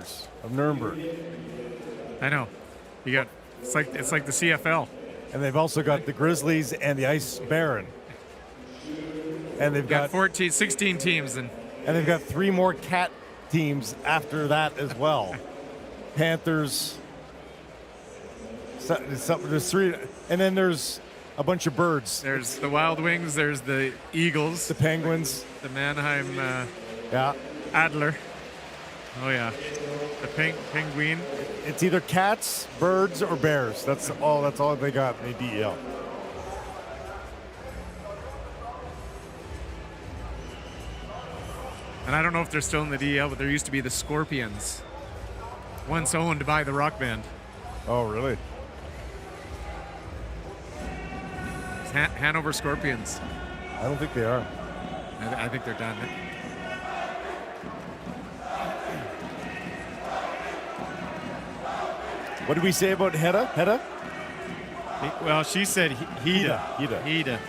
Panthers of Nuremberg. I know. You got it's like the CFL. And they've also got the Grizzlies and the Ice Baron. And they've got 16 teams and they've got 3 more cat teams after that as well. Panthers. There's 3, and then there's a bunch of birds. There's the Wild Wings. There's the Eagles. The Penguins. The Mannheim. Yeah. Adler. Oh yeah. The Penguin. It's either cats, birds, or bears. That's all they got in the DEL. And I don't know if they're still in the DEL, but there used to be the Scorpions, once owned by the rock band. Oh, really? Hanover Scorpions. I don't think they are. I think they're done. What did we say about Hedda? Hedda? Well, she said Hida. Hida.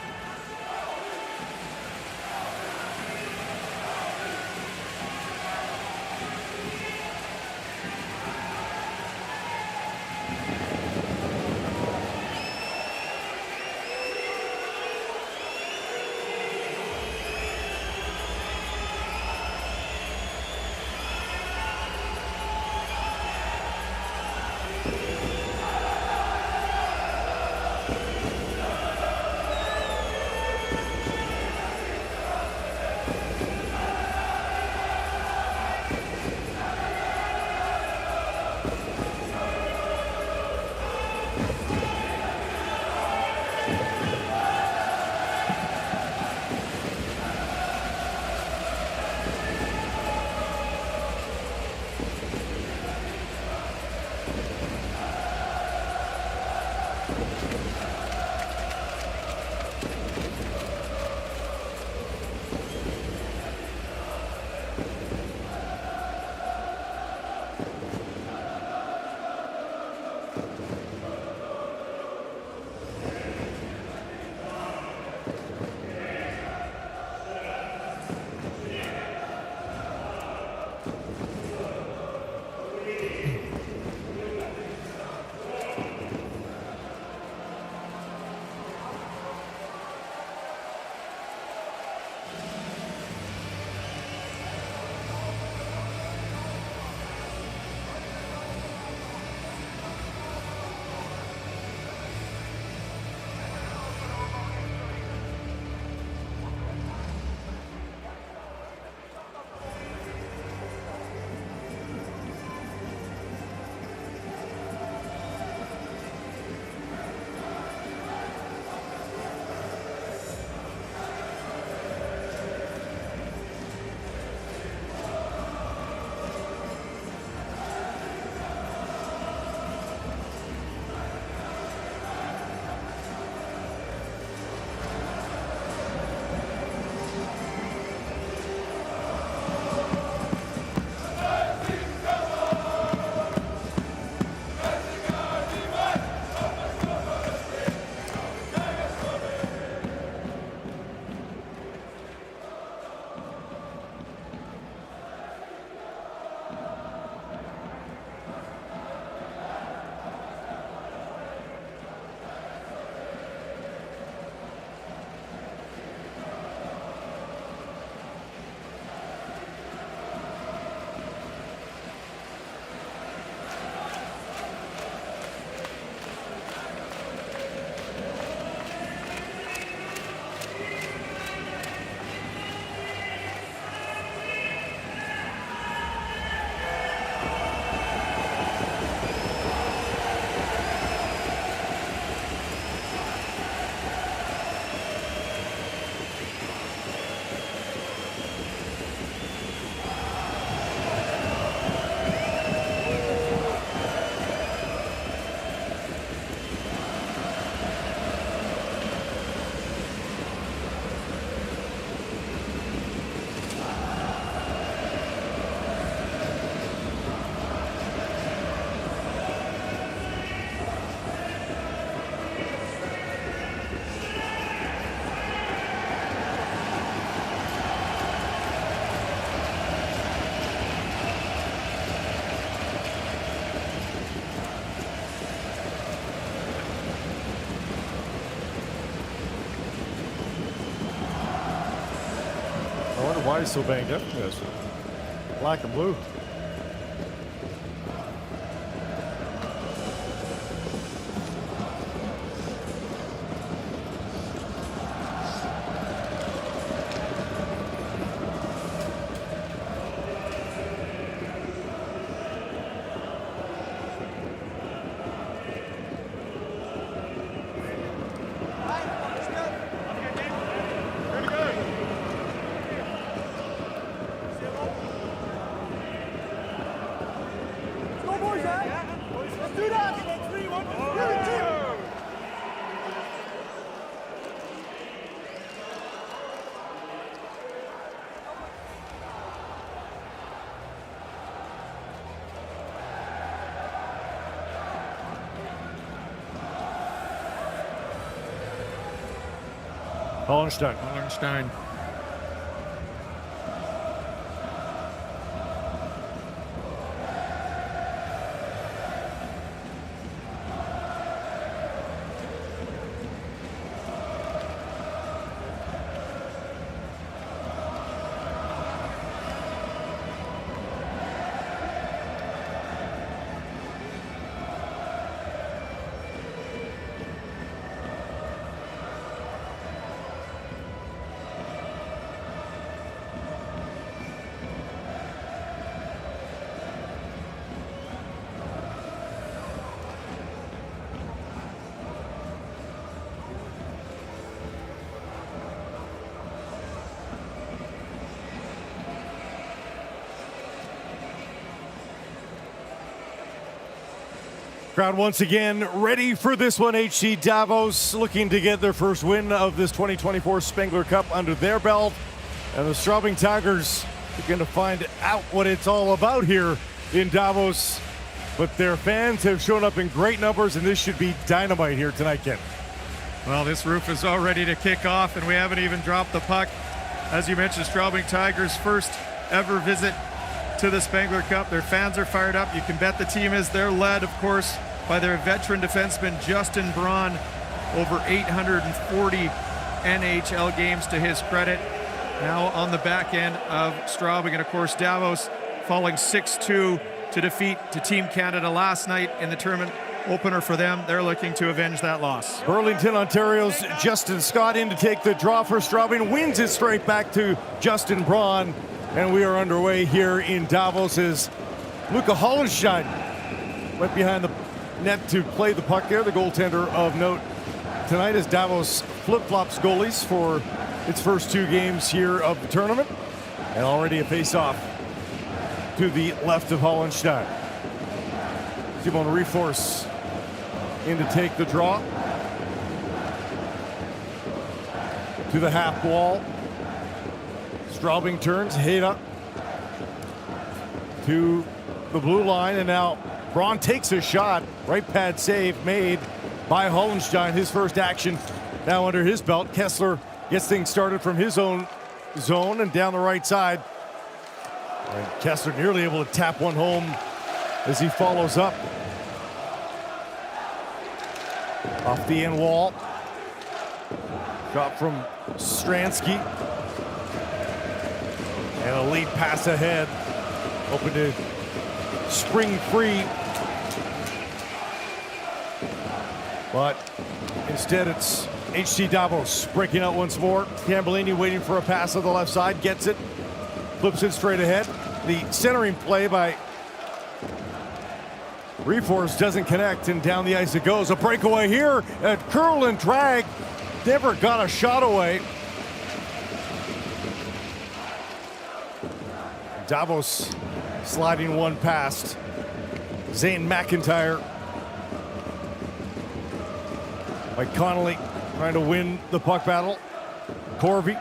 Why so banged up? Yes. Black and blue. Hollenstein. Crowd once again ready for this one. HC Davos looking to get their first win of this 2024 Spengler Cup under their belt. And the Straubing Tigers are going to find out what it's all about here in Davos. But their fans have shown up in great numbers, and this should be dynamite here tonight, Ken. Well, this roof is all ready to kick off, and we haven't even dropped the puck. As you mentioned, Straubing Tigers' first ever visit to the Spengler Cup. Their fans are fired up. You can bet the team is. They're led, of course, by their veteran defenseman, Justin Braun. Over 840 NHL games to his credit. Now on the back end of Straubing, and of course Davos falling 6-2 to defeat to Team Canada last night in the tournament opener for them. They're looking to avenge that loss. Burlington, Ontario's Justin Scott in to take the draw for Straubing. Wins it straight back to Justin Braun. And we are underway here in Davos as Luca Hollenstein went behind the net to play the puck there. The goaltender of note tonight is Davos flip-flops goalies for its first two games here of the tournament. And already a face-off to the left of Hollenstein. Simon Reforce in to take the draw. To the half wall. Straubing turns, Hayda to the blue line, and now Braun takes a shot. Right pad save made by Hollenstein. His first action now under his belt. Kessler gets things started from his own zone and down the right side. And Kessler nearly able to tap one home as he follows up. Off the end wall. Shot from Stransky. And a lead pass ahead. Open to spring free. But instead it's HC Davos breaking out once more. Tambellini waiting for a pass on the left side. Gets it. Flips it straight ahead. The centering play by Reforce doesn't connect, and down the ice it goes. A breakaway here. A curl and drag. Never got a shot away. Davos sliding one past Zane McIntyre. Mike Connolly trying to win the puck battle. Corby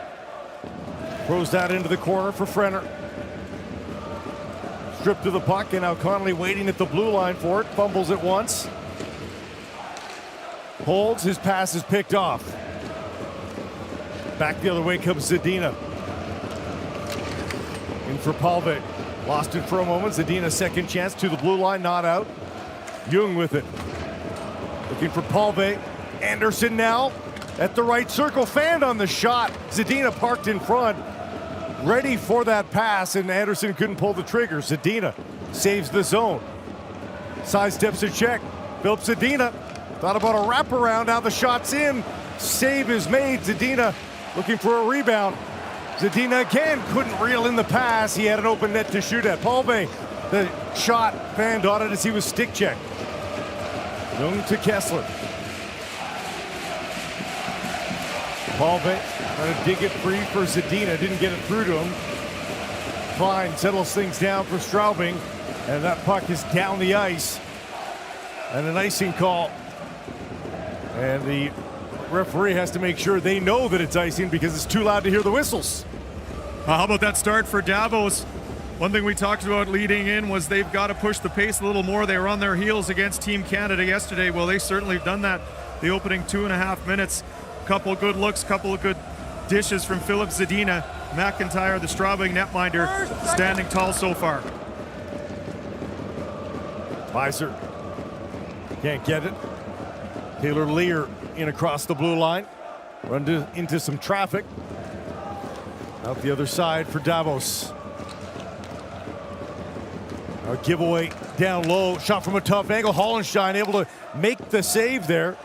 throws that into the corner for Frenner. Stripped to the puck, and now Connolly waiting at the blue line for it. Fumbles it once. Holds, his pass is picked off. Back the other way comes Zadina. In for Palve. Lost it for a moment. Zadina second chance to the blue line, not out. Jung with it. Looking for Palve. Anderson now at the right circle. Fanned on the shot. Zadina parked in front. ready for that pass, and Anderson couldn't pull the trigger. Zadina saves the zone. Sidesteps a check. Philip Zadina thought about a wraparound. Now the shot's in. Save is made. Zadina looking for a rebound. Zadina again couldn't reel in the pass. He had an open net to shoot at. Palve, the shot fanned on it as he was stick checked. Young to Kessler. Palve trying to dig it free for Zadina. Didn't get it through to him. Klein settles things down for Straubing. And that puck is down the ice. And an icing call. And the referee has to make sure they know that it's icing because it's too loud to hear the whistles. How about that start for Davos? One thing we talked about leading in was they've got to push the pace a little more. They were on their heels against Team Canada yesterday. Well, they certainly have done that the opening 2.5 minutes. Couple of good looks, couple of good dishes from Philip Zadina. McIntyre, the Straubing netminder, standing tall so far. Weiser can't get it. Taylor Lear in across the blue line. Run into some traffic. Out the other side for Davos. A giveaway down low. Shot from a tough angle. Hollenstein able to make the save there.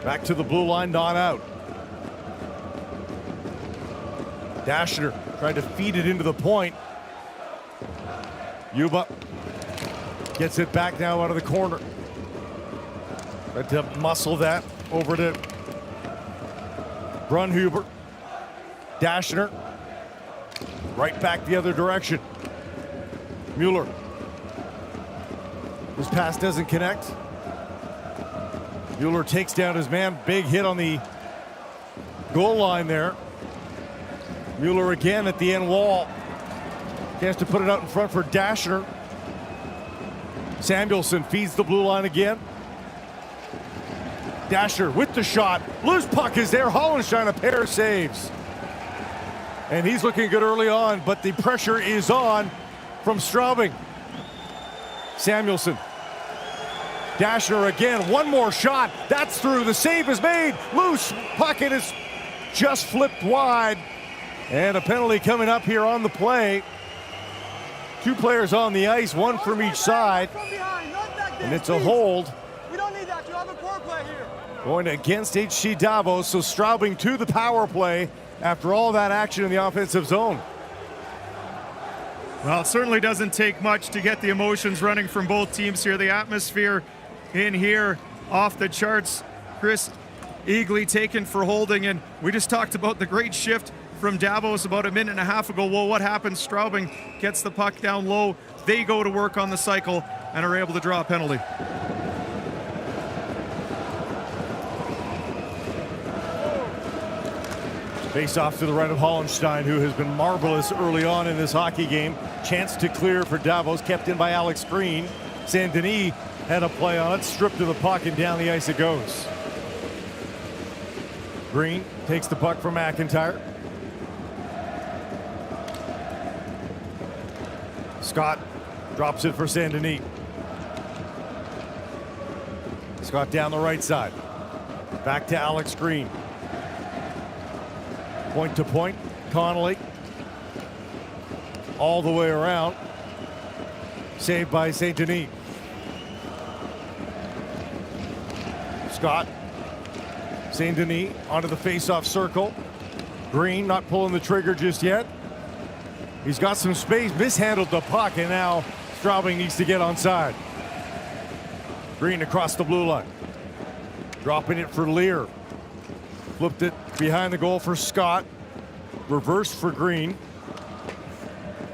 Back to the blue line, not out. Dashner tried to feed it into the point. Yuba gets it back now out of the corner. Tried to muscle that over to Brunhuber. Dashner right back the other direction. Mueller. His pass doesn't connect. Mueller takes down his man. Big hit on the goal line there. Mueller again at the end wall. Chance to put it out in front for Dashner. Samuelson feeds the blue line again. Dashner with the shot. Loose puck is there. Hollenstein a pair of saves. And he's looking good early on, but the pressure is on from Straubing. Samuelson. Dashner again. One more shot. That's through. The save is made. Loose puck. It is just flipped wide. And a penalty coming up here on the play. Two players on the ice, one from each side. And it's a hold. We don't need that. You have a power play here. Going against HC Davos, so Straubing to the power play after all that action in the offensive zone. Well, it certainly doesn't take much to get the emotions running from both teams here. The atmosphere in here off the charts. Chris Eagley taken for holding, and we just talked about the great shift from Davos about a minute and a half ago. Well, what happens? Straubing gets the puck down low. They go to work on the cycle and are able to draw a penalty. Face off to the right of Hollenstein, who has been marvelous early on in this hockey game. Chance to clear for Davos, kept in by Alex Green. Saint Denis had a play on it, stripped of the puck, and down the ice it goes. Green takes the puck from McIntyre. Scott drops it for Saint Denis. Scott down the right side. Back to Alex Green. Point to point, Connolly. All the way around. Saved by Saint Denis. Scott. Saint Denis onto the face-off circle. Green not pulling the trigger just yet. He's got some space, mishandled the puck, and now Straubing needs to get onside. Green across the blue line. Dropping it for Lear. Flipped it behind the goal for Scott. Reversed for Green.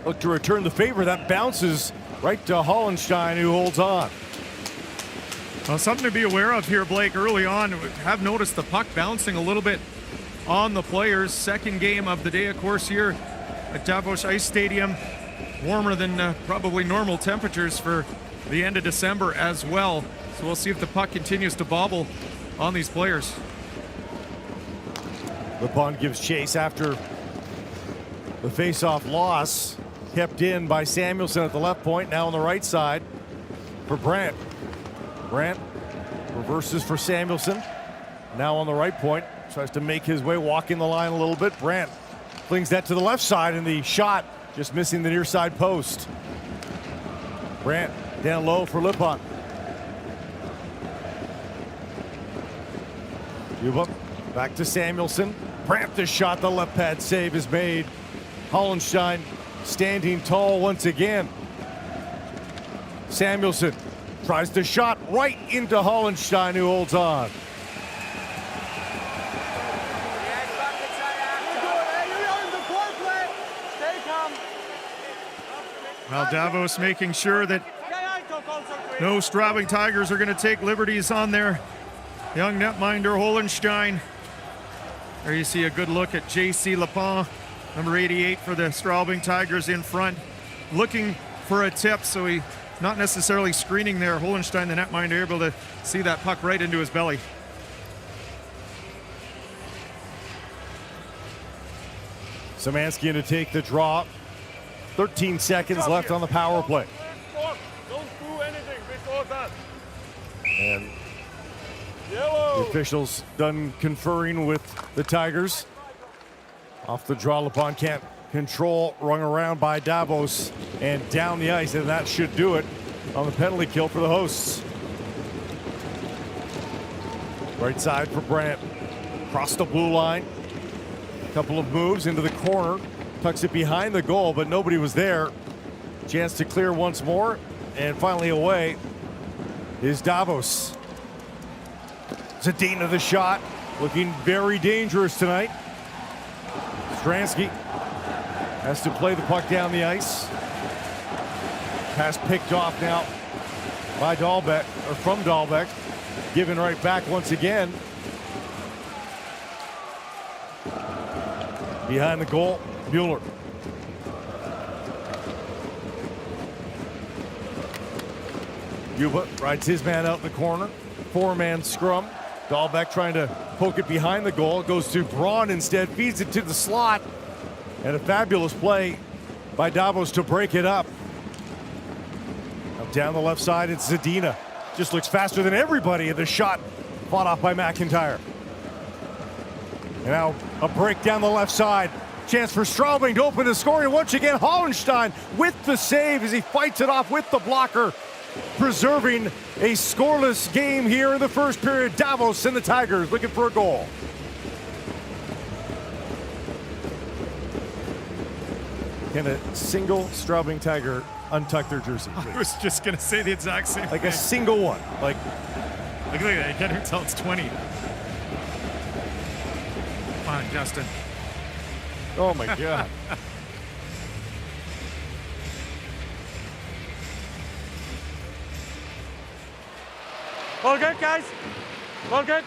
Look to return the favor. That bounces right to Hollenstein, who holds on. Well, something to be aware of here, Blake, early on. Have noticed the puck bouncing a little bit on the players. Second game of the day, of course, here at Davos Ice Stadium. Warmer than probably normal temperatures for the end of December as well. So we'll see if the puck continues to bobble on these players. LeBon gives chase after the face-off loss. Kept in by Samuelson at the left point, now on the right side for Brandt. Brandt reverses for Samuelson, now on the right point. tries to make his way, walking the line a little bit. Brandt flings that to the left side, and the shot just missing the near side post. Brandt down low for Lippon. Juba back to Samuelsson. Brandt the shot, the left pad save is made. Hollenstein standing tall once again. Samuelsson tries the shot right into Hollenstein, who holds on. Well, Davos making sure that no Straubing Tigers are going to take liberties on their young netminder Hollenstein. There you see a good look at J.C. Lapin, number 88 for the Straubing Tigers in front, looking for a tip, so he not necessarily screening there. Hollenstein, the netminder, able to see that puck right into his belly. Szymanski to take the draw. 13 seconds left on the power play. Don't do anything before that. And the officials done conferring with the Tigers. Off the draw, Lapon can't control, rung around by Davos and down the ice, and that should do it on the penalty kill for the hosts. Right side for Brandt. Across the blue line. A couple of moves into the corner. Tucks it behind the goal, but nobody was there. Chance to clear once more, and finally away is Davos. Zadina the shot, looking very dangerous tonight. Stransky has to play the puck down the ice. Pass picked off now by Dahlbeck, or from Dahlbeck. Given right back once again. Behind the goal, Mueller. Juba rides his man out in the corner. Four-man scrum. Dahlbeck trying to poke it behind the goal. It goes to Braun instead, feeds it to the slot. And a fabulous play by Davos to break it up. Up down the left side, it's Zadina. Just looks faster than everybody. The shot fought off by McIntyre. And now a break down the left side. Chance for Straubing to open the scoring. Once again, Hollenstein with the save as he fights it off with the blocker, preserving a scoreless game here in the first period. Davos and the Tigers looking for a goal. Can a single Straubing Tiger untuck their jersey? I was just going to say the exact same Like thing. a single one. Like, Look at that. You can't even tell it's 20. Come on, Justin. oh my God. All good, guys? All good?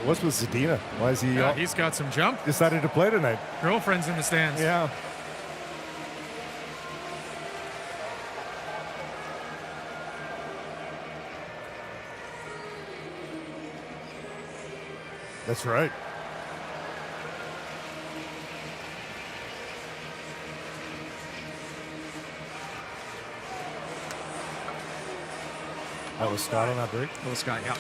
What's with Zadina? Why is he Yeah, he's got some jump. decided to play tonight? Girlfriend's in the stands. Yeah. That's right. That was Scott on that break. Little Scott, yeah.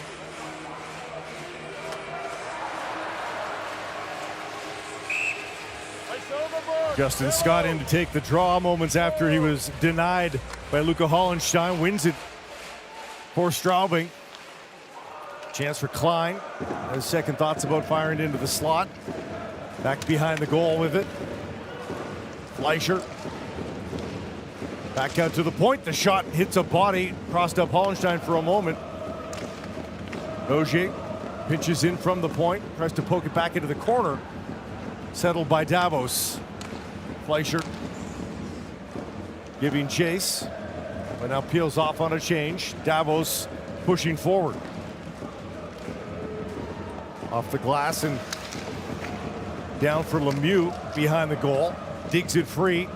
Justin Scott in to take the draw moments after he was denied by Luca Hollenstein. Wins it for Straubing. Chance for Klein. Has second thoughts about firing into the slot. Back behind the goal with it. Fleischer. Back out to the point. The shot hits a body. Crossed up Hollenstein for a moment. Ogier pinches in from the point. Tries to poke it back into the corner. Settled by Davos. Fleischer giving chase, but now peels off on a change. Davos pushing forward. Off the glass and down for Lemieux behind the goal. Digs it free.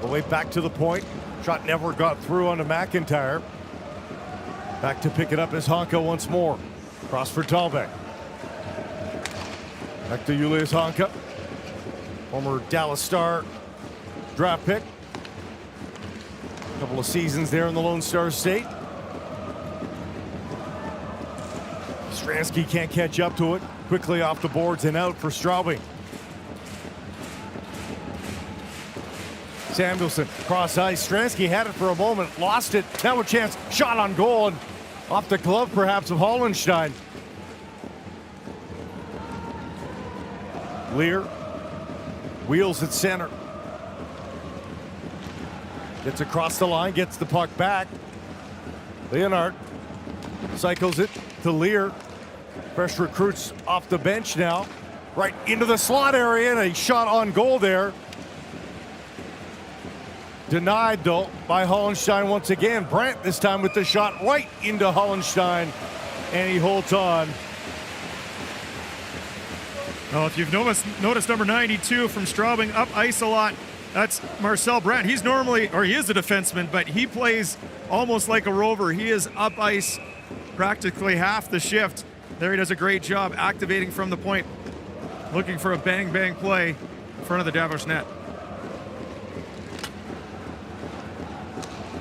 The way back to the point. Shot never got through onto McIntyre. Back to pick it up is Honka once more. Cross for Dahlbeck. Back to Julius Honka. Former Dallas Star draft pick. A couple of seasons there in the Lone Star State. Stransky can't catch up to it. Quickly off the boards and out for Straubing. Samuelson, cross ice. Stransky had it for a moment, lost it. Now a chance, shot on goal, and off the glove perhaps of Hollenstein. Lear wheels at center. Gets across the line, gets the puck back. Leonard cycles it to Lear. Fresh recruits off the bench now. Right into the slot area, and a shot on goal there. Denied, though, by Hollenstein once again. Brandt this time with the shot right into Hollenstein, and he holds on. Well, if you've noticed number 92 from Straubing up ice a lot, that's Marcel Brandt. He's normally, or he is a defenseman, but he plays almost like a rover. He is up ice practically half the shift. There he does a great job activating from the point, looking for a bang-bang play in front of the Davos net.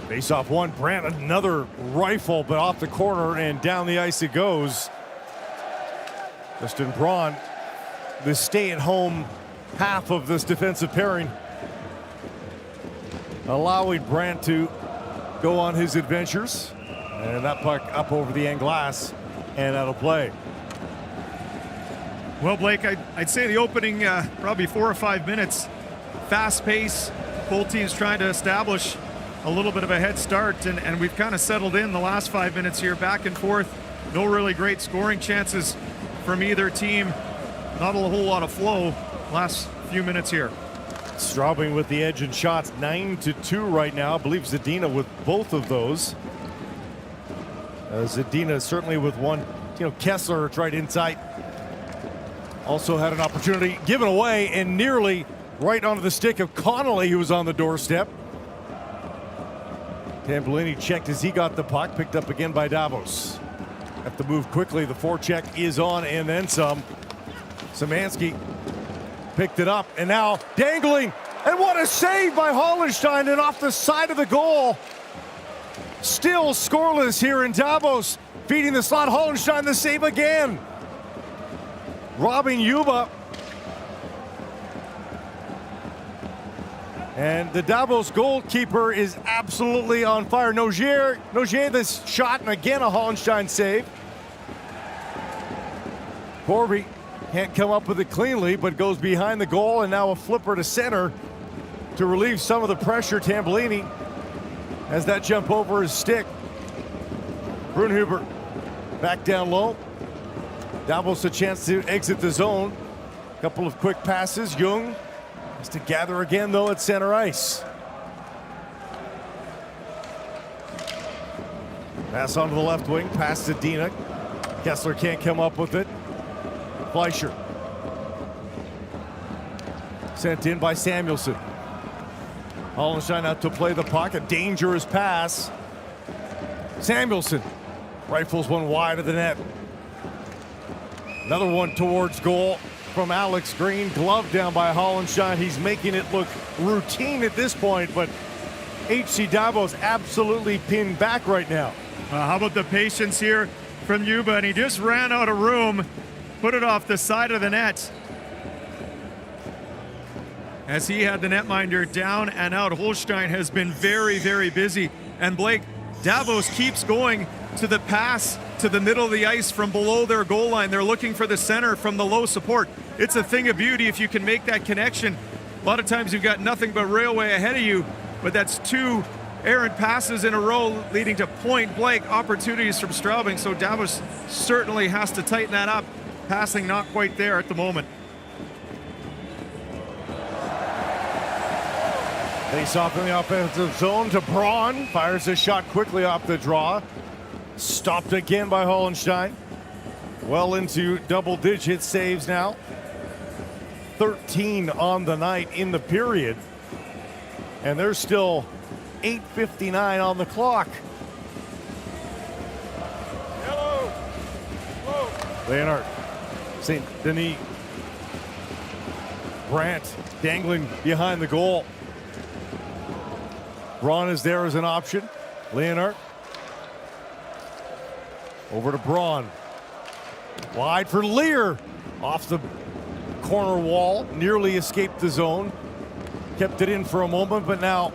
Face-off one, Brandt, another rifle, but off the corner and down the ice it goes. Justin Braun, the stay-at-home half of this defensive pairing, allowing Brandt to go on his adventures. And that puck up over the end glass and out of play. Well, Blake, I'd say the opening probably 4 or 5 minutes, fast pace, both teams trying to establish a little bit of a head start, and we've kind of settled in the last 5 minutes here, back and forth. No really great scoring chances from either team. Not a whole lot of flow last few minutes here. Straubing with the edge in shots, 9-2 right now. I believe Zadina with both of those. Zadina certainly with one. You know, Kessler right inside. Also had an opportunity given away and nearly right onto the stick of Connolly, who was on the doorstep. Tambellini checked as he got the puck, picked up again by Davos. Have to move quickly. The forecheck is on and then some. Szymanski picked it up and now dangling. And what a save by Hollenstein, and off the side of the goal. Still scoreless here in Davos. Feeding the slot, Hollenstein the save again. Robbing Yuba. And the Davos goalkeeper is absolutely on fire. Nogier this shot, and again a Hollenstein save. Corby can't come up with it cleanly, but goes behind the goal, and now a flipper to center to relieve some of the pressure. Tambellini has that jump over his stick. Brunhuber back down low. Davos a chance to exit the zone. Couple of quick passes. Jung has to gather again, though, at center ice. Pass onto the left wing, pass to Dina. Kessler can't come up with it. Fleischer. Sent in by Samuelson. Hollenstein out to play the puck, a dangerous pass. Samuelson rifles one wide of the net. Another one towards goal from Alex Green. Glove down by Hollenstein. He's making it look routine at this point, but HC Davos absolutely pinned back right now. How about the patience here from Yuba? And he just ran out of room, put it off the side of the net, as he had the netminder down and out. Holstein has been very, very busy. And Blake, Davos keeps going to the pass to the middle of the ice from below their goal line. They're looking for the center from the low support. It's a thing of beauty if you can make that connection. A lot of times you've got nothing but railway ahead of you, but that's two errant passes in a row leading to point-blank opportunities from Straubing. So Davos certainly has to tighten that up. Passing not quite there at the moment. Face off in the offensive zone to Braun. Fires a shot quickly off the draw. Stopped again by Hollenstein. Well into double-digit saves now. 13 on the night in the period. And there's still 8:59 on the clock. Yellow. Whoa. Leonard, St. Denis. Brandt dangling behind the goal. Braun is there as an option. Leonard. Over to Braun. Wide for Lear. Off the corner wall, nearly escaped the zone. Kept it in for a moment, but now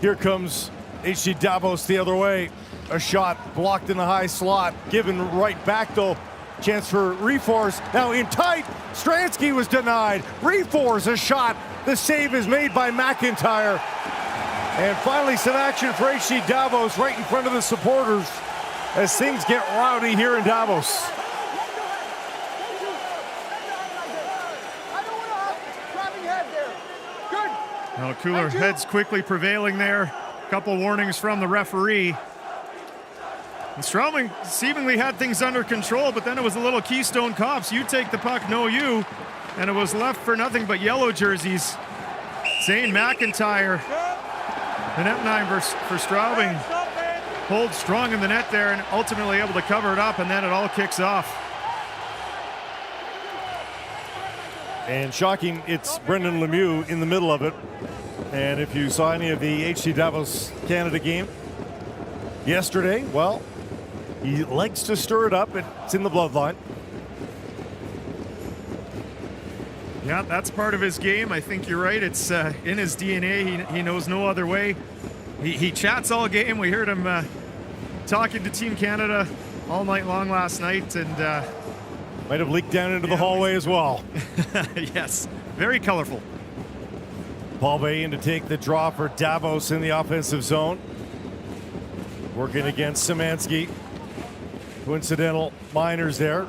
here comes HC Davos the other way. A shot blocked in the high slot, given right back though. Chance for Reforce, now in tight. Stransky was denied. Reforce a shot. The save is made by McIntyre. And finally some action for HC Davos right in front of the supporters as things get rowdy here in Davos. Well, cooler heads quickly prevailing there. A couple warnings from the referee. And Straubing seemingly had things under control, but then it was a little Keystone Cops. You take the puck, no you. And it was left for nothing but yellow jerseys. Zane McIntyre, the net for Straubing, holds strong in the net there and ultimately able to cover it up, and then it all kicks off. And shocking, it's Brendan Lemieux in the middle of it. And if you saw any of the HC Davos Canada game yesterday, well, he likes to stir it up. It's in the bloodline. Yeah, that's part of his game. I think you're right. It's in his DNA. He knows no other way. He chats all game. We heard him talking to Team Canada all night long last night, and might have leaked down into the hallway as well. Yes, very colorful. Paul Bay in to take the draw for Davos in the offensive zone. Working against Szymanski. Coincidental minors there.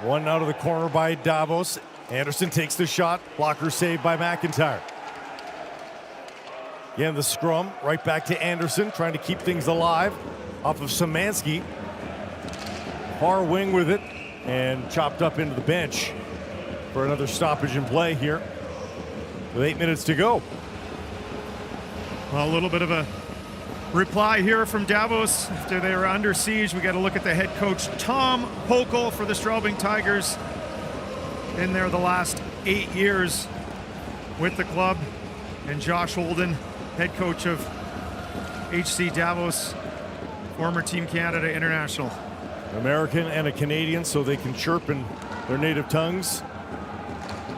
One out of the corner by Davos. Anderson takes the shot. Blocker saved by McIntyre. Again, the scrum right back to Anderson, trying to keep things alive off of Szymanski. Far wing with it and chopped up into the bench for another stoppage in play here with 8 minutes to go. Well, a little bit of a reply here from Davos after they were under siege. We got to look at the head coach, Tom Hochul, for the Straubing Tigers. In there the last 8 years with the club. And Josh Holden, head coach of HC Davos, former Team Canada international. American and a Canadian, so they can chirp in their native tongues.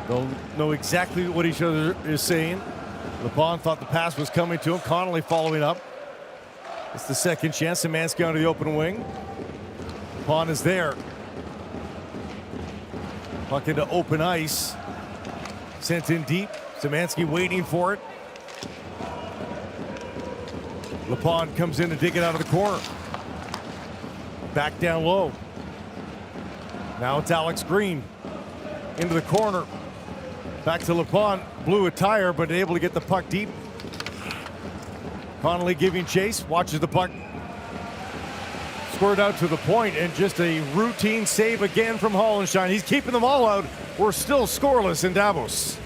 They'll know exactly what each other is saying. LeBron thought the pass was coming to him. Connolly following up. It's the second chance. Szymanski onto the open wing. Pond is there. Puck into open ice. Sent in deep. Szymanski waiting for it. LePond comes in to dig it out of the corner. Back down low. Now it's Alex Green into the corner. Back to LePond. Blew a tire, but able to get the puck deep. Connolly giving chase. Watches the puck squirt out to the point, and just a routine save again from Hollenstein. He's keeping them all out. We're still scoreless in Davos.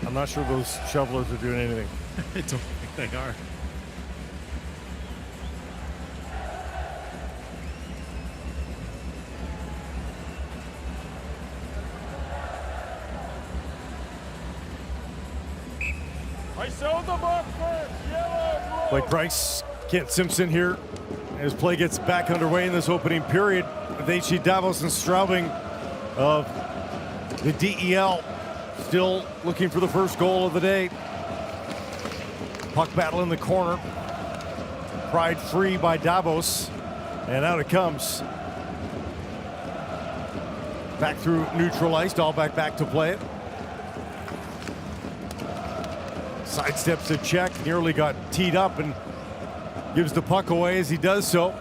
I'm not sure those shovelers are doing anything. I don't think they are. I sold the book first. Yellow. Blake Price, Kent Simpson here as play gets back underway in this opening period with HC Davos and Straubing of the DEL. Still looking for the first goal of the day. Puck battle in the corner. Pried free by Davos. And out it comes. Back through neutral ice. Dahlback back to play it. Sidesteps the check, nearly got teed up and gives the puck away as he does so.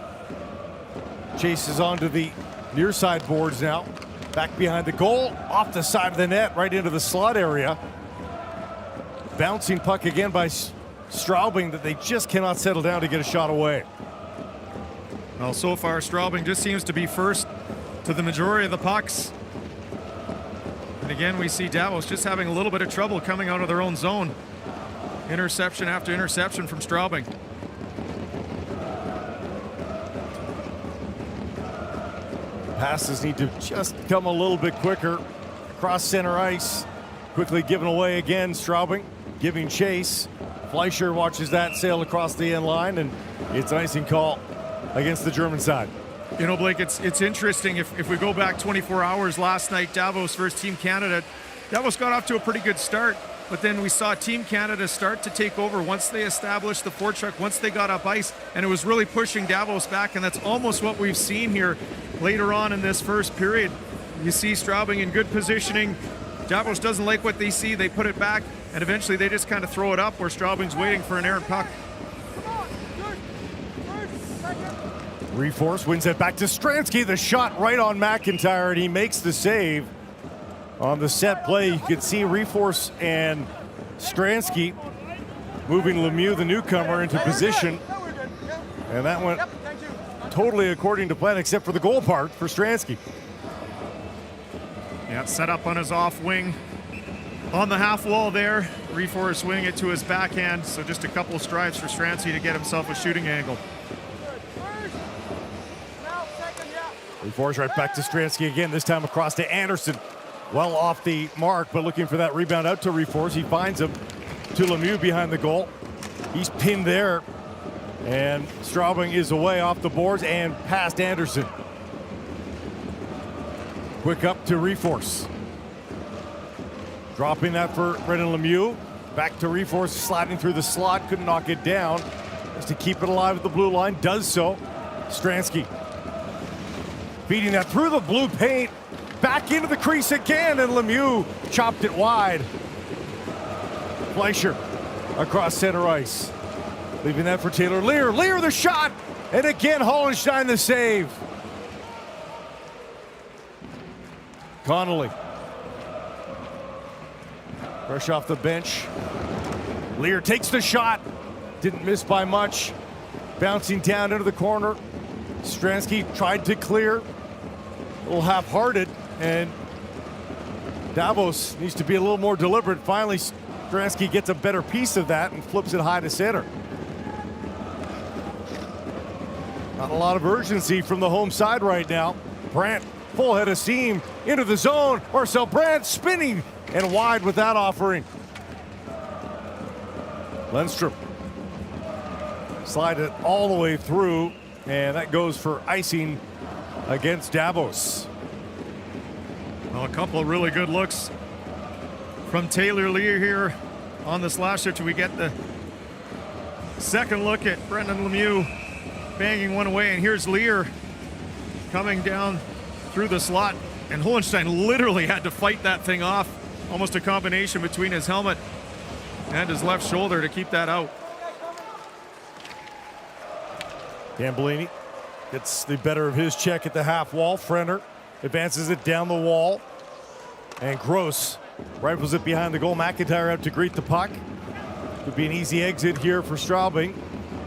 Chases onto the near side boards now. Back behind the goal, off the side of the net, right into the slot area. Bouncing puck again by Straubing that they just cannot settle down to get a shot away. Well, so far Straubing just seems to be first to the majority of the pucks. And again, we see Davos just having a little bit of trouble coming out of their own zone. Interception after interception from Straubing. Passes need to just come a little bit quicker. Across center ice, quickly given away again. Straubing giving chase. Fleischer watches that sail across the end line, and it's an icing call against the German side. You know, Blake, it's interesting. If we go back 24 hours last night, Davos versus Team Canada, Davos got off to a pretty good start, but then we saw Team Canada start to take over once they established the forecheck, once they got up ice, and it was really pushing Davos back, and that's almost what we've seen here later on in this first period. You see Straubing in good positioning. Davos doesn't like what they see. They put it back, and eventually they just kind of throw it up where Straubing's waiting for an errant puck. Reforce wins it back to Stransky. The shot right on McIntyre, and he makes the save. On the set play, you could see Reforce and Stransky moving Lemieux, the newcomer, into position. And that went totally according to plan, except for the goal part for Stransky. Yeah, set up on his off wing. On the half wall there, Reforce wing it to his backhand, so just a couple of strides for Stransky to get himself a shooting angle. Reforce right back to Stransky again, this time across to Anderson. Well off the mark, but looking for that rebound out to Reforce. He finds him to Lemieux behind the goal. He's pinned there, and Straubing is away off the boards and past Anderson. Quick up to Reforce. Dropping that for Brendan Lemieux. Back to Reforce, sliding through the slot, couldn't knock it down. Just to keep it alive at the blue line, does so. Stransky beating that through the blue paint, back into the crease again, and Lemieux chopped it wide. Fleischer across center ice, leaving that for Taylor Lear. Lear the shot, and again Hollenstein the save. Connolly, fresh off the bench. Lear takes the shot, didn't miss by much. Bouncing down into the corner. Stransky tried to clear, a little half-hearted, and Davos needs to be a little more deliberate. Finally, Stransky gets a better piece of that and flips it high to center. Not a lot of urgency from the home side right now. Brandt, full head of steam, into the zone. Marcel Brandt spinning and wide with that offering. Lundstrom slide it all the way through, and that goes for icing against Davos. Well, a couple of really good looks from Taylor Lear here on the slasher till we get the second look at Brendan Lemieux banging one away, and here's Lear coming down through the slot, and Hollenstein literally had to fight that thing off, almost a combination between his helmet and his left shoulder to keep that out. Gambellini gets the better of his check at the half wall. Frenner advances it down the wall, and Gross rifles it behind the goal. McIntyre out to greet the puck. Could be an easy exit here for Straubing.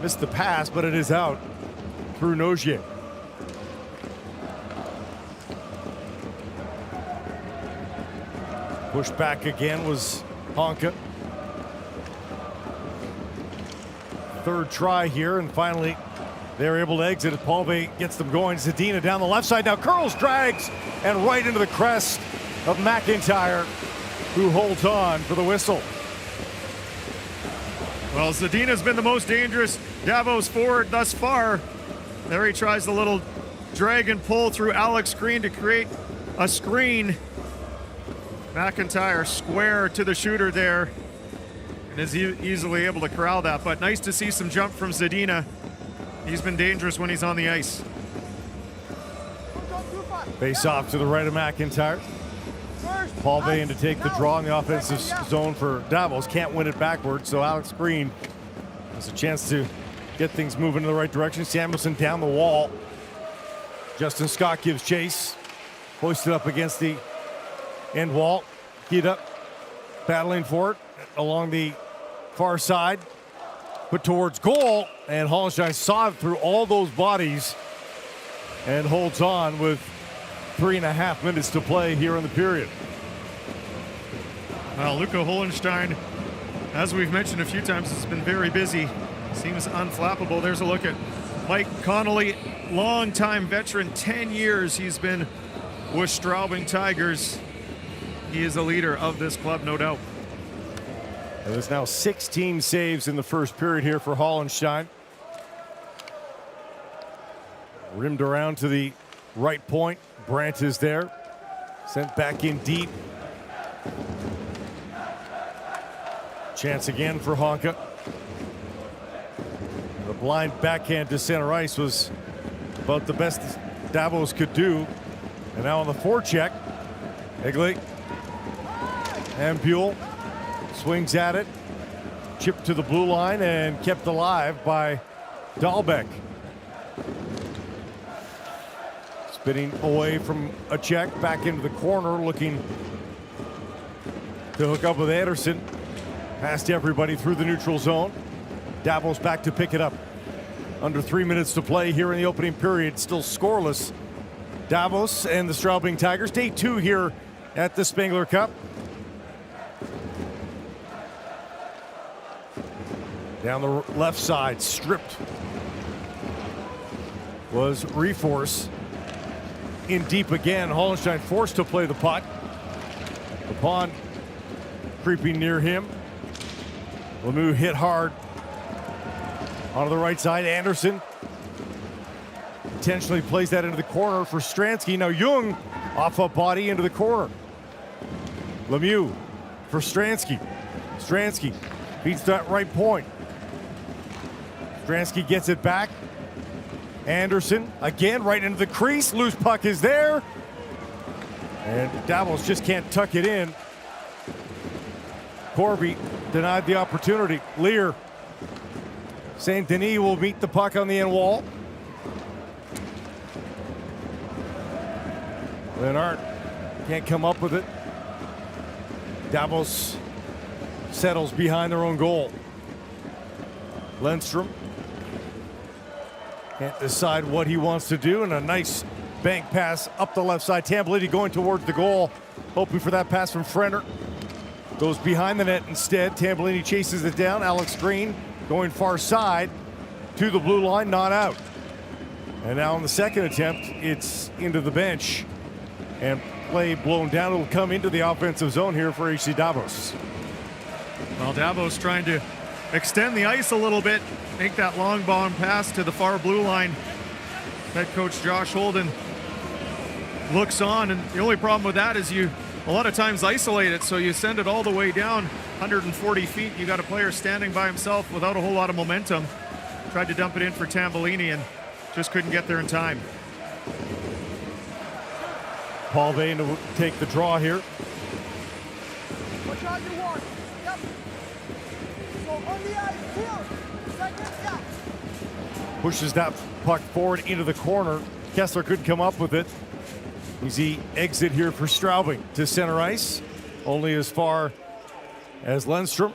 Missed the pass, but it is out through Nogier. Push back again was Honka. Third try here, and finally they're able to exit as Palve gets them going. Zadina down the left side now, curls, drags, and right into the crest of McIntyre, who holds on for the whistle. Well, Zadina's been the most dangerous Davos forward thus far. There he tries the little drag and pull through Alex Green to create a screen. McIntyre square to the shooter there, and is easily able to corral that. But nice to see some jump from Zadina. He's been dangerous when he's on the ice. Face off to the right of McIntyre. Paul Vane to take the draw in the offensive zone for Davos. Can't win it backwards, so Alex Green has a chance to get things moving in the right direction. Samuelson down the wall. Justin Scott gives chase. Hoisted up against the end wall. Heat up, battling for it along the far side. Put towards goal, and Hollenstein saw it through all those bodies and holds on with 3.5 minutes to play here in the period. Well, Luca Hollenstein, as we've mentioned a few times, has been very busy. Seems unflappable. There's a look at Mike Connolly, longtime veteran, 10 years he's been with Straubing Tigers. He is a leader of this club, no doubt. And there's now 16 saves in the first period here for Hollenstein. Rimmed around to the right point. Brandt is there. Sent back in deep. Chance again for Honka. The blind backhand to center ice was about the best Davos could do. And now on the forecheck, Egley and Buell swings at it. Chipped to the blue line and kept alive by Dahlbeck. Spinning away from a check, back into the corner, looking to hook up with Anderson. Past everybody through the neutral zone. Davos back to pick it up. Under 3 minutes to play here in the opening period. Still scoreless. Davos and the Straubing Tigers. Day 2 here at the Spengler Cup. Down the left side, stripped was Reforce. In deep again, Hollenstein forced to play the puck. Upon creeping near him, Lemieux hit hard onto the right side. Anderson intentionally plays that into the corner for Stransky. Now Jung off a body into the corner. Lemieux for Stransky. Stransky beats that right point. Stransky gets it back. Anderson again right into the crease. Loose puck is there. And Davos just can't tuck it in. Corby denied the opportunity. Lear. St. Denis will meet the puck on the end wall. Lennart can't come up with it. Davos settles behind their own goal. Lundstrom can't decide what he wants to do, and a nice bank pass up the left side. Tambellini going towards the goal, hoping for that pass from Frenner. Goes behind the net instead. Tambellini chases it down. Alex Green going far side to the blue line, not out. And now on the second attempt, it's into the bench. And play blown down. It'll come into the offensive zone here for HC Davos. Well, Davos trying to extend the ice a little bit, make that long bomb pass to the far blue line. Head coach Josh Holden looks on, and the only problem with that is you a lot of times isolate it, so you send it all the way down 140 feet. You got a player standing by himself without a whole lot of momentum. Tried to dump it in for Tambellini and just couldn't get there in time. Paul Vane to take the draw here. Watch out, you want. Yep. So on the ice, field. Second, yeah. Pushes that puck forward into the corner. Kessler couldn't come up with it. Easy exit here for Straubing to center ice. Only as far as Lundstrom.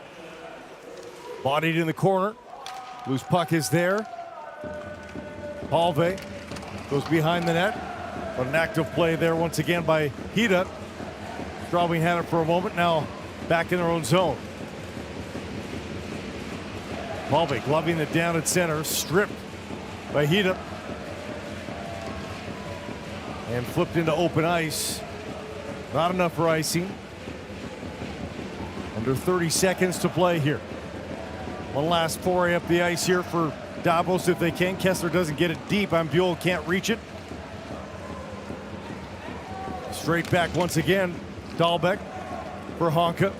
Bodied in the corner. Loose puck is there. Palve goes behind the net. But an active play there once again by Hida. Straubing had it for a moment, now back in their own zone. Palve gloving it down at center, stripped by Hida. And flipped into open ice. Not enough for icing. Under 30 seconds to play here. One last foray up the ice here for Davos if they can. Kessler doesn't get it deep. Buell can't reach it. Straight back once again. Dahlbeck for Honka.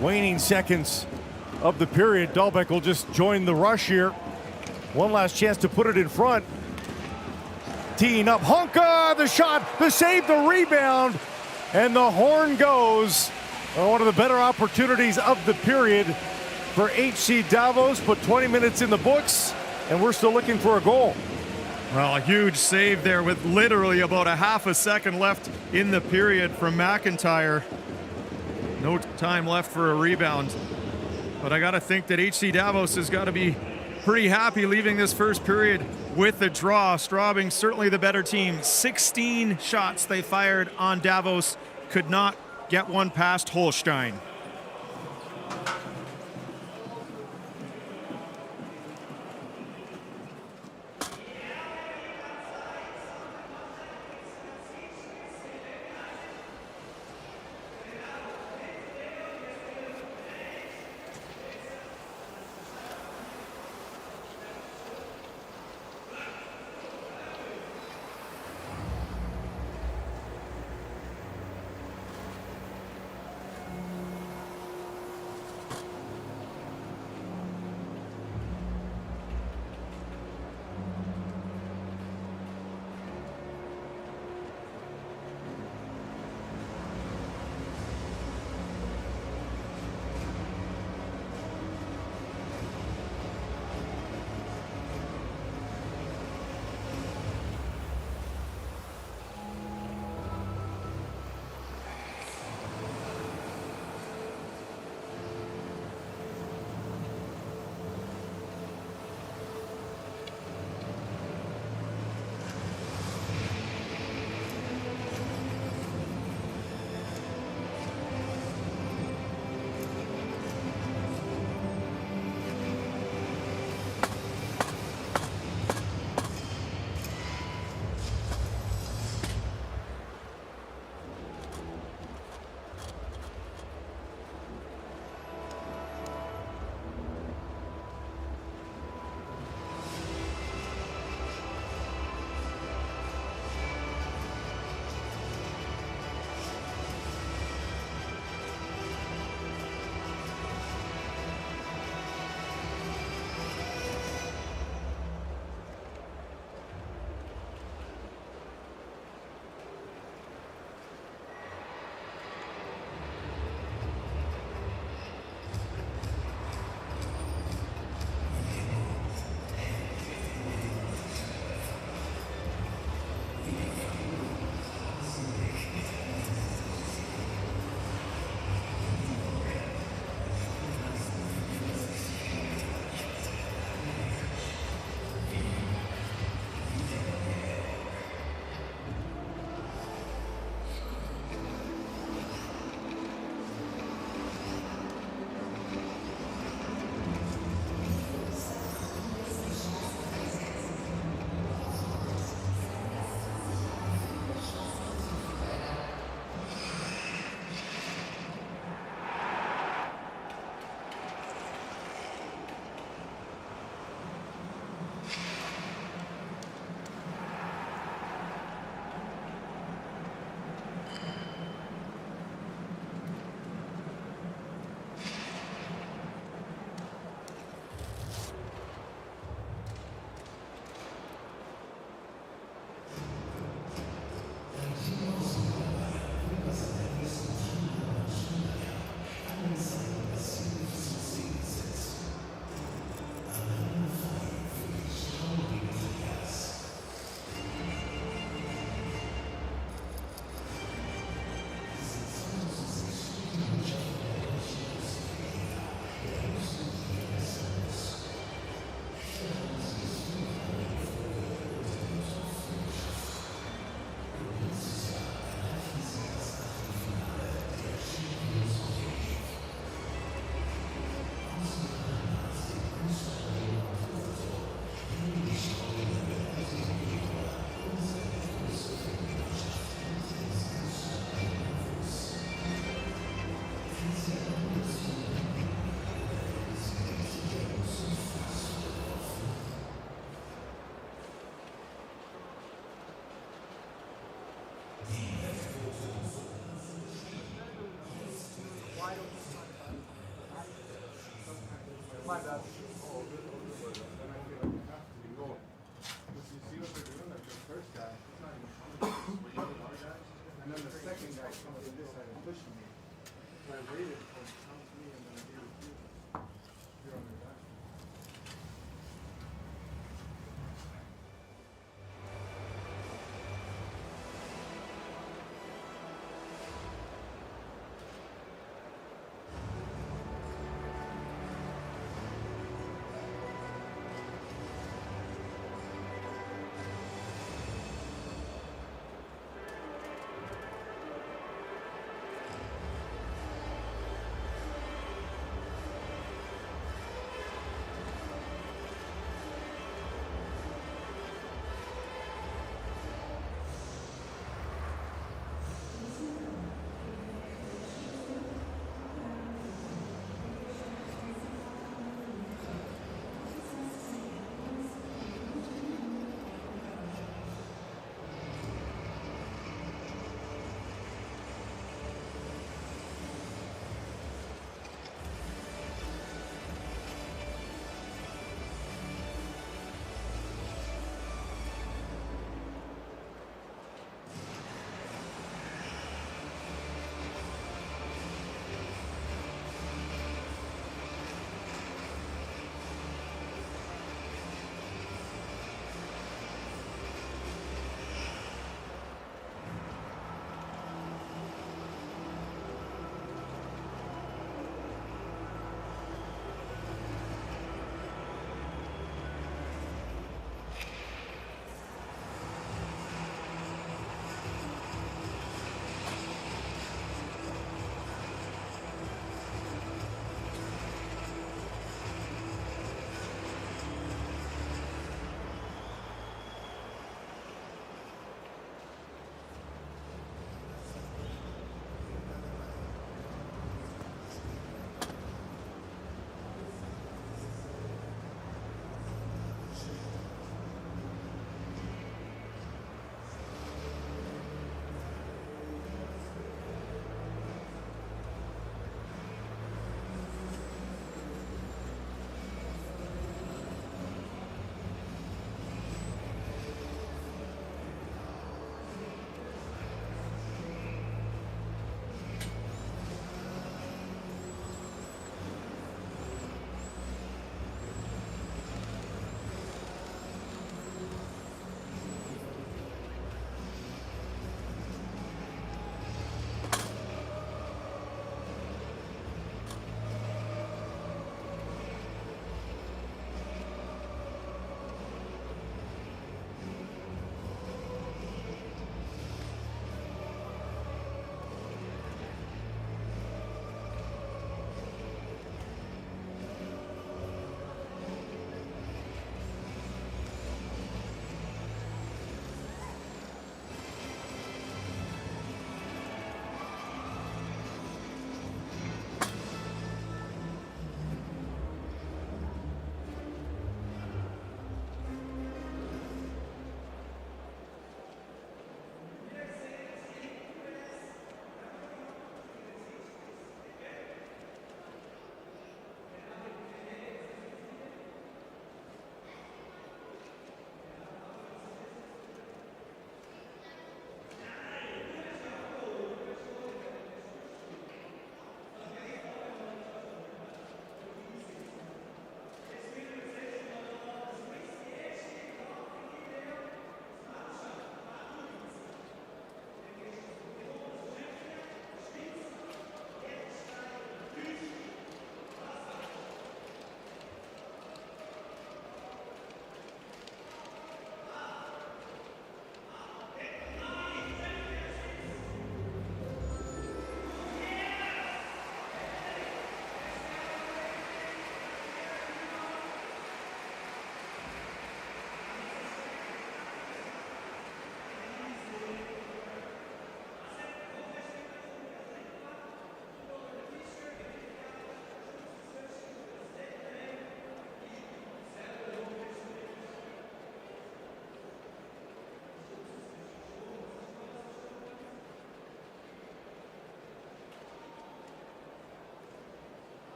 Waning seconds of the period. Dahlbeck will just join the rush here. One last chance to put it in front. teeing up. Honka, the shot, the save, the rebound, and the horn goes. One of the better opportunities of the period for HC Davos. Put 20 minutes in the books, and we're still looking for a goal. Well, a huge save there with literally about a half a second left in the period from McIntyre. No time left for a rebound. But I got to think that HC Davos has got to be pretty happy leaving this first period with a draw. Straubing certainly the better team. 16 shots they fired on Davos. Could not get one past Holstein. My bad. Then I feel like I have to go. Because you see what they're doing, like the first guy.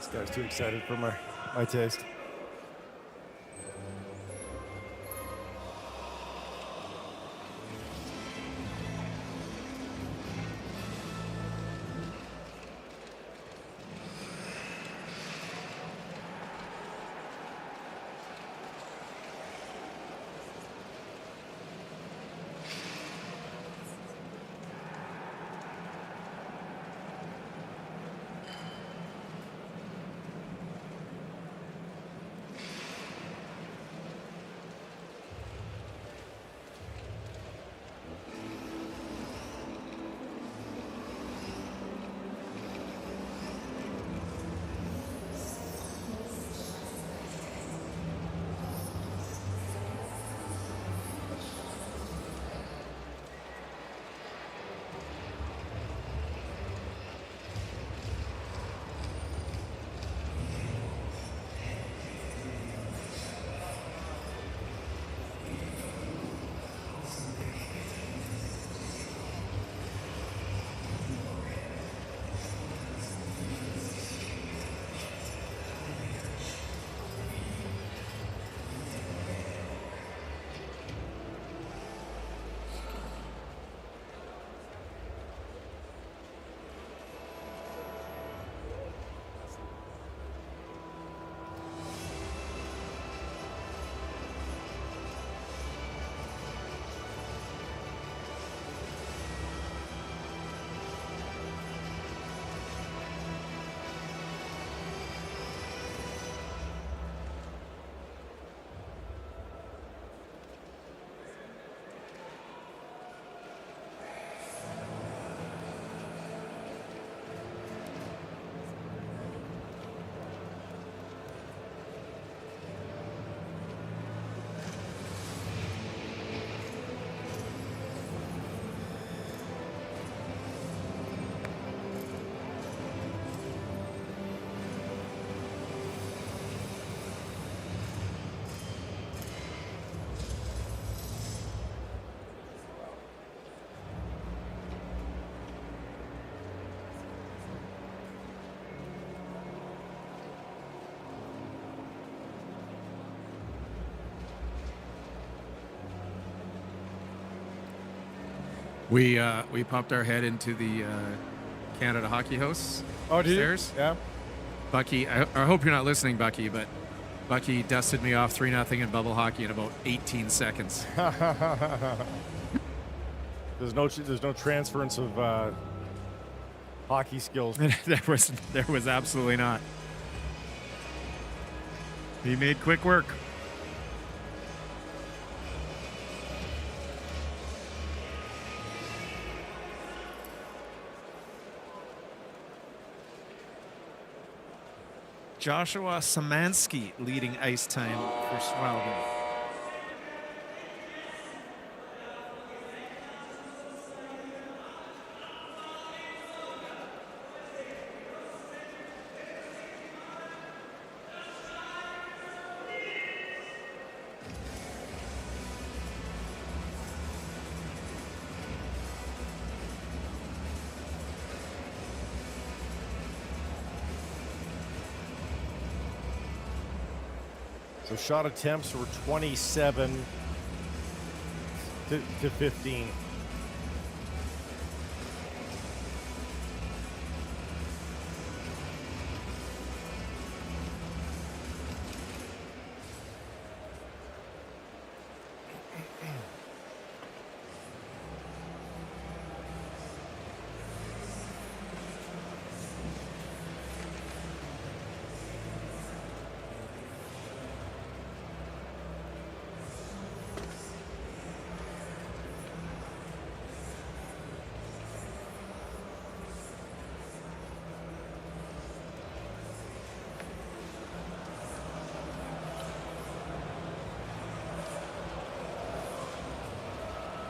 This guy's too excited for my taste. We popped our head into the Canada Hockey House upstairs. Yeah. Bucky, I hope you're not listening, Bucky, but Bucky dusted me off 3-0 in bubble hockey in about 18 seconds. There's no transference of hockey skills. there was absolutely not. He made quick work. Joshua Szymanski leading ice time for Straubing. So shot attempts were 27 to 15.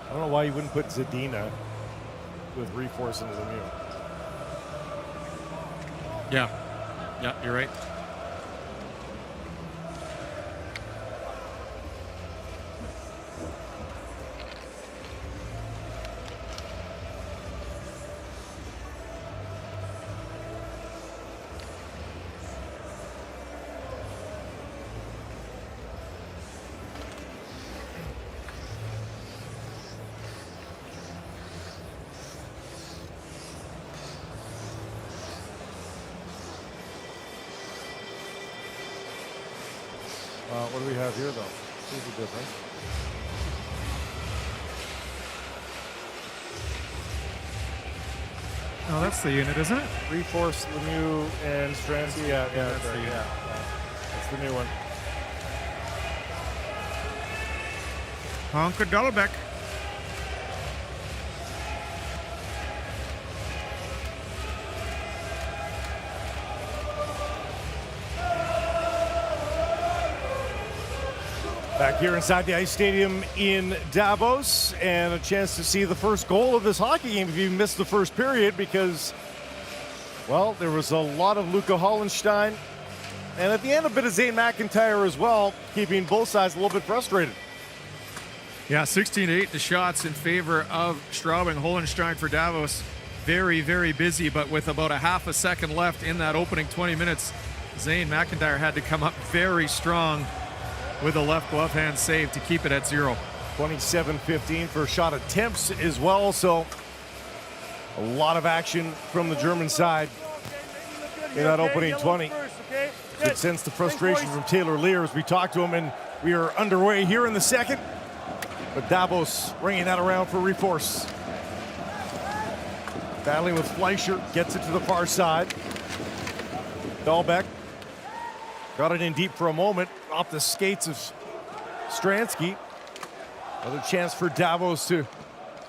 I don't know why you wouldn't put Zadina with Reforce into the mute. Yeah, you're right. What do we have here, though? Here's the difference. Oh, that's the unit, isn't it? Reforce Lemieux and Stransky. Yeah, that's the unit. That's the new one. Honka Dolbeck. Back here inside the ice stadium in Davos, and a chance to see the first goal of this hockey game if you missed the first period, because, well, there was a lot of Luca Hollenstein, and at the end a bit of Zane McIntyre as well, keeping both sides a little bit frustrated. Yeah, 16-8 the shots in favor of Straubing. Hollenstein for Davos. Very, very busy, but with about a half a second left in that opening 20 minutes, Zane McIntyre had to come up very strong with a left glove hand save to keep it at 0. 27-15 for shot attempts as well, so a lot of action from the German side in that opening 20. Could sense the frustration from Taylor Lear as we talk to him, and we are underway here in the second. But Davos bringing that around for Reforce. Battling with Fleischer, gets it to the far side. Dahlbeck got it in deep for a moment, off the skates of Stransky. Another chance for Davos to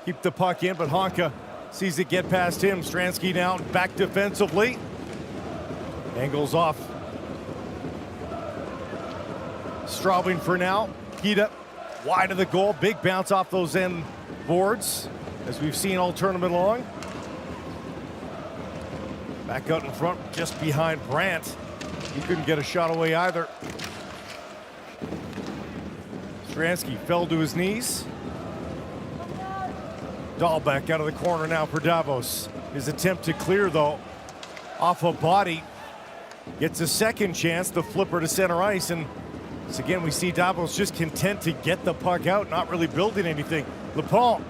keep the puck in, but Honka sees it get past him. Stransky now back defensively. Angles off. Straubing for now. Hida wide of the goal. Big bounce off those end boards, as we've seen all tournament long. Back out in front, just behind Brandt. He couldn't get a shot away either. Stransky fell to his knees. Dahlbeck out of the corner now for Davos. His attempt to clear, though, off a body. Gets a second chance, the flipper to center ice, and once again we see Davos just content to get the puck out, not really building anything. Lepont,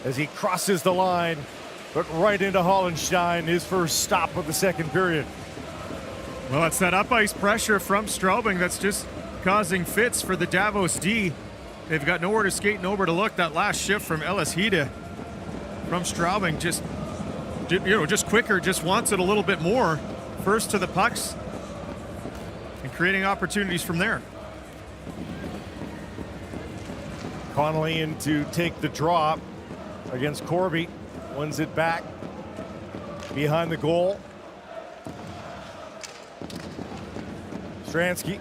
as he crosses the line, but right into Hollenstein, his first stop of the second period. Well, it's that up ice pressure from Straubing that's just causing fits for the Davos D. They've got nowhere to skate, nowhere to look. That last shift from Ellis Hida from Straubing, just quicker, just wants it a little bit more. First to the pucks and creating opportunities from there. Connolly in to take the draw against Corby. Wins it back behind the goal. Stransky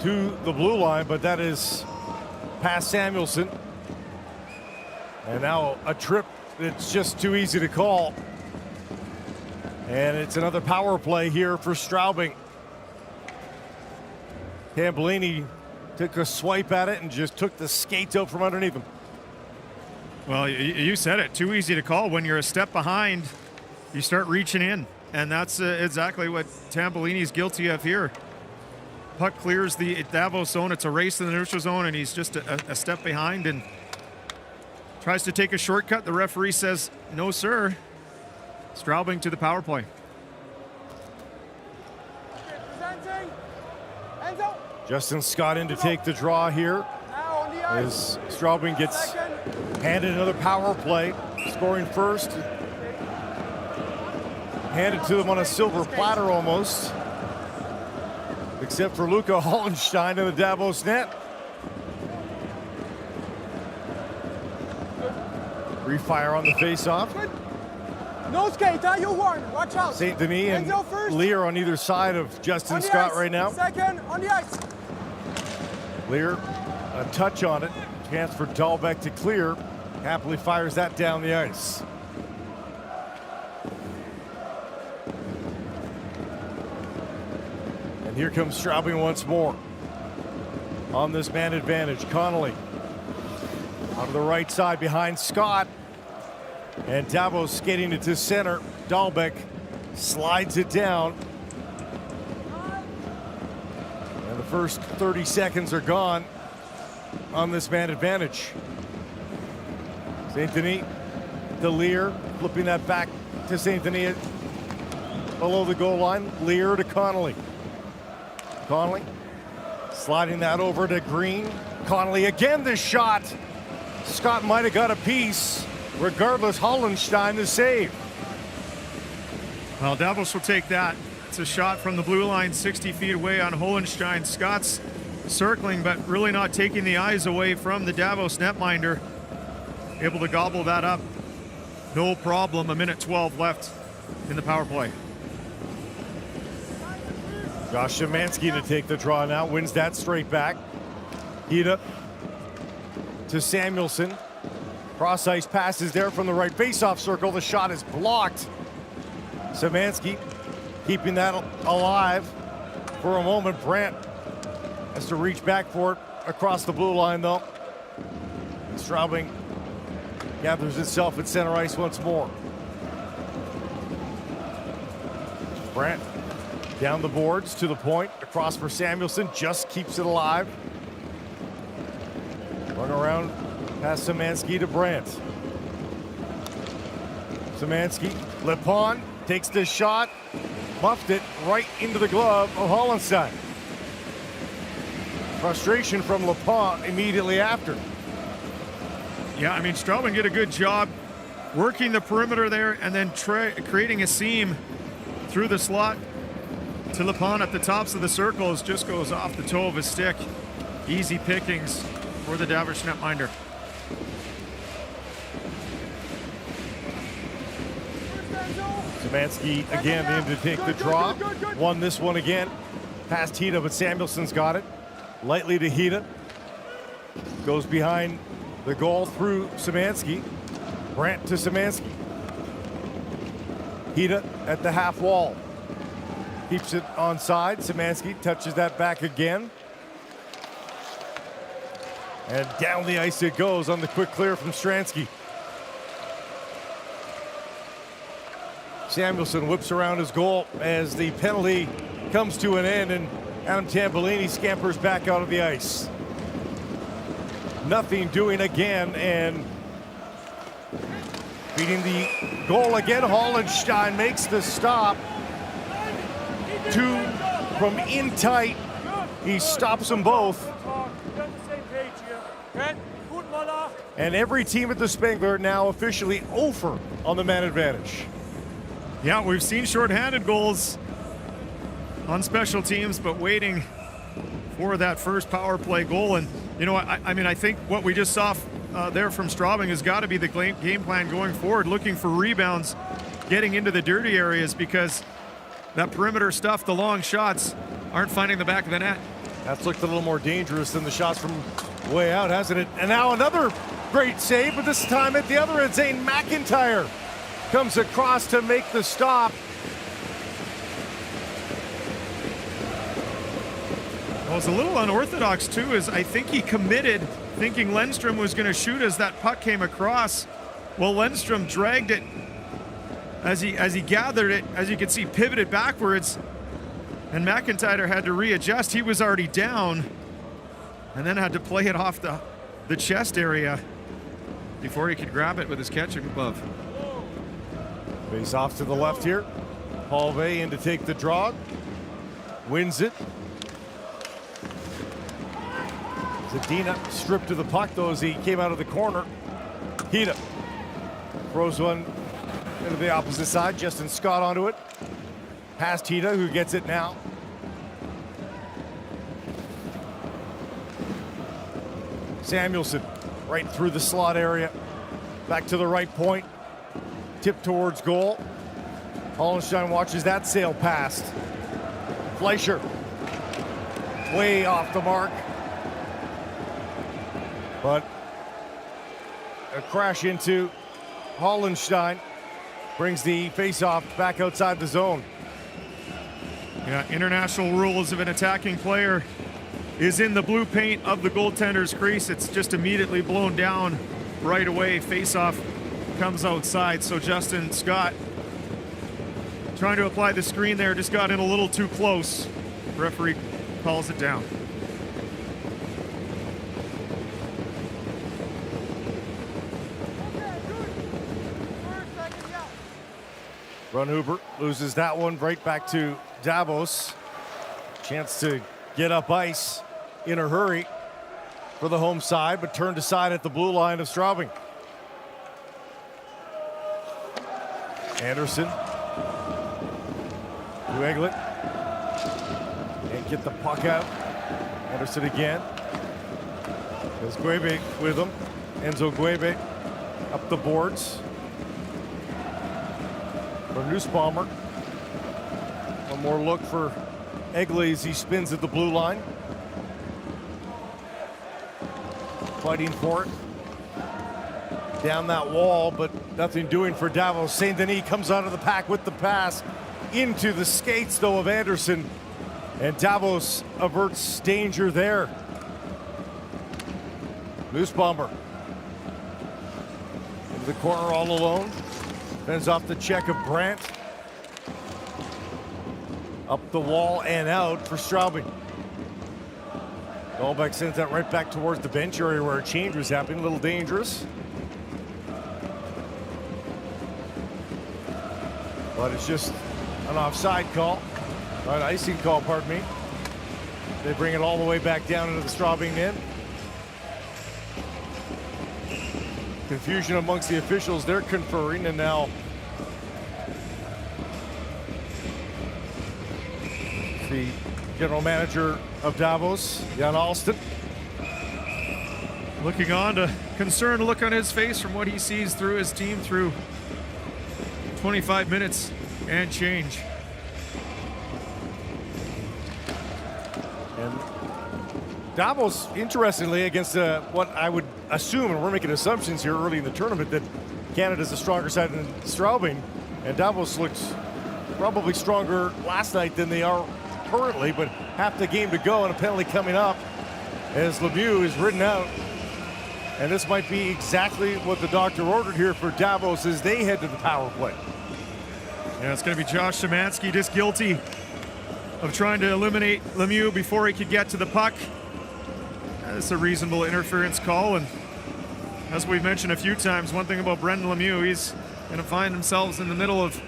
to the blue line, but that is past Samuelson. And now a trip that's just too easy to call. And it's another power play here for Straubing. Tambellini took a swipe at it and just took the skates out from underneath him. Well, you said it, too easy to call. When you're a step behind, you start reaching in. And that's exactly what Tambellini's guilty of here. Puck clears the Davos zone. It's a race in the neutral zone, and he's just a step behind and tries to take a shortcut. The referee says, no, sir. Straubing to the power play. Justin Scott in to take the draw here as Straubing gets handed another power play, scoring first. Handed to them on a silver platter almost, except for Luca Hollenstein in the Davos net. Refire on the face-off. No skate, you warn. Watch out. St. Denis and Lear on either side of Justin Scott right now. Second on the ice. Lear, a touch on it. Chance for Dahlbeck to clear. Happily fires that down the ice. And here comes Straubing once more. On this man advantage, Connolly on the right side behind Scott. And Davos skating it to center. Dahlbeck slides it down. And the first 30 seconds are gone on this man advantage. St. Denis to Lear, flipping that back to St. Denis below the goal line. Lear to Connolly. Connolly sliding that over to Green. Connolly again, the shot. Scott might have got a piece. Regardless, Hollenstein the save. Well, Davos will take that. It's a shot from the blue line, 60 feet away on Hollenstein. Scott's circling, but really not taking the eyes away from the Davos netminder. Able to gobble that up. No problem. 1:12 left in the power play. Josh Szymanski to take the draw now. Wins that straight back. Hida to Samuelson. Cross ice passes there from the right face-off circle. The shot is blocked. Szymanski keeping that alive for a moment. Brandt has to reach back for it across the blue line, though. Straubing gathers itself at center ice once more. Brandt down the boards to the point, across for Samuelson, just keeps it alive. Run around past Szymanski to Brandt. Szymanski, Lepon takes the shot, muffed it right into the glove of Hollenstein. Frustration from Lepon immediately after. Yeah, I mean, Straubing did a good job working the perimeter there and then creating a seam through the slot to Lepon at the tops of the circles. Just goes off the toe of his stick. Easy pickings for the Davos netminder. Szymanski again in to take the draw. Won this one again. Past Hida, but Samuelson's got it. Lightly to Hida. Goes behind the goal through Szymanski. Brandt to Szymanski. Hida at the half wall. Keeps it onside. Szymanski touches that back again. And down the ice it goes on the quick clear from Stransky. Samuelson whips around his goal as the penalty comes to an end, and Adam Tambellini scampers back out of the ice. Nothing doing again, and beating the goal again. Hollenstein makes the stop. Two from in tight. He stops them both. And every team at the Spengler now officially over on the man advantage. Yeah, we've seen shorthanded goals on special teams, but waiting for that first power play goal. And, you know, I mean, I think what we just saw there from Straubing has got to be the game plan going forward, looking for rebounds, getting into the dirty areas, because that perimeter stuff, the long shots, aren't finding the back of the net. That's looked a little more dangerous than the shots from way out, hasn't it? And now another great save, but this time at the other end, Zane McIntyre comes across to make the stop. Well, it's a little unorthodox too, is I think he committed thinking Lundstrom was going to shoot as that puck came across. Well, Lundstrom dragged it as he gathered it, as you can see, pivoted backwards, and McIntyre had to readjust. He was already down, and then had to play it off the chest area before he could grab it with his catching glove. Face off to the left here. Paul Vey in to take the draw. Wins it. Zadina stripped to the puck, though, as he came out of the corner. Hida throws one into the opposite side. Justin Scott onto it. Past Hida, who gets it now. Samuelson right through the slot area. Back to the right point. Tip towards goal. Hollenstein watches that sail past. Fleischer way off the mark. But a crash into Hollenstein brings the face-off back outside the zone. Yeah, international rules of an attacking player is in the blue paint of the goaltender's crease. It's just immediately blown down right away. Face-off comes outside. So Justin Scott, trying to apply the screen there, just got in a little too close. Referee calls it down. Runhuber loses that one right back to Davos. Chance to get up ice in a hurry for the home side, but turned aside at the blue line of Straubing. Anderson to Eglin. And get the puck out. Anderson again. There's Guebe with him. Enzo Guebe up the boards. For Nussbaumer. One more look for Eglin as he spins at the blue line. Fighting for it. Down that wall, but nothing doing for Davos. St. Denis comes out of the pack with the pass into the skates, though, of Anderson. And Davos averts danger there. Nussbaumer into the corner all alone. Fends off the check of Brandt. Up the wall and out for Straubing. Dahlbeck sends that right back towards the bench area where a change was happening. A little dangerous. But it's just an offside call. An icing call, pardon me. They bring it all the way back down into the Straubing end. Confusion amongst the officials. They're conferring, and now the general manager of Davos, Jan Alston, looking on, a concerned look on his face from what he sees through his team through 25 minutes and change. And Davos, interestingly, against what I would assume, and we're making assumptions here early in the tournament, that Canada's a stronger side than Straubing, and Davos looked probably stronger last night than they are currently, but half the game to go and a penalty coming up as Lemieux is ridden out. And this might be exactly what the doctor ordered here for Davos as they head to the power play. Yeah, it's going to be Josh Szymanski, just guilty of trying to eliminate Lemieux before he could get to the puck. That's a reasonable interference call, and as we've mentioned a few times, one thing about Brendan Lemieux, he's going to find himself in the middle of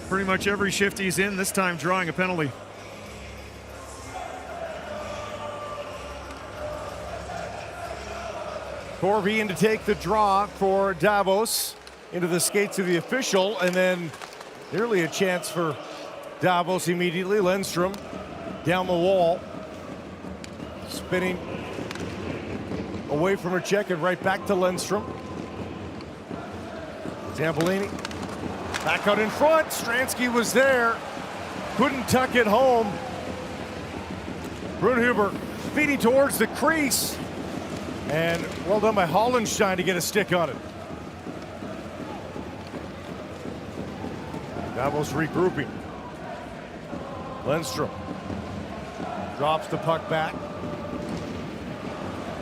pretty much every shift he's in, this time drawing a penalty. Corby in to take the draw for Davos into the skates of the official, and then nearly a chance for Davos immediately. Lundstrom down the wall, spinning away from her check and right back to Lundstrom. Tambolini back out in front. Stransky was there, couldn't tuck it home. Brunhuber feeding towards the crease, and well done by Hollenstein to get a stick on it. Davos regrouping. Lundstrom drops the puck back.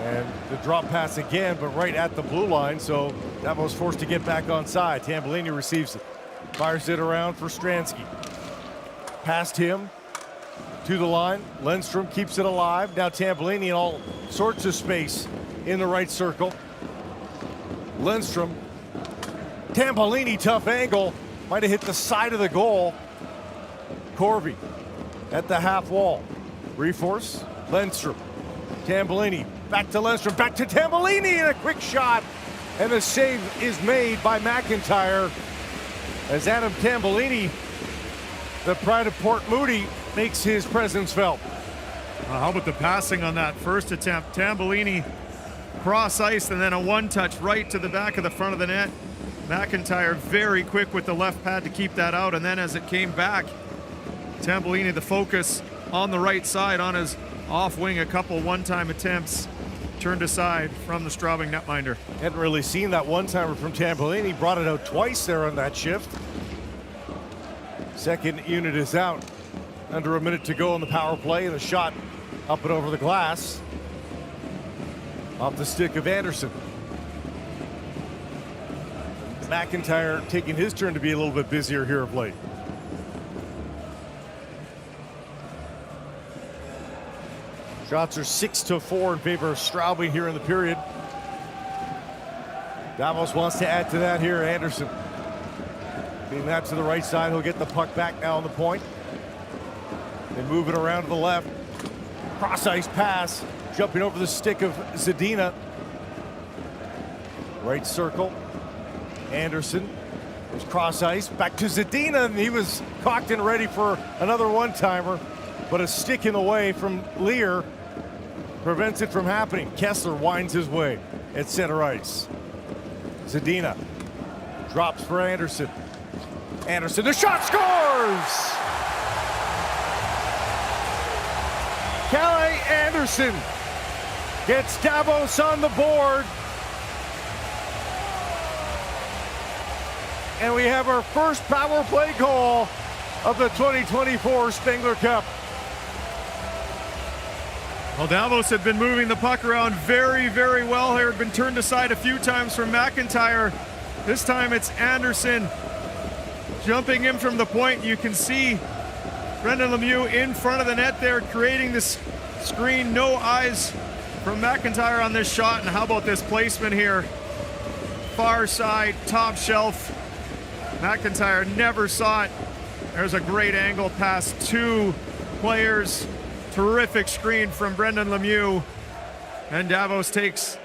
And the drop pass again, but right at the blue line, so Davos forced to get back on side. Tambolini receives it. Fires it around for Stransky. Past him to the line. Lundstrom keeps it alive. Now Tambolini in all sorts of space in the right circle. Lundstrom. Tambolini, tough angle. Might have hit the side of the goal. Corby at the half wall. Reforce. Lundstrom. Tambolini. Back to Lundstrom. Back to Tambolini, and a quick shot. And the save is made by McIntyre as Adam Tambolini, the pride of Port Moody, makes his presence felt. How about the passing on that first attempt? Tambolini cross ice and then a one-touch right to the back of the front of the net. McIntyre very quick with the left pad to keep that out, and then as it came back, Tambolini the focus on the right side on his off wing, a couple one-time attempts turned aside from the Straubing netminder. Hadn't really seen that one-timer from Tambolini. Brought it out twice there on that shift. Second unit is out. Under a minute to go in the power play, and a shot up and over the glass. Off the stick of Anderson. McIntyre taking his turn to be a little bit busier here of late. Shots are 6-4 in favor of Straubing here in the period. Davos wants to add to that here. Anderson being that to the right side. He'll get the puck back now on the point. They move it around to the left. Cross ice pass, jumping over the stick of Zadina. Right circle. Anderson. There's cross ice. Back to Zadina, and he was cocked and ready for another one-timer. But a stick in the way from Lear prevents it from happening. Kessler winds his way at center ice. Zadina drops for Anderson. Anderson, the shot scores! Calle Anderson gets Davos on the board. And we have our first power play goal of the 2024 Spengler Cup. Well, Davos had been moving the puck around very, very well here. Had been turned aside a few times from McIntyre. This time it's Anderson jumping in from the point. You can see Brendan Lemieux in front of the net there, creating this screen. No eyes from McIntyre on this shot. And how about this placement here? Far side, top shelf. McIntyre never saw it. There's a great angle past two players. Terrific screen from Brendan Lemieux. And Davos takes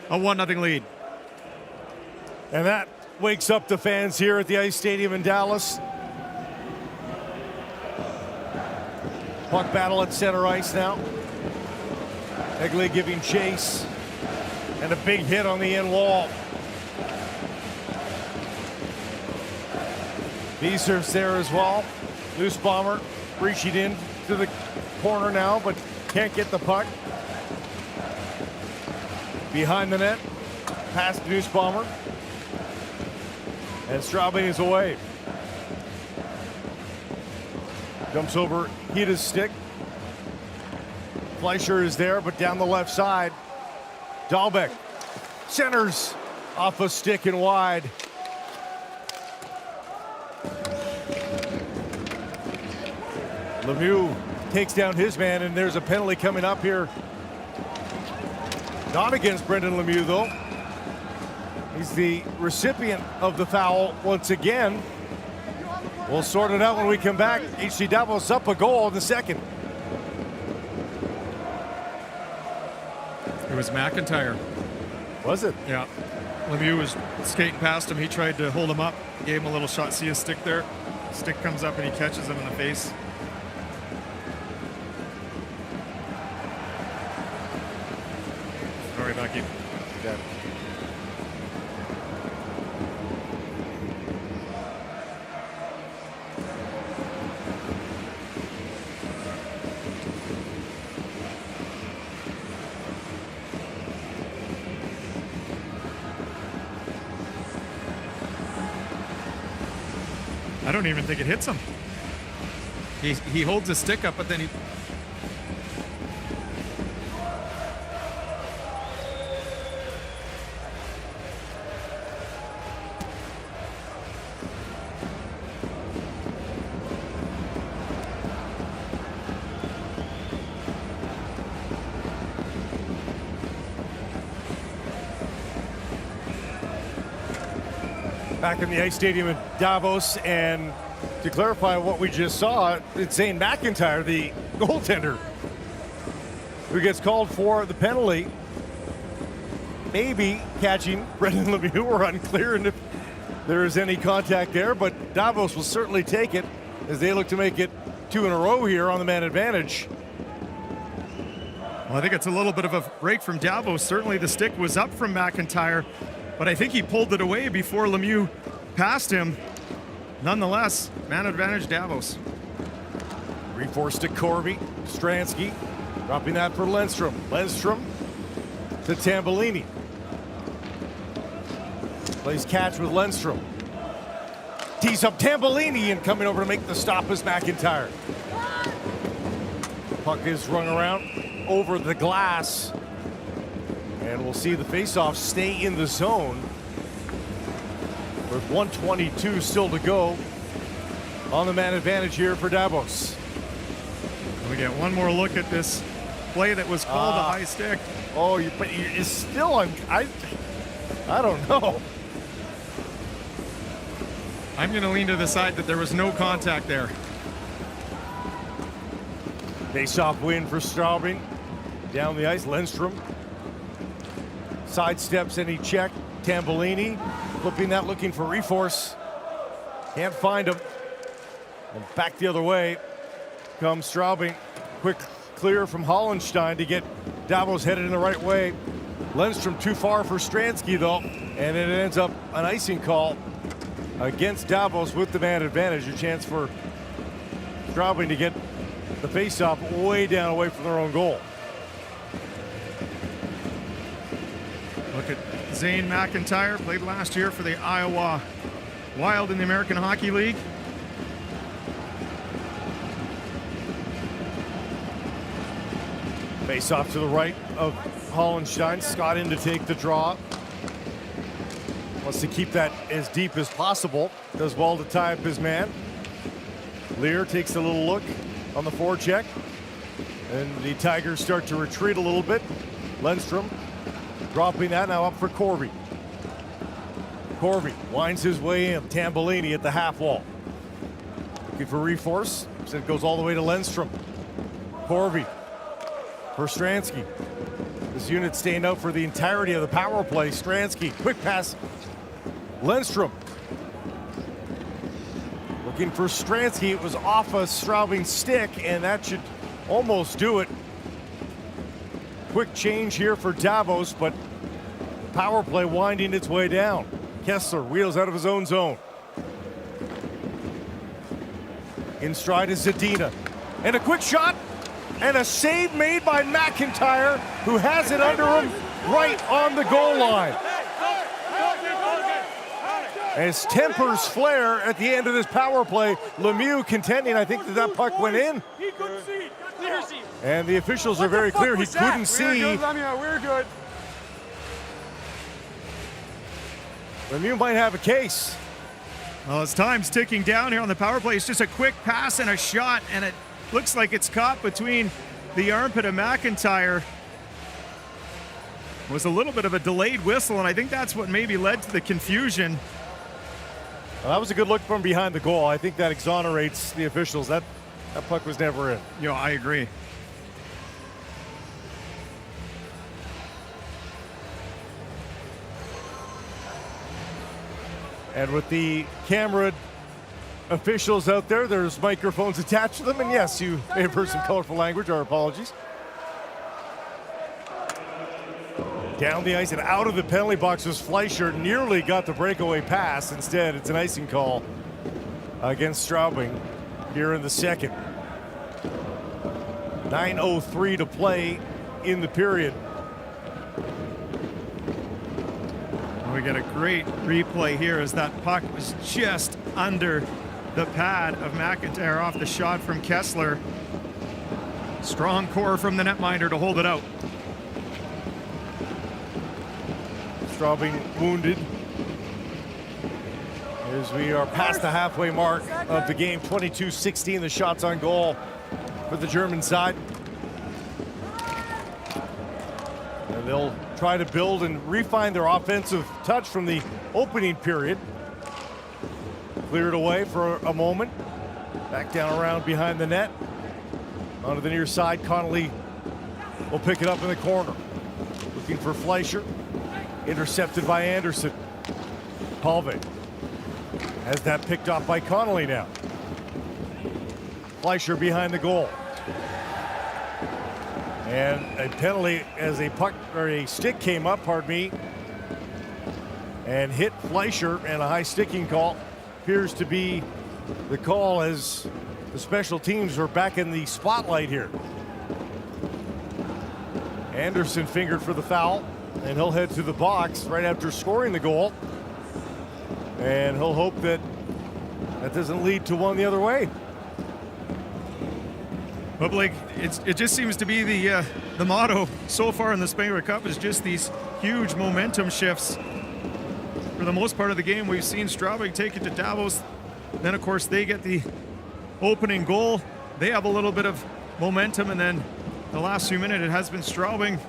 a 1-0 lead. And that wakes up the fans here at the Ice Stadium in Dallas. Puck battle at center ice now. Egley giving chase. And a big hit on the end wall. Vieser's there as well. Loose bomber reaching in to the corner now, but can't get the puck. Behind the net. Past Noose bomber. And Straubing is away. Jumps over Hita's stick. Fleischer is there, but down the left side. Dahlbeck centers off a stick and wide. Lemieux takes down his man, and there's a penalty coming up here. Not against Brendan Lemieux, though. He's the recipient of the foul once again. We'll sort it out when we come back. HC Davos up a goal in the second. It was McIntyre. Was it? Yeah. Lemieux was skating past him. He tried to hold him up. Gave him a little shot. See his stick there? Stick comes up and he catches him in the face. Sorry, Bucky. Yeah. I don't even think it hits him. He holds his stick up, but then he... Back in the Ice Stadium in Davos, and to clarify what we just saw, it's Zane McIntyre, the goaltender, who gets called for the penalty. Maybe catching Brendan Lemieux. We're unclear and if there is any contact there, but Davos will certainly take it as they look to make it 2 in a row here on the man advantage. Well, I think it's a little bit of a break from Davos. Certainly the stick was up from McIntyre, but I think he pulled it away before Lemieux passed him. Nonetheless, man advantage Davos. Reforced to Corby. Stransky dropping that for Lindstrom. Lindstrom to Tambellini. Plays catch with Lindstrom. Tees up Tambellini, and coming over to make the stop is McIntyre. Puck is rung around over the glass. And we'll see the faceoff stay in the zone with 1:22 still to go on the man advantage here for Davos. We get one more look at this play that was called a high stick. Oh, but it's still on. I don't know. I'm going to lean to the side that there was no contact there. Face-off win for Straubing. Down the ice, Lindstrom sidesteps any check. Tambellini flipping that, looking for reforce. Can't find him. And back the other way comes Straubing. Quick clear from Hollenstein to get Davos headed in the right way. Lindstrom too far for Stransky though, and it ends up an icing call against Davos with the man advantage. A chance for Straubing to get the face-off way down away from their own goal. Look at Zane McIntyre, played last year for the Iowa Wild in the American Hockey League. Face off to the right of Hollenstein. Scott in to take the draw. Wants to keep that as deep as possible. Does well to tie up his man. Lear takes a little look on the forecheck. And the Tigers start to retreat a little bit. Lindstrom dropping that, now up for Corby. Corby winds his way in. Tambellini at the half wall. Looking for reforce. So it goes all the way to Lindstrom. Corby for Stransky. This unit staying out for the entirety of the power play. Stransky, quick pass. Lindstrom. Looking for Stransky. It was off a Straubing stick, and that should almost do it. Quick change here for Davos, but power play winding its way down. Kessler wheels out of his own zone. In stride is Zadina. And a quick shot. And a save made by McIntyre, who has it under him right on the goal line. As tempers flare at the end of this power play, Lemieux contending, I think that puck went in. He couldn't see. Clear see. And the officials are very clear. He couldn't see. We're good. Lemieux might have a case. Well, as time's ticking down here on the power play, it's just a quick pass and a shot, and it looks like it's caught between the armpit of McIntyre. It was a little bit of a delayed whistle, and I think that's what maybe led to the confusion. Well, that was a good look from behind the goal. I think that exonerates the officials. That puck was never in. Yeah, I agree. And with the camera officials out there, there's microphones attached to them, and yes, you may have heard some colorful language. Our apologies. Down the ice and out of the penalty box was Fleischer. Nearly got the breakaway pass. Instead, it's an icing call against Straubing here in the second. 9:03 to play in the period. We get a great replay here as that puck was just under the pad of McIntyre off the shot from Kessler. Strong core from the netminder to hold it out. Straubing wounded as we are past the halfway mark of the game. 22-16 the shots on goal for the German side. And they'll try to build and refine their offensive touch from the opening period. Cleared away for a moment. Back down around behind the net. Onto the near side, Connolly will pick it up in the corner. Looking for Fleischer. Intercepted by Anderson. Palve has that picked off by Connolly now. Fleischer behind the goal. And a penalty as a puck or a stick came up, pardon me, and hit Fleischer, and a high sticking call appears to be the call as the special teams are back in the spotlight here. Anderson fingered for the foul, and he'll head to the box right after scoring the goal. And he'll hope that that doesn't lead to one the other way. But Blake, it just seems to be the motto so far in the Spengler Cup is just these huge momentum shifts. For the most part of the game, we've seen Straubing take it to Davos. Then, of course, they get the opening goal. They have a little bit of momentum, and then the last few minutes, it has been Straubing.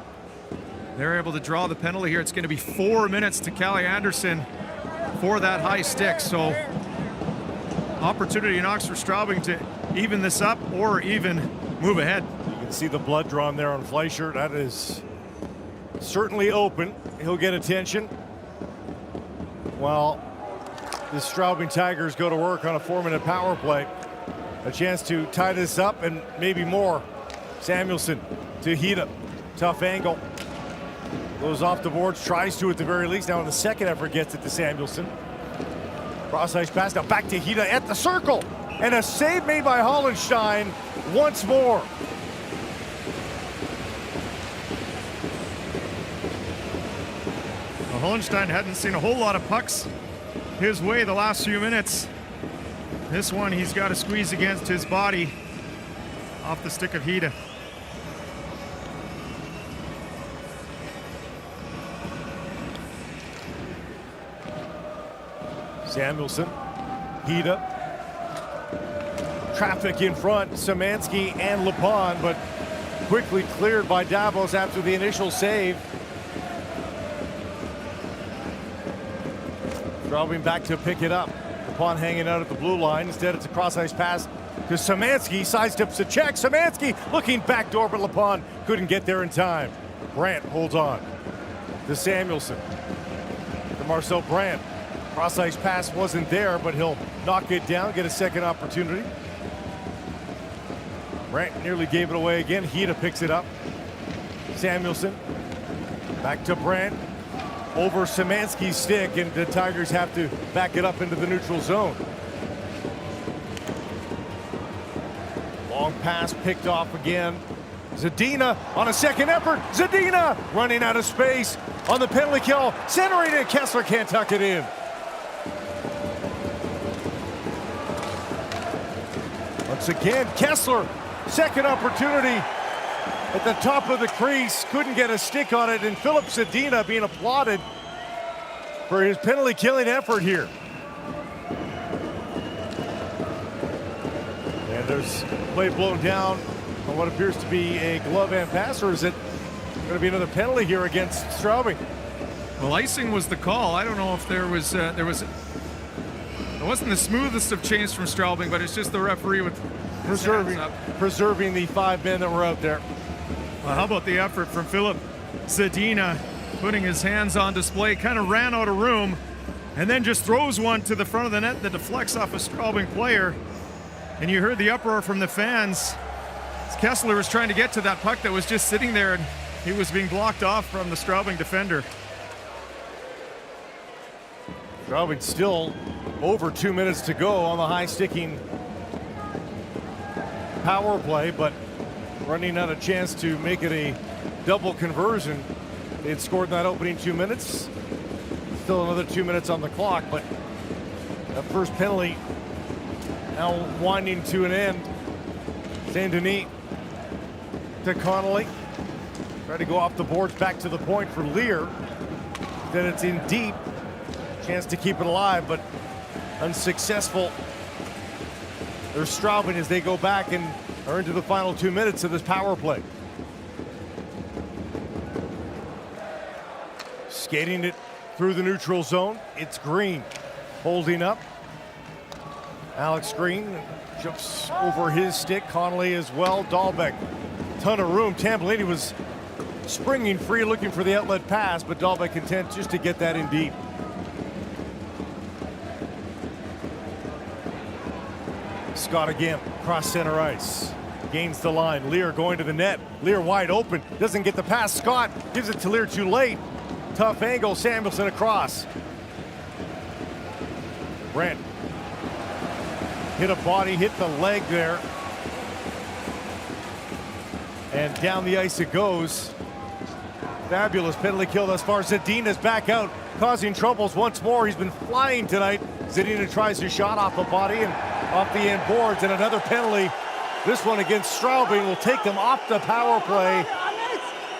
They're able to draw the penalty here. It's going to be 4 minutes to Callie Anderson for that high stick. So, opportunity knocks for Straubing to even this up or even move ahead. See the blood drawn there on Fleischer. That is certainly open. He'll get attention. While the Straubing Tigers go to work on a 4-minute power play. A chance to tie this up and maybe more. Samuelsson to Hida. Tough angle. Goes off the boards, tries to at the very least. Now in the second effort gets it to Samuelsson. Cross ice pass now back to Hida at the circle. And a save made by Hollenstein once more. Well, Hollenstein hadn't seen a whole lot of pucks his way the last few minutes. This one he's got to squeeze against his body off the stick of Hida. Samuelsson, Hida. Traffic in front, Szymanski and Lepon, but quickly cleared by Davos after the initial save. Straubing back to pick it up. Lepon hanging out at the blue line. Instead, it's a cross-ice pass to Szymanski. Sidesteps a check. Szymanski looking backdoor, but Lepon couldn't get there in time. Brandt holds on to Samuelsson. To Marcel Brandt. Cross-ice pass wasn't there, but he'll knock it down, get a second opportunity. Brandt nearly gave it away again. Hida picks it up. Samuelsson back to Brandt. Over Szymanski's stick, and the Tigers have to back it up into the neutral zone. Long pass picked off again. Zadina on a second effort. Zadina running out of space on the penalty kill. Centering it. Kessler can't tuck it in. Once again, Kessler, second opportunity at the top of the crease. Couldn't get a stick on it, and Philip Zadina being applauded for his penalty killing effort here. And there's play blown down on what appears to be a glove and pass, or is it going to be another penalty here against Straubing? Well, icing was the call. I don't know if it wasn't the smoothest of changes from Straubing, but it's just the referee with preserving the 5 men that were out there. Well, how about the effort from Philip Zadina, putting his hands on display, kind of ran out of room, and then just throws one to the front of the net that deflects off a Straubing player. And you heard the uproar from the fans. Kessler was trying to get to that puck that was just sitting there, and he was being blocked off from the Straubing defender. Straubing still over 2 minutes to go on the high-sticking power play, but running out a chance to make it a double conversion. They had scored in that opening 2 minutes. Still another 2 minutes on the clock, but that first penalty now winding to an end. Saint Denis to Connolly. Try to go off the boards back to the point for Lear. Then it's in deep. Chance to keep it alive, but unsuccessful. There's Straubing as they go back and are into the final 2 minutes of this power play. Skating it through the neutral zone. It's Green holding up. Alex Green jumps over his stick. Connolly as well. Dahlbeck, ton of room. Tambellini was springing free looking for the outlet pass, but Dahlbeck content just to get that in deep. Scott again, cross center ice. Gains the line. Lear going to the net. Lear wide open. Doesn't get the pass. Scott gives it to Lear too late. Tough angle. Samuelsson across. Brandt hit a body, hit the leg there. And down the ice it goes. Fabulous penalty kill thus far. Zadina's back out, causing troubles once more. He's been flying tonight. Zadina tries his shot off the body and off the end boards, and another penalty. This one against Straubing will take them off the power play.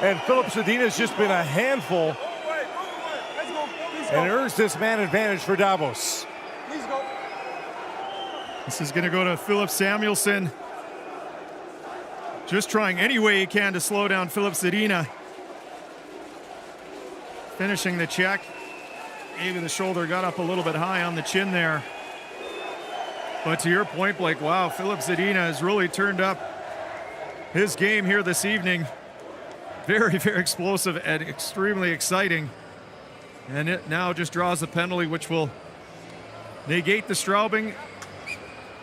And Philip Zadina's just been a handful and earns this man advantage for Davos. This is going to go to Philip Samuelsson. Just trying any way he can to slow down Philip Zadina. Finishing the check. Maybe the shoulder got up a little bit high on the chin there. But to your point, Blake, wow, Philip Zadina has really turned up his game here this evening. Very, very explosive and extremely exciting. And it now just draws a penalty, which will negate the Straubing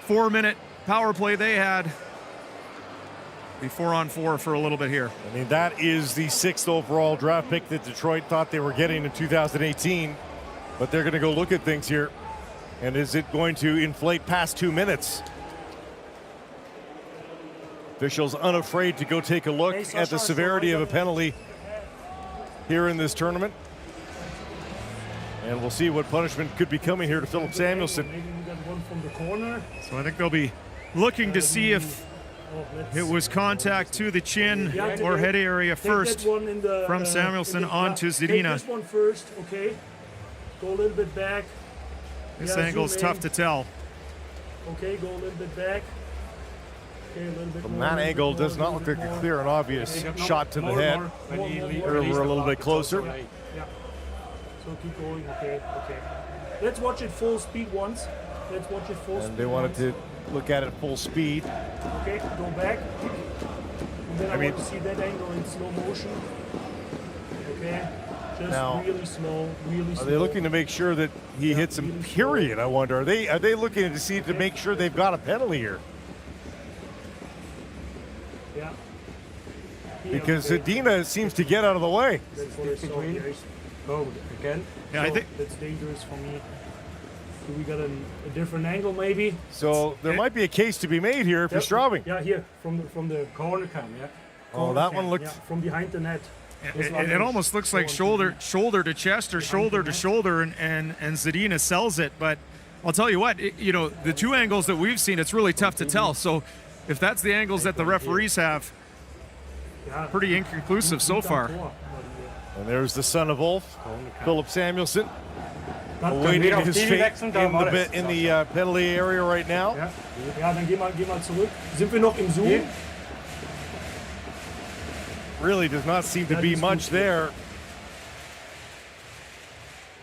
4-minute power play they had. Be 4-on-4 for a little bit here. I mean, that is the 6th overall draft pick that Detroit thought they were getting in 2018. But they're going to go look at things here. And is it going to inflate past 2 minutes? Officials unafraid to go take a look at the severity of a penalty here in this tournament. And we'll see what punishment could be coming here to Philip Samuelsson. Maybe we got one from the corner. So I think they'll be looking to see if it was contact to the chin or head area first from Samuelsson onto Zadina. This one first, okay. Go a little bit back. This angle is tough to tell. Okay, go a little bit back. Okay, a little bit From more, that angle, does not look like a clear and obvious shot to the head. We're a little bit closer. Yeah. So keep going. Okay, okay. Let's watch it full speed once. Let's watch it full speed. And they wanted once. to look at it full speed. Okay, go back. And then I want to see that angle in slow motion. Okay. Just Now, really slow, really slow. Are they looking to make sure that he hits him, period, I wonder? Are they looking to see to make sure they've got a penalty here? Yeah. Because Zadina seems to get out of the way. That's what I saw. Go again. Yeah, I So think that's dangerous for me. Do we got a different angle maybe? So there might be a case to be made here for Straubing. Yeah, here from the Corner cam, yeah. Oh, that one looked. yeah, from behind the net. it almost looks like shoulder to chest or shoulder to shoulder, and Zadina sells it. But I'll tell you what, the two angles that we've seen, it's really tough to tell. So if that's the angles that the referees have, Yeah. pretty inconclusive so far. And there's the son of Wolf, Philip Samuelsson, Dann awaiting auf his die fate wechseln, da war es. in the penalty area right now. Ja. Ja, dann geh mal zurück. Sind wir noch im Zoom? Really does not seem to be much there.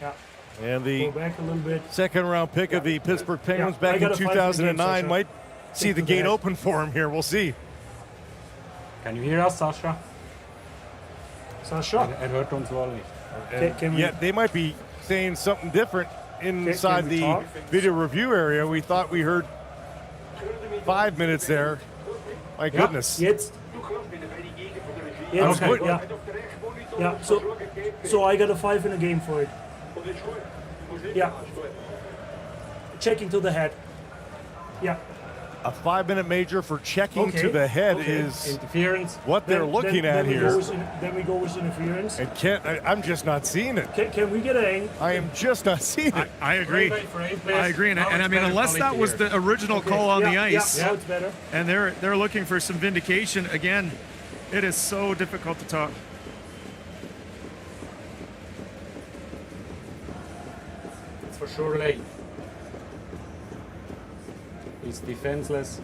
Ja. And Go the back a little bit. second round pick of the Pittsburgh Penguins Yeah, I back got in a 5-minute game, 2009 Sasha. might see Take the to gate that. open for him here. We'll see. Can you hear us, Sasha? Sascha? Hört uns wohl nicht. Can we, Yeah, they might be saying something different inside can we the talk? video review area. We thought we heard 5 minutes there. My goodness. Jetzt. Alles gut. Ja. Ja, so I got a 5 in a game for it. Yeah. Checking to the head. Yeah. A 5-minute major for checking Okay, to the head okay. is Interference. what they're looking at we here. then we go with interference. And I'm just not seeing it. Can we get an I am just not seeing it. I agree. I agree, and I mean, unless that was the original call on the ice, Yeah, it's better. and they're looking for some vindication again, it is so difficult to talk. It's for sure late. He's defenseless.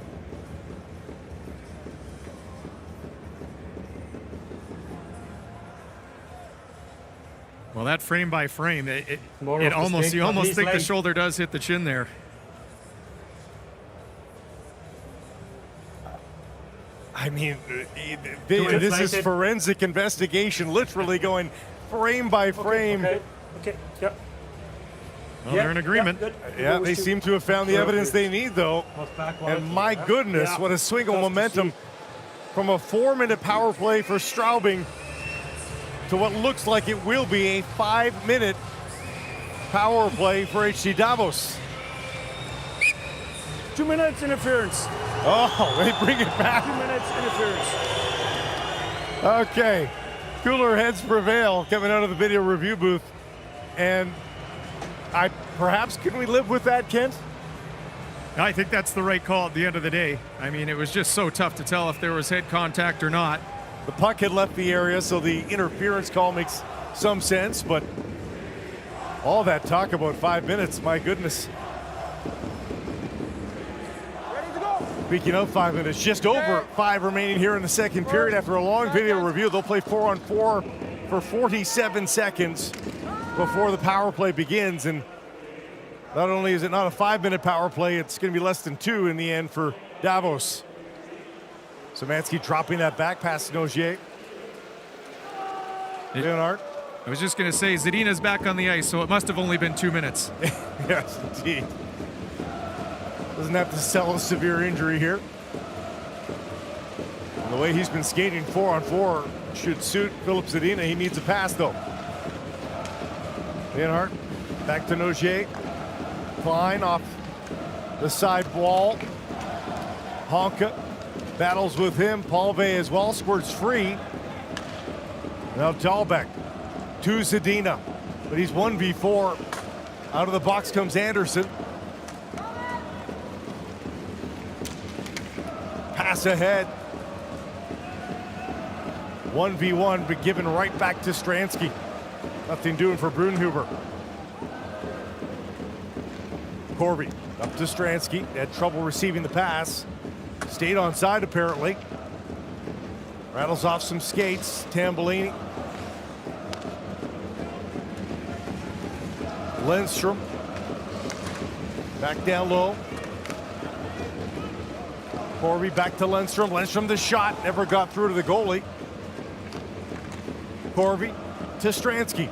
Well, that frame by frame, it More of the almost stick, you but almost he's think the late. shoulder does hit the chin there. I mean, this is forensic investigation, literally going frame by frame. Okay, yeah. Well, they're in agreement. Good. Yeah, they seem to have found the evidence they need, though. And my goodness, what a swing of momentum from a 4-minute power play for Straubing to what looks like it will be a 5-minute power play for HC Davos. 2 minutes interference. Oh, they bring it back. 2 minutes interference. Okay, cooler heads prevail coming out of the video review booth. And can we live with that, Kent? I think that's the right call at the end of the day. I mean, it was just so tough to tell if there was head contact or not. The puck had left the area, so the interference call makes some sense, but all that talk about 5 minutes, my goodness. Ready to go. Speaking of 5 minutes, just over 5 remaining here in the second period. After a long video review, they'll play 4-on-4 for 47 seconds before the power play begins. And not only is it not a 5-minute power play, it's going to be less than 2 in the end for Davos. Szymanski dropping that back pass to Nogier. Leonhardt. I was just going to say, Zadina's back on the ice, so it must have only been 2 minutes. Yes, indeed. Doesn't have to sell a severe injury here. And the way he's been skating 4-on-4 should suit Filip Zadina. He needs a pass, though. Leonhardt back to Nogier. Klein off the side wall. Honka battles with him. Palve as well, squirts free. Now Dahlbeck to Zadina, but he's 1v4. Out of the box comes Anderson. Pass ahead. 1v1, but given right back to Stransky. Nothing doing for Brunhuber. Corby up to Stransky. Had trouble receiving the pass. Stayed on side apparently. Rattles off some skates. Tambellini. Lindstrom. Back down low. Corby back to Lindstrom. Lindstrom the shot. Never got through to the goalie. Corby to Stransky.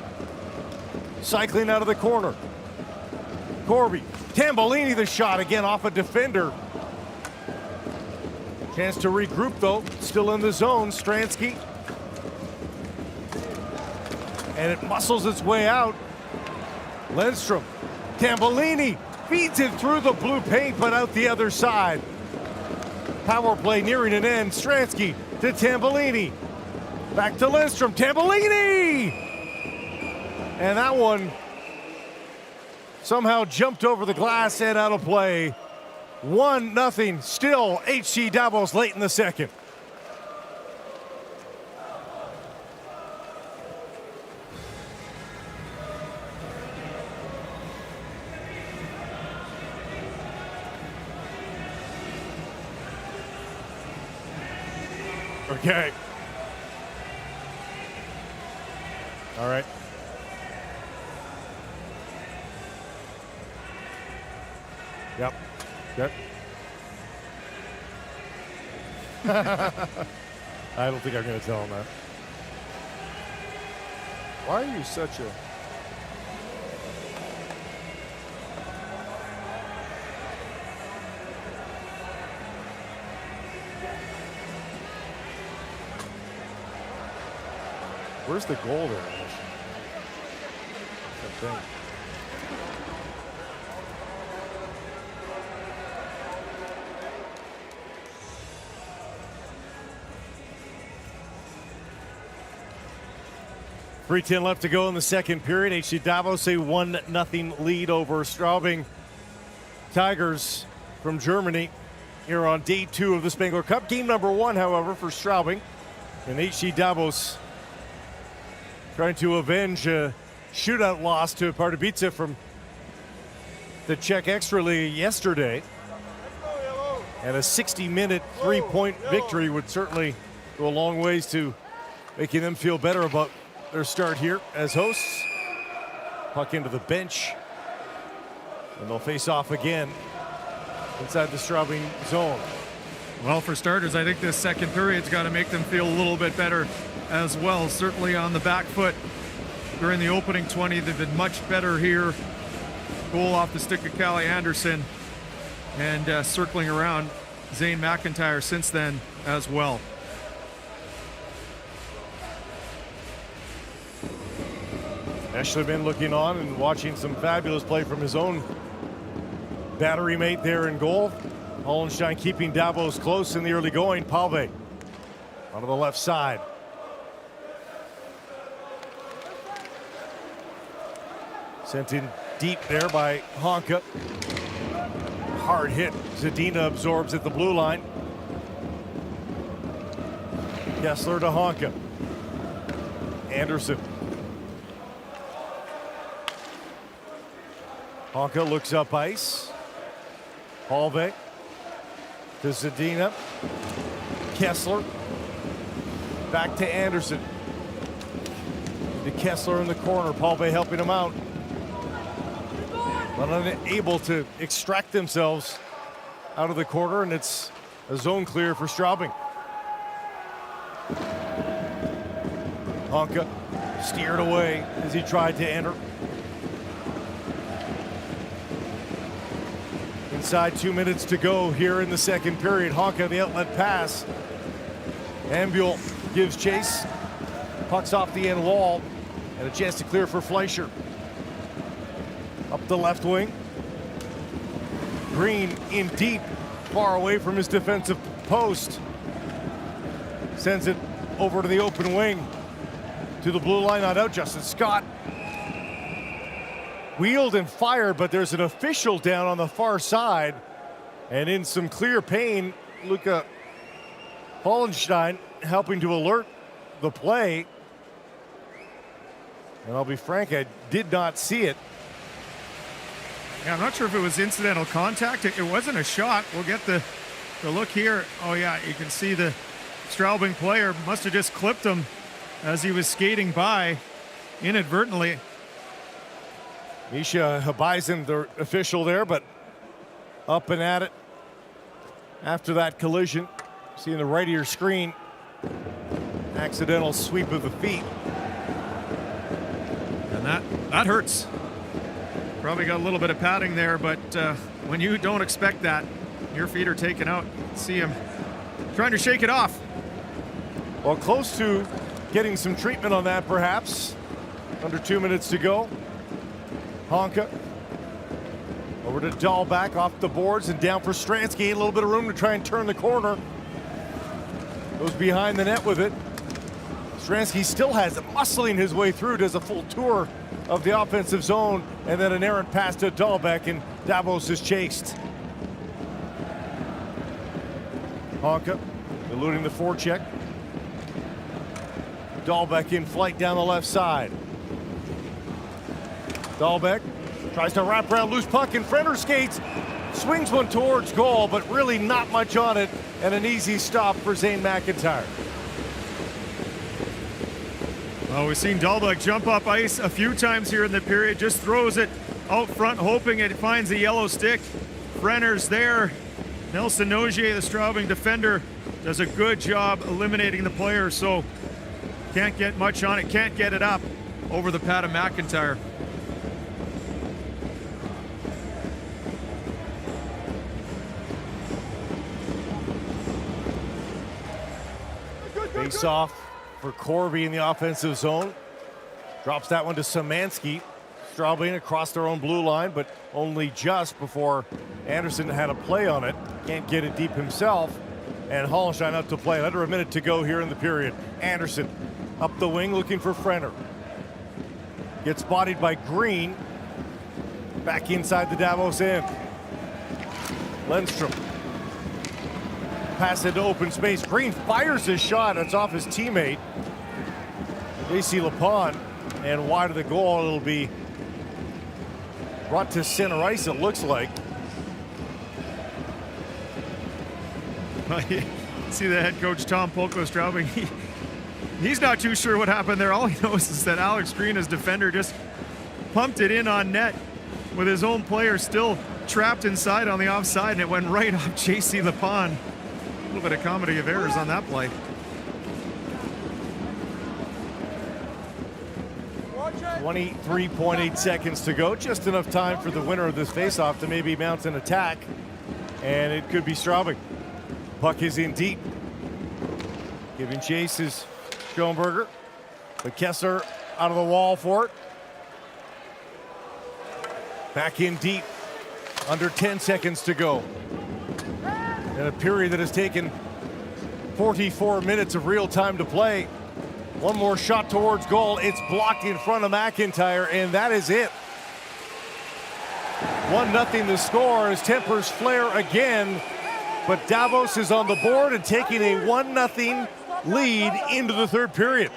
Cycling out of the corner. Corby. Tambellini the shot again off a defender. Chance to regroup though. Still in the zone. Stransky. And it muscles its way out. Lindstrom. Tambellini feeds it through the blue paint, but out the other side. Power play nearing an end. Stransky to Tambellini. Back to Lindstrom. Tambellini! And that one somehow jumped over the glass and out of play. 1-0 still HC Davos late in the second. Okay. All right. Yep. Yep. I don't think I'm going to tell him that. Why are you such a... Where's the goal there? That thing. .3:10 left to go in the second period. HC Davos a 1-0 lead over Straubing Tigers from Germany here on day 2 of the Spengler Cup. Game number 1, however, for Straubing. And HC Davos trying to avenge a shootout loss to Pardubice from the Czech Extra League yesterday. And a 60-minute 3-point victory would certainly go a long ways to making them feel better about their start here as hosts. Puck into the bench. And they'll face off again inside the Straubing zone. Well, for starters, I think this second period's got to make them feel a little bit better as well. Certainly on the back foot during the opening 20, they've been much better here. Goal off the stick of Callie Anderson, and circling around Zane McIntyre since then as well. Eschlerman looking on and watching some fabulous play from his own battery mate there in goal. Hollenstein keeping Davos close in the early going. Palve on the left side. Sent in deep there by Honka. Hard hit. Zadina absorbs at the blue line. Kessler to Honka. Anderson. Honka looks up ice. Palve to Zadina. Kessler. Back to Anderson. To Kessler in the corner. Palve helping him out. But unable to extract themselves out of the corner, and it's a zone clear for Straubing. Honka steered away as he tried to enter. Inside 2 minutes to go here in the second period. Honka, the outlet pass. Ambule gives chase. Pucks off the end wall. And a chance to clear for Fleischer. Up the left wing. Green in deep, far away from his defensive post. Sends it over to the open wing. To the blue line, not out. Justin Scott wheeled and fired, but there's an official down on the far side. And in some clear pain, Luca Hollenstein helping to alert the play. And I'll be frank, I did not see it. Yeah, I'm not sure if it was incidental contact. It wasn't a shot. We'll get the look here. Oh yeah, you can see the Straubing player must have just clipped him as he was skating by inadvertently. Misha Habaisen, the official there, but up and at it after that collision. See in the right of your screen, accidental sweep of the feet. And that hurts. Probably got a little bit of padding there, but when you don't expect that, your feet are taken out. See him trying to shake it off. Well, close to getting some treatment on that, perhaps. Under 2 minutes to go. Honka over to Dahlback off the boards and down for Stransky. A little bit of room to try and turn the corner. Goes behind the net with it. Stransky still has it, muscling his way through, does a full tour of the offensive zone, and then an errant pass to Dahlback, and Davos is chased. Honka eluding the forecheck. Dahlbeck in flight down the left side. Dahlbeck tries to wrap around loose puck, and Frenner skates, swings one towards goal, but really not much on it, and an easy stop for Zane McIntyre. Well, we've seen Dahlbeck jump up ice a few times here in the period, just throws it out front, hoping it finds the yellow stick. Frenner's there. Nelson Nogier, the Straubing defender, does a good job eliminating the player, so can't get much on it, can't get it up over the pad of McIntyre. Face off for Corby in the offensive zone. Drops that one to Szymanski. Straubing across their own blue line, but only just before Anderson had a play on it. Can't get it deep himself. And Hollenstein up to play. Under a minute to go here in the period. Anderson up the wing looking for Frenner. Gets bodied by Green. Back inside the Davos end. Lundstrom. Pass into open space. Green fires his shot. It's off his teammate, JC Lapon, and wide of the goal. It'll be brought to center ice, it looks like. See the head coach, Tom Polko, Straubing. He's not too sure what happened there. All he knows is that Alex Green, his defender, just pumped it in on net with his own player still trapped inside on the offside, and it went right off JC Lapon. A little bit of comedy of errors on that play. Watch it. 23.8 seconds to go. Just enough time for the winner of this faceoff to maybe mount an attack. And it could be Straubing. Puck is in deep. Giving chase is Schoenberger. But Kessler out of the wall for it. Back in deep. Under 10 seconds to go. In a period that has taken 44 minutes of real time to play. One more shot towards goal. It's blocked in front of McIntyre, and that is it. 1-0 the score as tempers flare again, but Davos is on the board and taking a 1-0 lead into the third period.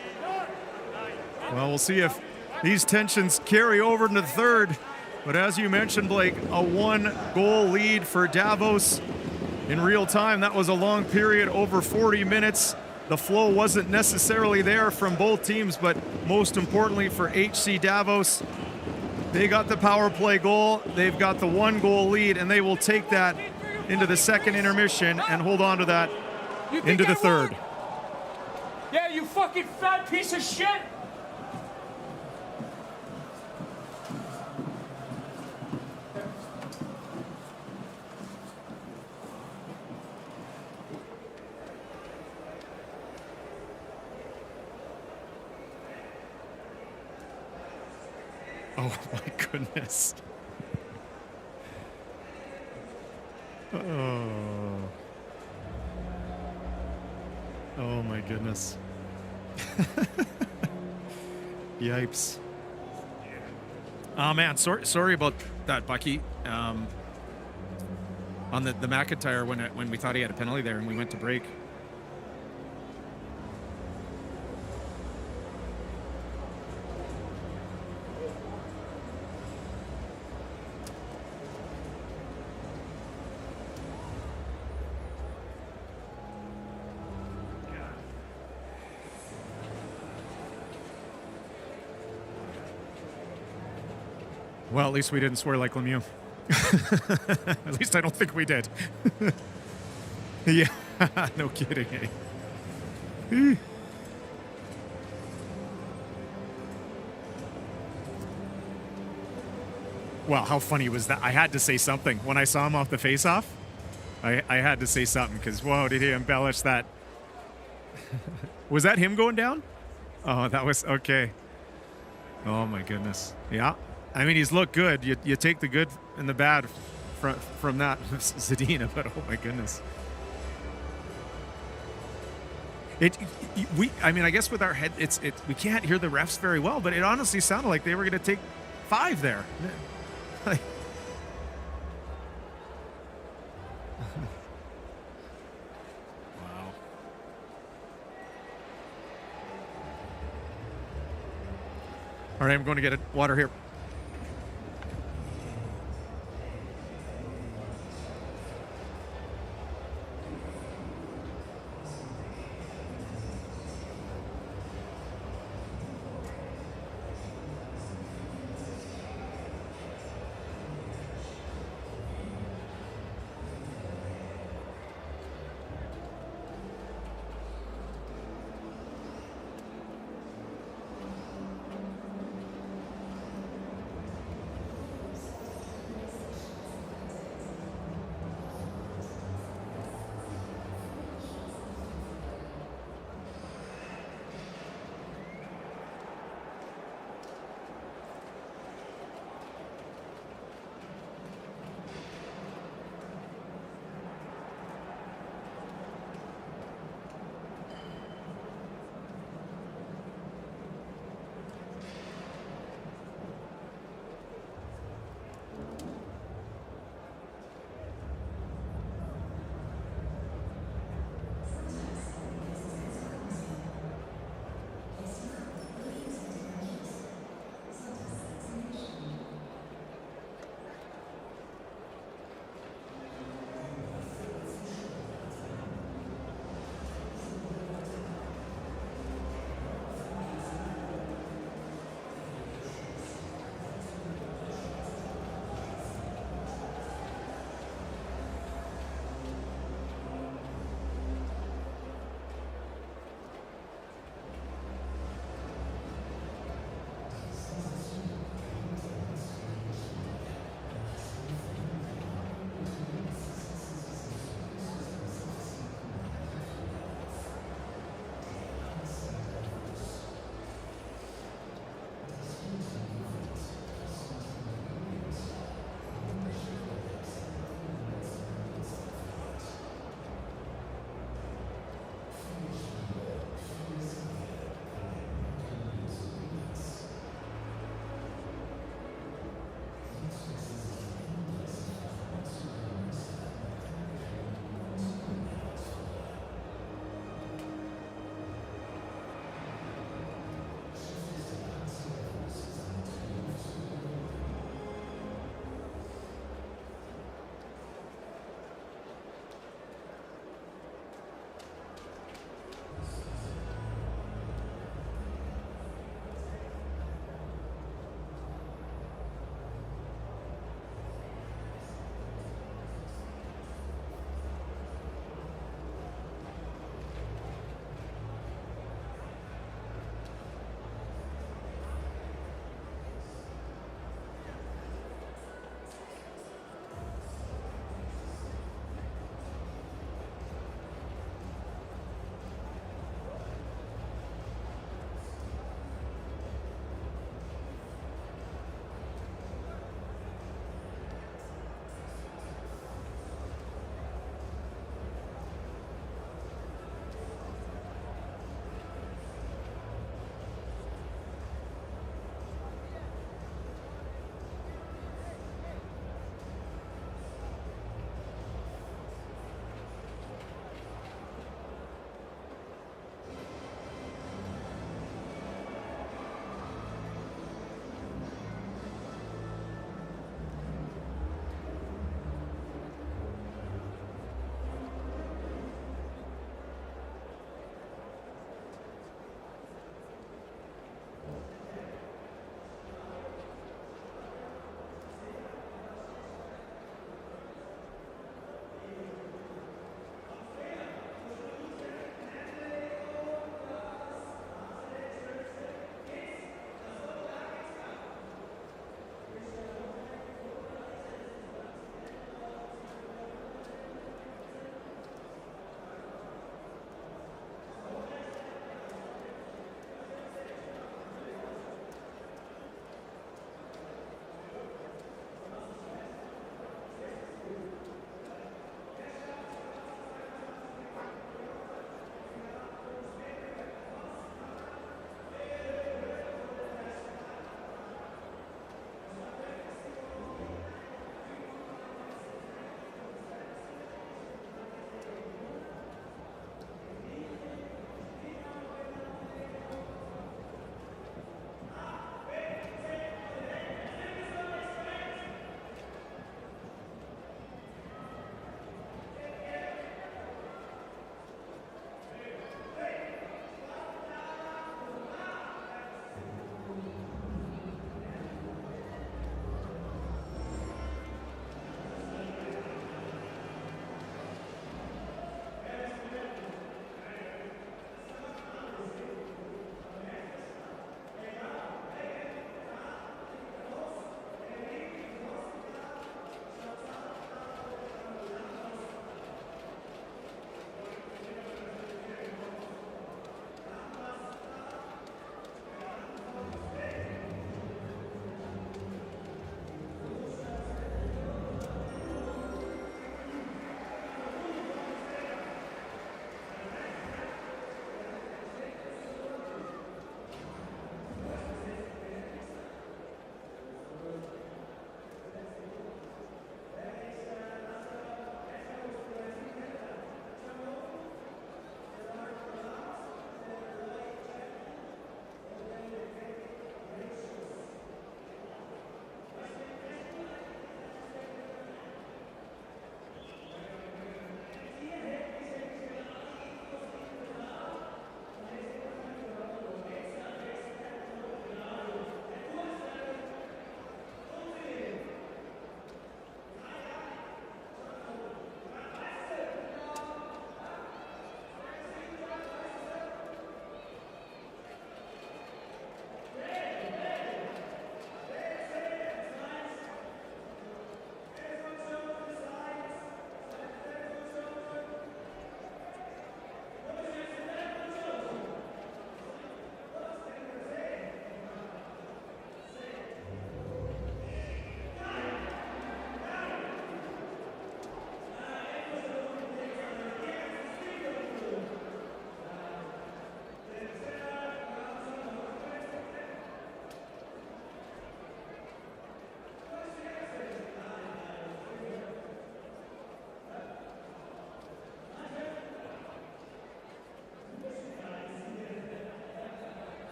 Well, we'll see if these tensions carry over into the third, but as you mentioned, Blake, a 1-goal lead for Davos. In real time, that was a long period, over 40 minutes. The flow wasn't necessarily there from both teams, but most importantly for HC Davos, they got the power play goal, they've got the 1-goal lead, and they will take that into the second intermission and hold on to that into the third. Yeah, you fucking fat piece of shit! Oh my goodness. Oh. Oh my goodness. Yipes. Oh man, sorry about that, Bucky. On the McIntyre when we thought he had a penalty there and we went to break. Well, at least we didn't swear like Lemieux. At least I don't think we did. Yeah, no kidding, eh? Well, how funny was that? I had to say something. When I saw him off the face-off, I had to say something because, whoa, did he embellish that? Was that him going down? Oh, that was, okay. Oh, my goodness. Yeah. I mean, he's looked good. You take the good and the bad from that Zadina, but oh my goodness. I mean, I guess with our head, we can't hear the refs very well, but it honestly sounded like they were going to take 5 there. Wow. All right, I'm going to get water here.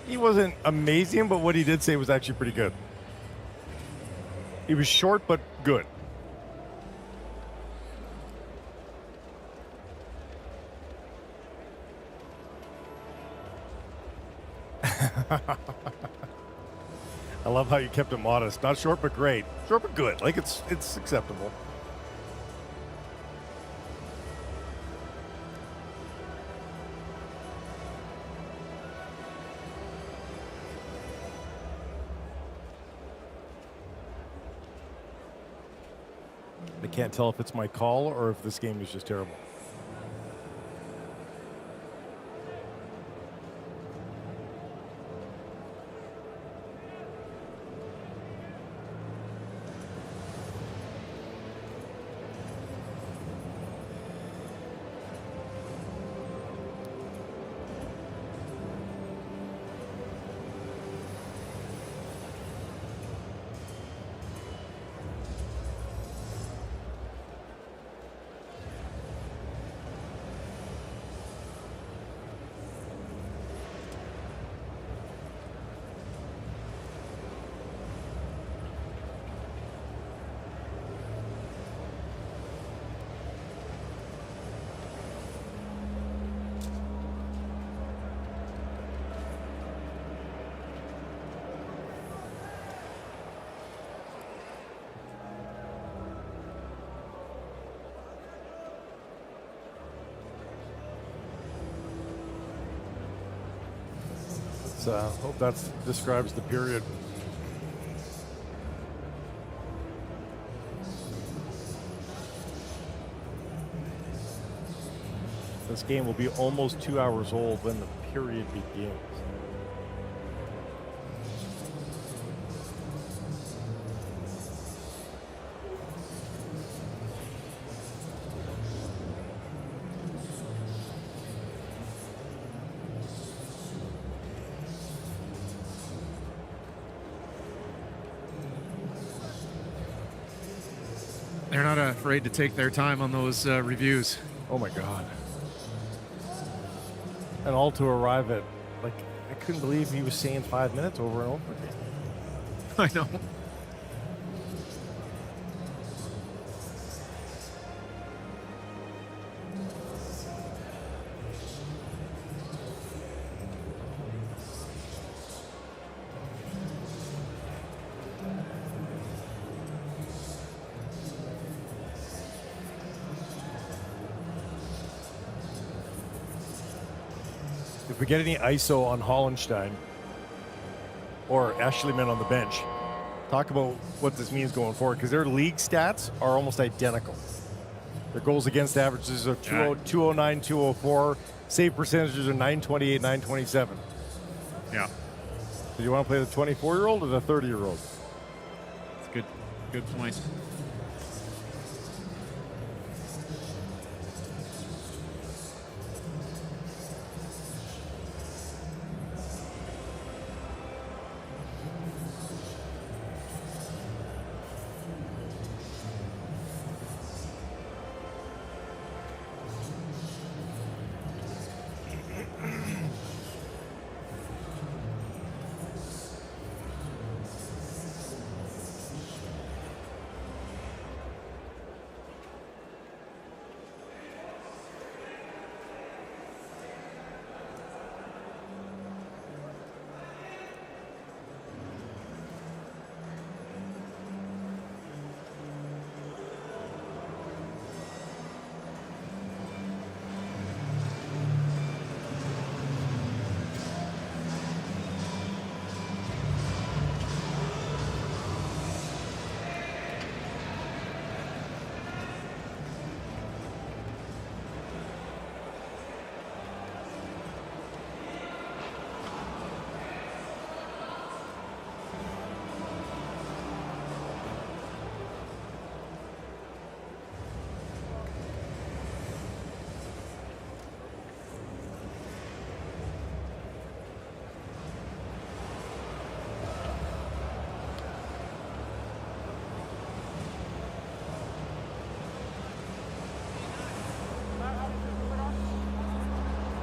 He wasn't amazing, but what he did say was actually pretty good. He was short, but good. I love how you kept it modest. Not short, but great. Short, but good. Like, it's acceptable. I can't tell if it's my call or if this game is just terrible. Hope that describes the period. This game will be almost 2 hours old when the period begins. They're not afraid to take their time on those reviews. Oh my God. And all to arrive at, like, I couldn't believe he was saying 5 minutes over and over again. I know. If we get any ISO on Hollenstein or Ashleyman on the bench, talk about what this means going forward, because their league stats are almost identical. Their goals against averages are 209, 204. Save percentages are 928, 927. Yeah. Do you want to play the 24-year-old or the 30-year-old? It's good point.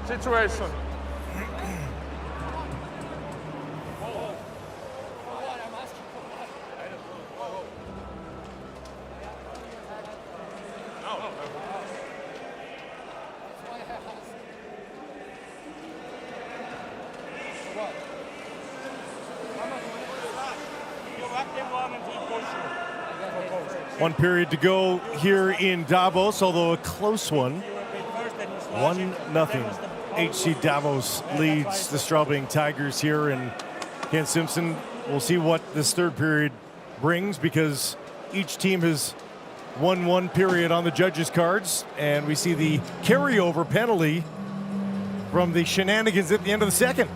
Situation. 1 period to go here in Davos, although a close one. 1-0. HC Davos leads the Straubing Tigers here, and Ken Simpson, we'll see what this third period brings, because each team has won 1 period on the judges' cards, and we see the carryover penalty from the shenanigans at the end of the second.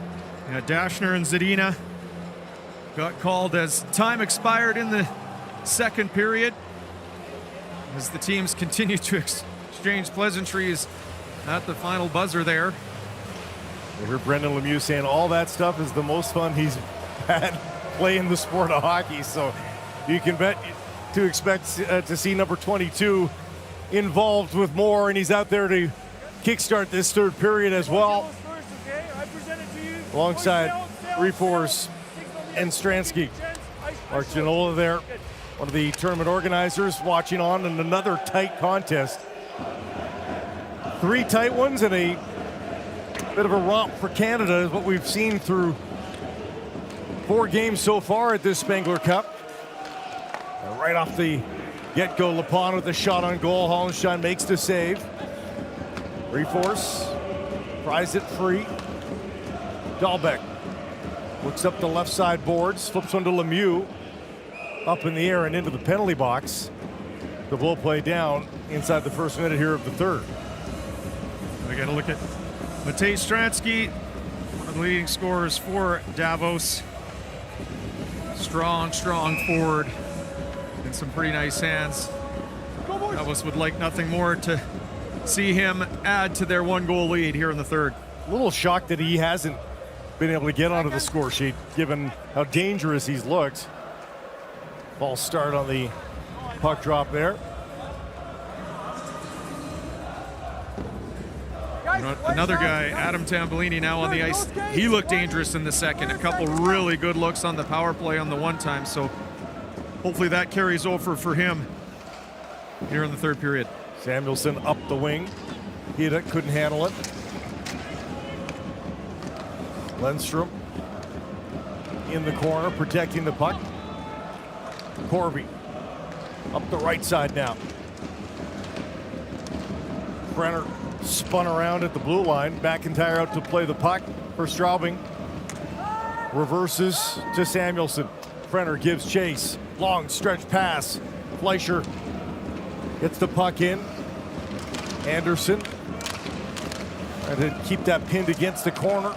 Yeah, Dashner and Zadina got called as time expired in the second period as the teams continue to exchange pleasantries at the final buzzer there. I heard Brendan Lemieux saying all that stuff is the most fun he's had playing the sport of hockey, so you can bet to expect to see number 22 involved with more, and he's out there to kickstart this third period as well, alongside Reforce and Stransky. Mark Ginola there, one of the tournament organizers, watching on in another tight contest. 3 tight ones and a bit of a romp for Canada is what we've seen through 4 games so far at this Spengler Cup. And right off the get-go, Lepon with a shot on goal. Hollenstein makes the save. Reforce pries it free. Dahlbeck looks up the left side boards, flips one to Lemieux, up in the air and into the penalty box. The blow play down inside the first minute here of the third. We got to look at Matej Stransky, one of the leading scorers for Davos. Strong forward and some pretty nice hands. Davos would like nothing more to see him add to their 1-goal lead here in the third. A little shocked that he hasn't been able to get onto the score sheet, given how dangerous he's looked. False start on the puck drop there. You know, another guy, Adam Tambellini, now on the ice. He looked dangerous in the second. A couple really good looks on the power play on the one time, so hopefully that carries over for him here in the third period. Samuelson up the wing. Hit it, couldn't handle it. Lundstrom in the corner, protecting the puck. Corby up the right side now. Brenner spun around at the blue line. McIntyre out to play the puck for Straubing. Reverses to Samuelson. Brenner gives chase. Long stretch pass. Fleischer gets the puck in. Anderson trying to keep that pinned against the corner.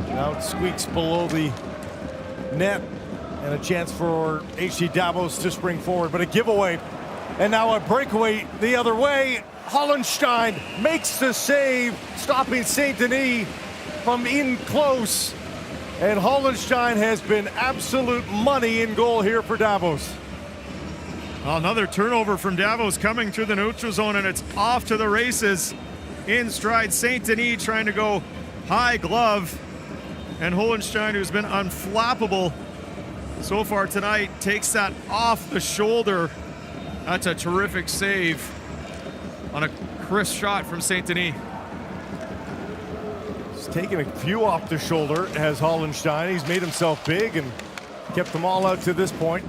Now it squeaks below the net, and a chance for HC Davos to spring forward, but a giveaway. And now a breakaway the other way. Hollenstein makes the save, stopping St. Denis from in close. And Hollenstein has been absolute money in goal here for Davos. Well, another turnover from Davos coming through the neutral zone, and it's off to the races. In stride, St. Denis trying to go high glove. And Hollenstein, who's been unflappable so far tonight, takes that off the shoulder. That's a terrific save on a crisp shot from St. Denis. He's taken a few off the shoulder, has Hollenstein. He's made himself big and kept them all out to this point.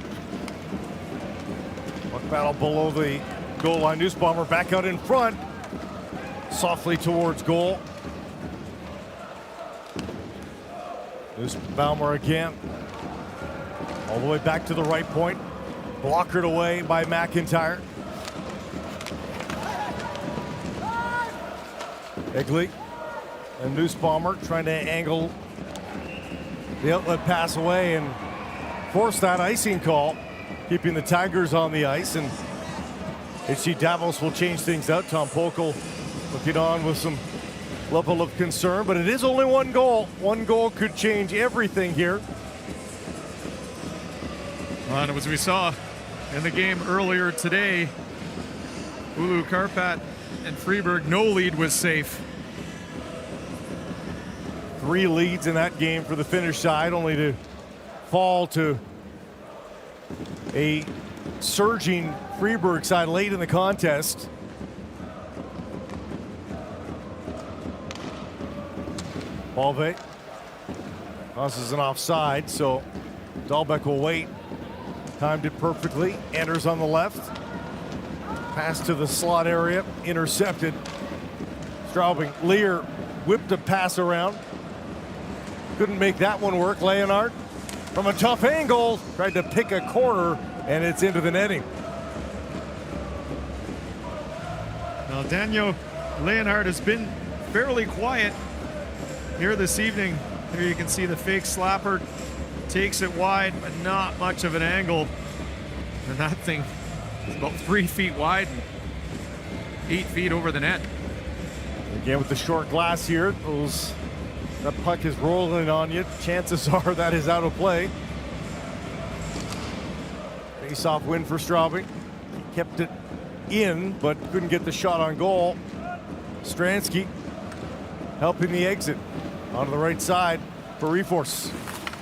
Puck battle below the goal line. Nussbaumer back out in front. Softly towards goal. Nussbaumer again. All the way back to the right point. Blockered away by McIntyre. Egley and Nussbaumer trying to angle the outlet pass away and force that icing call, keeping the Tigers on the ice. And HC Davos will change things out. Tom Pokel looking on with some level of concern, but it is only 1 goal. 1 goal could change everything here. And as we saw in the game earlier today, Ulu, Karpat, and Freeburg, no lead was safe. 3 leads in that game for the Finnish side, only to fall to a surging Freeburg side late in the contest. Balve tosses an offside, so Dahlbeck will wait. Timed it perfectly. Anders on the left. Pass to the slot area. Intercepted. Straubing. Lear whipped a pass around. Couldn't make that one work. Leonhardt from a tough angle. Tried to pick a corner, and it's into the netting. Now, Daniel Leonhardt has been fairly quiet here this evening. Here you can see the fake slapper. Takes it wide, but not much of an angle. And that thing is about 3 feet wide and 8 feet over the net. Again with the short glass here, that puck is rolling on you. Chances are that is out of play. Face-off win for Straubing. He kept it in, but couldn't get the shot on goal. Stransky helping the exit onto the right side for Reforce.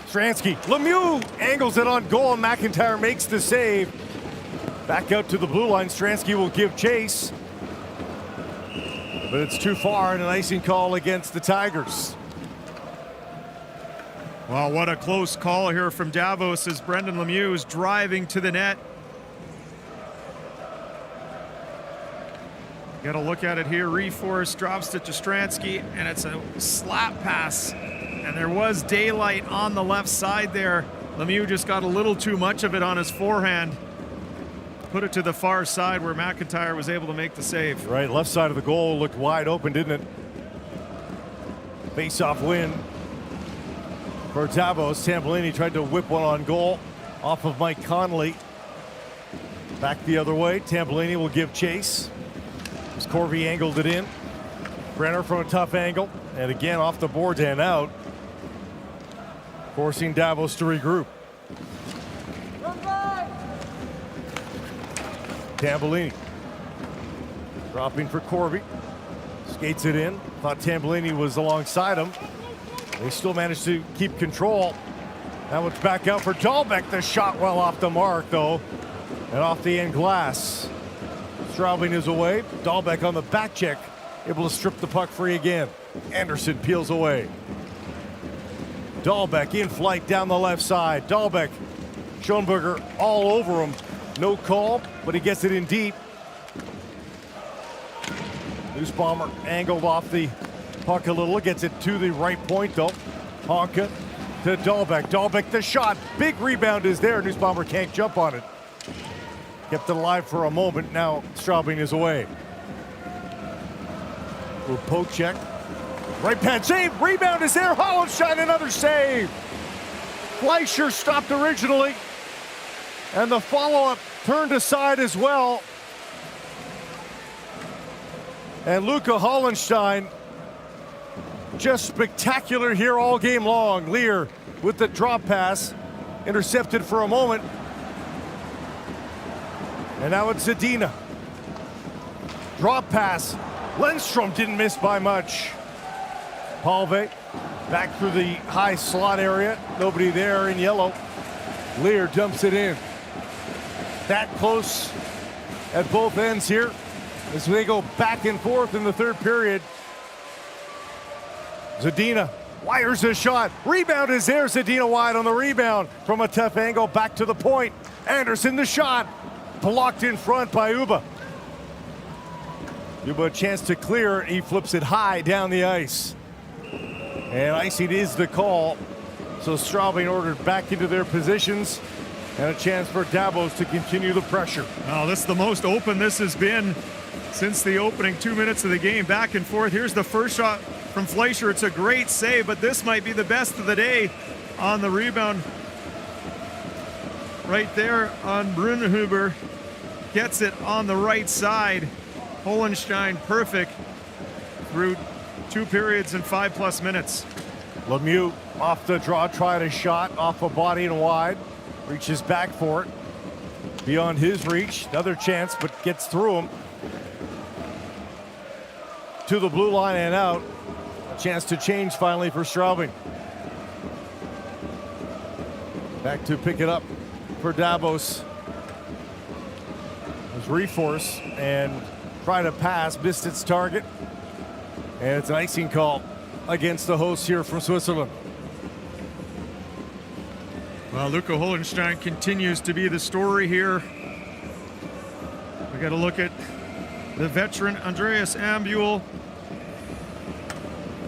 Stransky, Lemieux angles it on goal, and McIntyre makes the save. Back out to the blue line. Stransky will give chase, but it's too far, and an icing call against the Tigers. Wow, what a close call here from Davos as Brendan Lemieux is driving to the net. Got a look at it here. Reforce drops it to Stransky, and it's a slap pass. And there was daylight on the left side there. Lemieux just got a little too much of it on his forehand. Put it to the far side where McIntyre was able to make the save. Right, left side of the goal looked wide open, didn't it? Face-off win for Davos. Tambellini tried to whip one on goal off of Mike Connolly. Back the other way. Tambellini will give chase. As Corby angled it in. Brenner from a tough angle. And again off the boards and out. Forcing Davos to regroup. Tambellini. Dropping for Corby. Skates it in. Thought Tambellini was alongside him. They still managed to keep control. That one's back out for Dahlbeck. The shot well off the mark, though, and off the end glass. Straubing is away. Dahlbeck on the back check, able to strip the puck free again. Anderson peels away. Dahlbeck in flight down the left side. Dahlbeck, Schoenberger all over him. No call, but he gets it in deep. Nussbaumer angled off the puck a little, gets it to the right point though. Honka to Dahlbeck. Dahlbeck the shot. Big rebound is there. Nussbaumer can't jump on it. Kept it alive for a moment. Now Straubing is away. Little poke check. Right pad save. Rebound is there. Hollenstein another save. Fleischer stopped originally. And the follow-up turned aside as well. And Luca Hollenstein just spectacular here all game long. Lear with the drop pass, intercepted for a moment. And now it's Zadina. Drop pass. Lindstrom didn't miss by much. Palve back through the high slot area. Nobody there in yellow. Lear dumps it in. That close at both ends here as they go back and forth in the third period. Zadina wires a shot. Rebound is there. Zadina wide on the rebound from a tough angle back to the point. Anderson the shot. Blocked in front by Uba. Uba a chance to clear. He flips it high down the ice. And icing is the call. So Straubing ordered back into their positions. And a chance for Davos to continue the pressure. Now, this is the most open this has been since the opening 2 minutes of the game. Back and forth. Here's the first shot from Fleischer. It's a great save, but this might be the best of the day on the rebound. Right there on Brunhuber. Gets it on the right side. Hollenstein perfect through 2 periods and 5+ minutes. Lemieux off the draw, tried a shot off a body and wide. Reaches back for it. Beyond his reach. Another chance, but gets through him. To the blue line and out. A chance to change finally for Straubing. Back to pick it up for Davos. There's Reforce and try to pass, missed its target. And it's an icing call against the hosts here from Switzerland. Well, Luca Hollenstein continues to be the story here. We got to look at the veteran Andreas Ambul.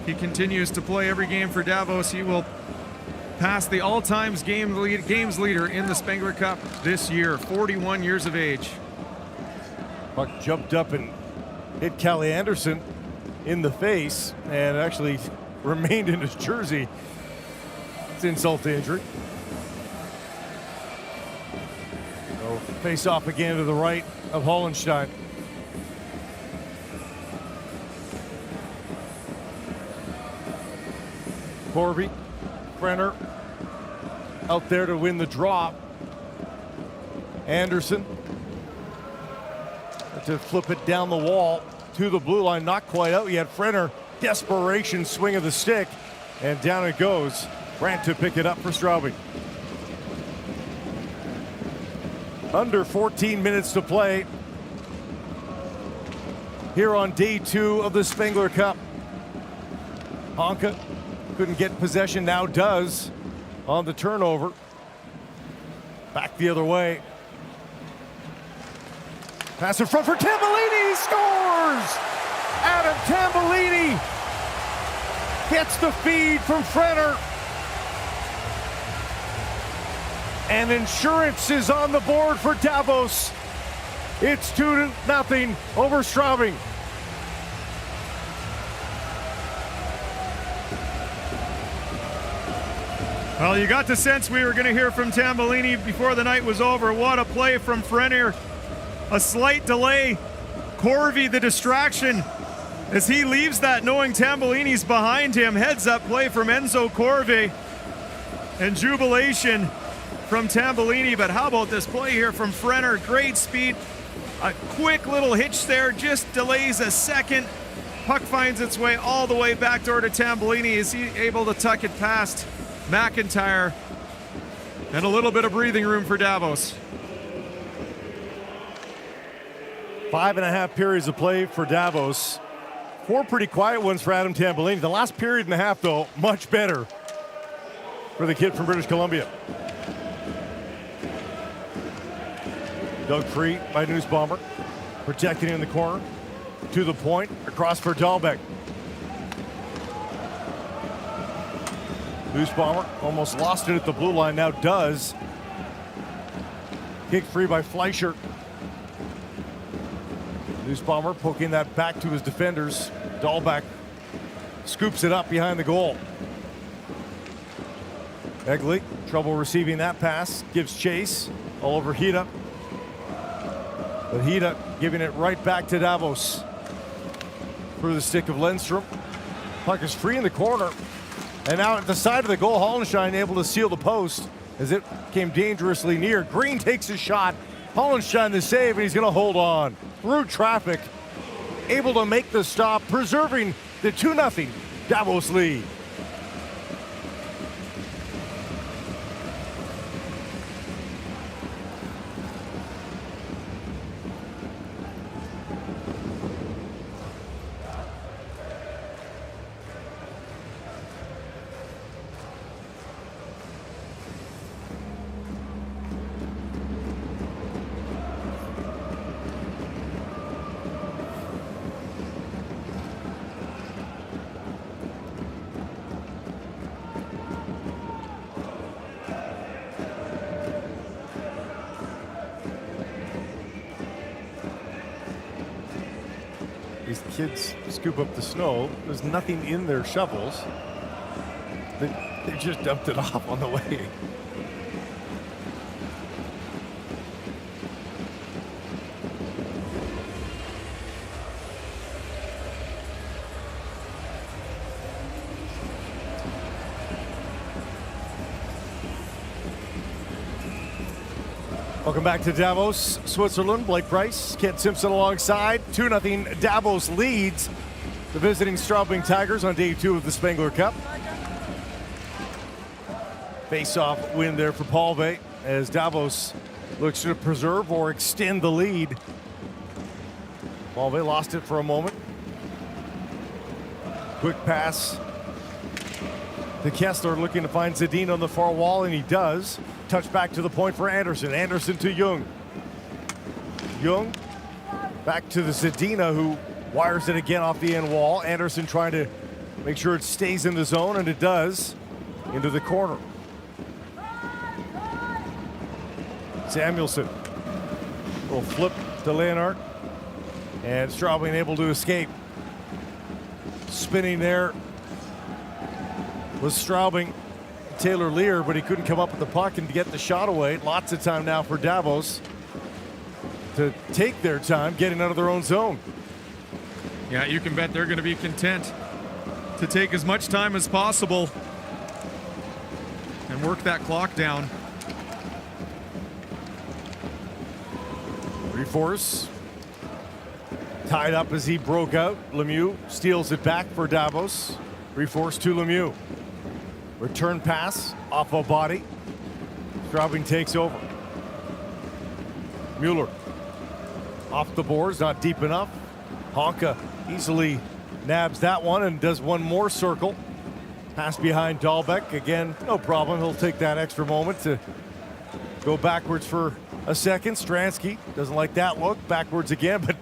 He continues to play every game for Davos. He will pass the all-time games leader in the Spengler Cup this year, 41 years of age. Puck jumped up and hit Callie Anderson in the face and actually remained in his jersey. It's insult to injury. So face off again to the right of Hollenstein. Corby, Brenner out there to win the draw. Anderson to flip it down the wall to the blue line, not quite out yet. Brenner, desperation swing of the stick, and down it goes. Brandt to pick it up for Straubing. Under 14 minutes to play here on day 2 of the Spengler Cup. Honka couldn't get possession, now does on the turnover. Back the other way. Pass in front for Tambellini, he scores! Adam Tambellini gets the feed from Frenner. And insurance is on the board for Davos. It's 2-0 over Straubing. Well, you got the sense we were going to hear from Tambellini before the night was over. What a play from Frenner. A slight delay. Corvey, the distraction, as he leaves that knowing Tambellini's behind him. Heads up play from Enzo Corvey. And jubilation from Tambellini. But how about this play here from Frenner? Great speed. A quick little hitch there, just delays a second. Puck finds its way all the way back door to Tambellini. Is he able to tuck it past McIntyre? And a little bit of breathing room for Davos. 5.5 periods of play for Davos. 4 pretty quiet ones for Adam Tambellini. The last period and a half, though, much better for the kid from British Columbia. Dug free by Nussbaumer, protecting in the corner. To the point, across for Dahlbeck. Nussbaumer almost lost it at the blue line, now does. Kicked free by Fleischer. Nussbaumer poking that back to his defenders. Dahlbeck scoops it up behind the goal. Egley, trouble receiving that pass, gives chase all over Hida. But Hida giving it right back to Davos. Through the stick of Lindstrom. Puck is free in the corner. And now at the side of the goal, Hollenstein able to seal the post as it came dangerously near. Green takes a shot. Hollenstein the save, and he's going to hold on. Through traffic, able to make the stop, preserving the 2-0 Davos lead. These kids scoop up the snow. There's nothing in their shovels. They just dumped it off on the way. Welcome back to Davos, Switzerland. Blake Price, Kent Simpson alongside. 2-0 Davos leads the visiting Straubing Tigers on day 2 of the Spengler Cup. Face-off win there for Palve as Davos looks to preserve or extend the lead. Palve lost it for a moment. Quick pass to Kessler, looking to find Zadina on the far wall, and he does. Touch back to the point for Anderson. Anderson to Jung. Jung back to the Zadina, who wires it again off the end wall. Anderson trying to make sure it stays in the zone, and it does, into the corner. Samuelson. Little flip to Leonard. And Straubing able to escape. Spinning there was Straubing. Taylor Lear, but he couldn't come up with the puck and get the shot away. Lots of time now for Davos to take their time getting out of their own zone. Yeah, you can bet they're going to be content to take as much time as possible and work that clock down. Reforce. Tied up as he broke out. Lemieux steals it back for Davos. Reforce to Lemieux. Return pass off a body. Straubing takes over. Mueller off the boards, not deep enough. Honka easily nabs that one and does one more circle. Pass behind Dahlbeck. Again, no problem. He'll take that extra moment to go backwards for a second. Stransky doesn't like that look. Backwards again, but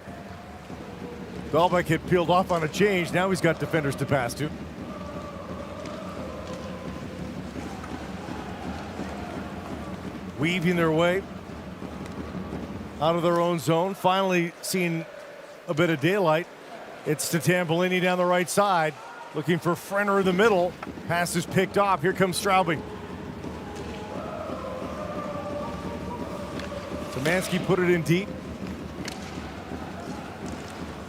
Dahlbeck had peeled off on a change. Now he's got defenders to pass to. Weaving their way out of their own zone. Finally seeing a bit of daylight. It's to Tambolini down the right side. Looking for Frenner in the middle. Pass is picked off. Here comes Straubing. Szymanski put it in deep.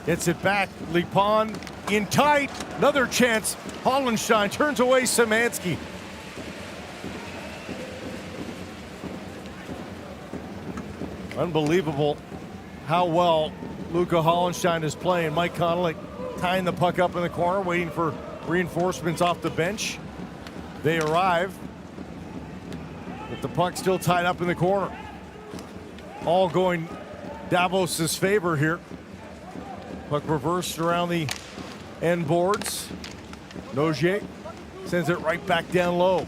Gets it back. Lipon in tight. Another chance. Hollenstein turns away Szymanski. Unbelievable how well Luca Hollenstein is playing. Mike Connolly tying the puck up in the corner, waiting for reinforcements off the bench. They arrive, but the puck still tied up in the corner. All going Davos's favor here. Puck reversed around the end boards. Nogier sends it right back down low.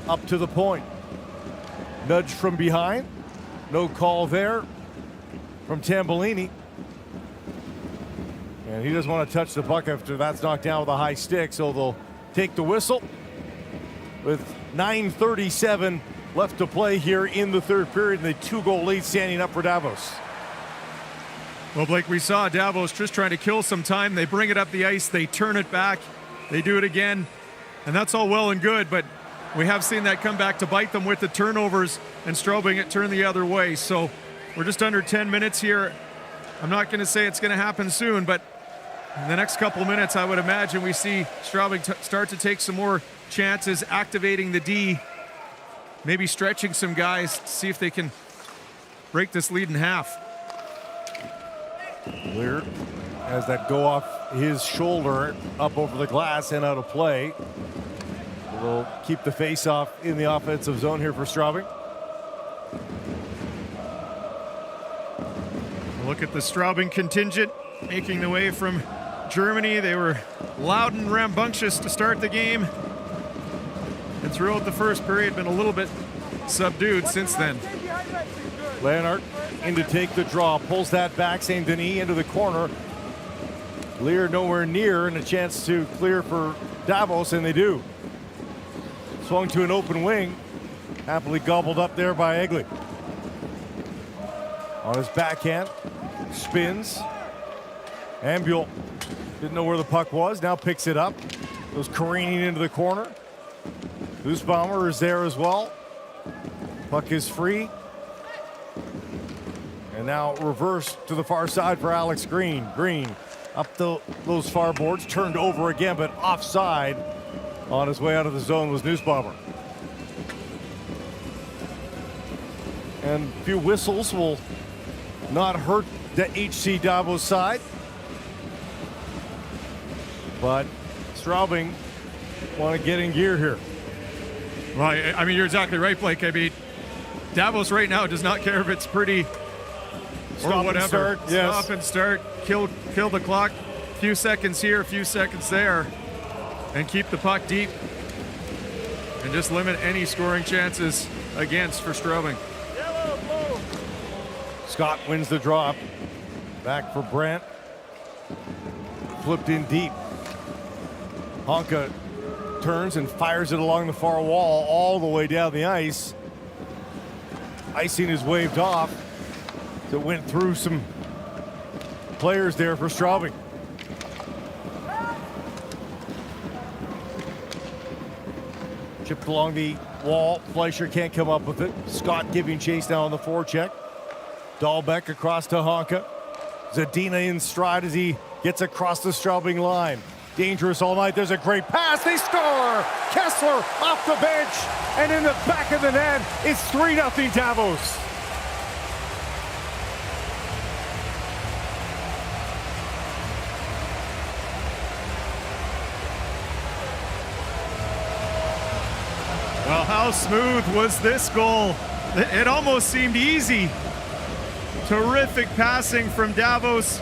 Up to the point. Nudge from behind. No call there from Tambolini. And he doesn't want to touch the puck after that's knocked down with a high stick, so they'll take the whistle with 9:37 left to play here in the third period, and the 2-goal lead standing up for Davos. Well, Blake, we saw Davos just trying to kill some time. They bring it up the ice, they turn it back, they do it again, and that's all well and good, but we have seen that come back to bite them with the turnovers, and Straubing it turned the other way. So we're just under 10 minutes here. I'm not going to say it's going to happen soon, but in the next couple of minutes, I would imagine we see Straubing start to take some more chances, activating the D, maybe stretching some guys to see if they can break this lead in half. Lear has that go off his shoulder up over the glass and out of play. Will keep the face-off in the offensive zone here for Straubing. Look at the Straubing contingent making the way from Germany. They were loud and rambunctious to start the game, and throughout the first period been a little bit subdued since then. Leonard in to take the draw, pulls that back, St. Denis into the corner. Lear nowhere near, and a chance to clear for Davos, and they do. Swung to an open wing, happily gobbled up there by Egley. On his backhand, spins. Ambuel didn't know where the puck was, now picks it up. Goes careening into the corner. Nussbaumer is there as well. Puck is free. And now reversed to the far side for Alex Green. Green up those far boards, turned over again, but offside. On his way out of the zone was Nussbaumer. And a few whistles will not hurt the HC Davos side. But Straubing want to get in gear here. Well, I mean, you're exactly right, Blake. I mean, Davos right now does not care if it's pretty or whatever. Yes. Stop and start, kill the clock. A few seconds here, a few seconds there. and keep the puck deep and just limit any scoring chances against for Straubing. Scott wins the drop. Back for Brandt. Flipped in deep. Honka turns and fires it along the far wall all the way down the ice. Icing is waved off. It went through some players there for Straubing. Chipped along the wall. Fleischer can't come up with it. Scott giving chase now on the forecheck. Dahlbeck across to Honka. Zadina in stride as he gets across the Straubing line. Dangerous all night. There's a great pass. They score! Kessler off the bench. And in the back of the net, it's 3-0 Davos. Well, how smooth was this goal? It almost seemed easy. Terrific passing from Davos.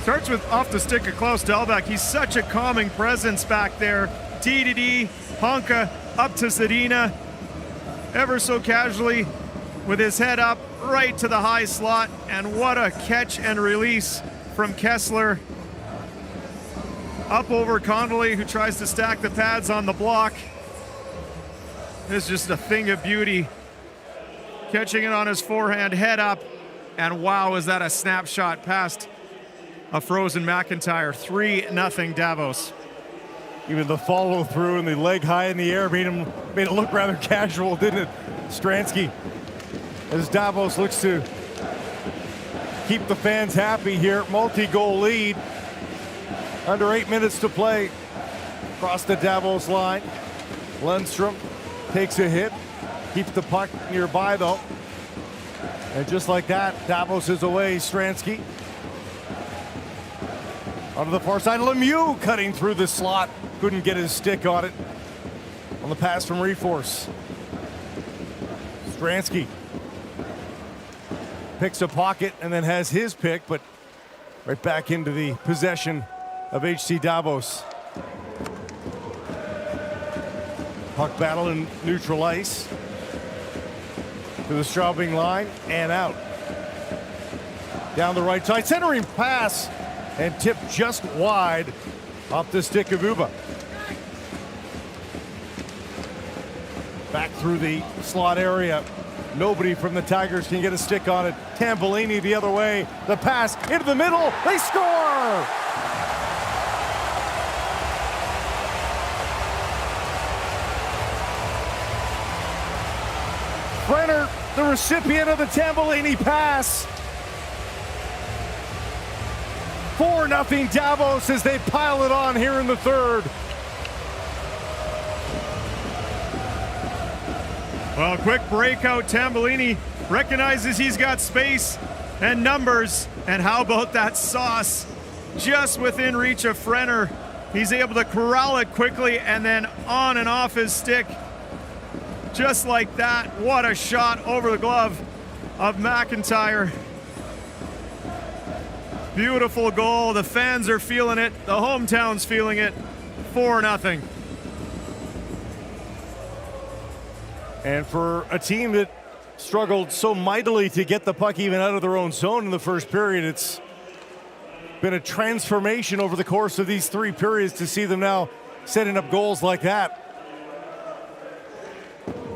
Starts with off the stick of Klaus Dahlbeck. He's such a calming presence back there. D, Honka up to Zadina. Ever so casually with his head up right to the high slot. And what a catch and release from Kessler. Up over Connolly, who tries to stack the pads on the block. It's just a thing of beauty. Catching it on his forehand, head up, and wow, is that a snapshot past a frozen McIntyre. 3-0 Davos. Even the follow through and the leg high in the air made it look rather casual, didn't it? Stransky, as Davos looks to keep the fans happy here. Multi-goal lead. Under 8 minutes to play. Across the Davos line. Lundstrom takes a hit. Keeps the puck nearby though. And just like that, Davos is away. Stransky. Onto the far side. Lemieux cutting through the slot. Couldn't get his stick on it. On the pass from Reforce. Stransky picks a pocket and then has his pick, but right back into the possession of HC Davos. Puck battle in neutral ice. To the Straubing line and out. Down the right side, centering pass and tipped just wide off the stick of Uba. Back through the slot area. Nobody from the Tigers can get a stick on it. Tambellini the other way. The pass into the middle. They score! Brenner, the recipient of the Tambellini pass. 4-0 Davos as they pile it on here in the third. Well, quick breakout. Tambellini recognizes he's got space and numbers. And how about that sauce? Just within reach of Frenner. He's able to corral it quickly and then on and off his stick. Just like that. What a shot over the glove of McIntyre. Beautiful goal. The fans are feeling it. The hometown's feeling it. 4-0. And for a team that struggled so mightily to get the puck even out of their own zone in the first period, it's been a transformation over the course of these 3 periods to see them now setting up goals like that.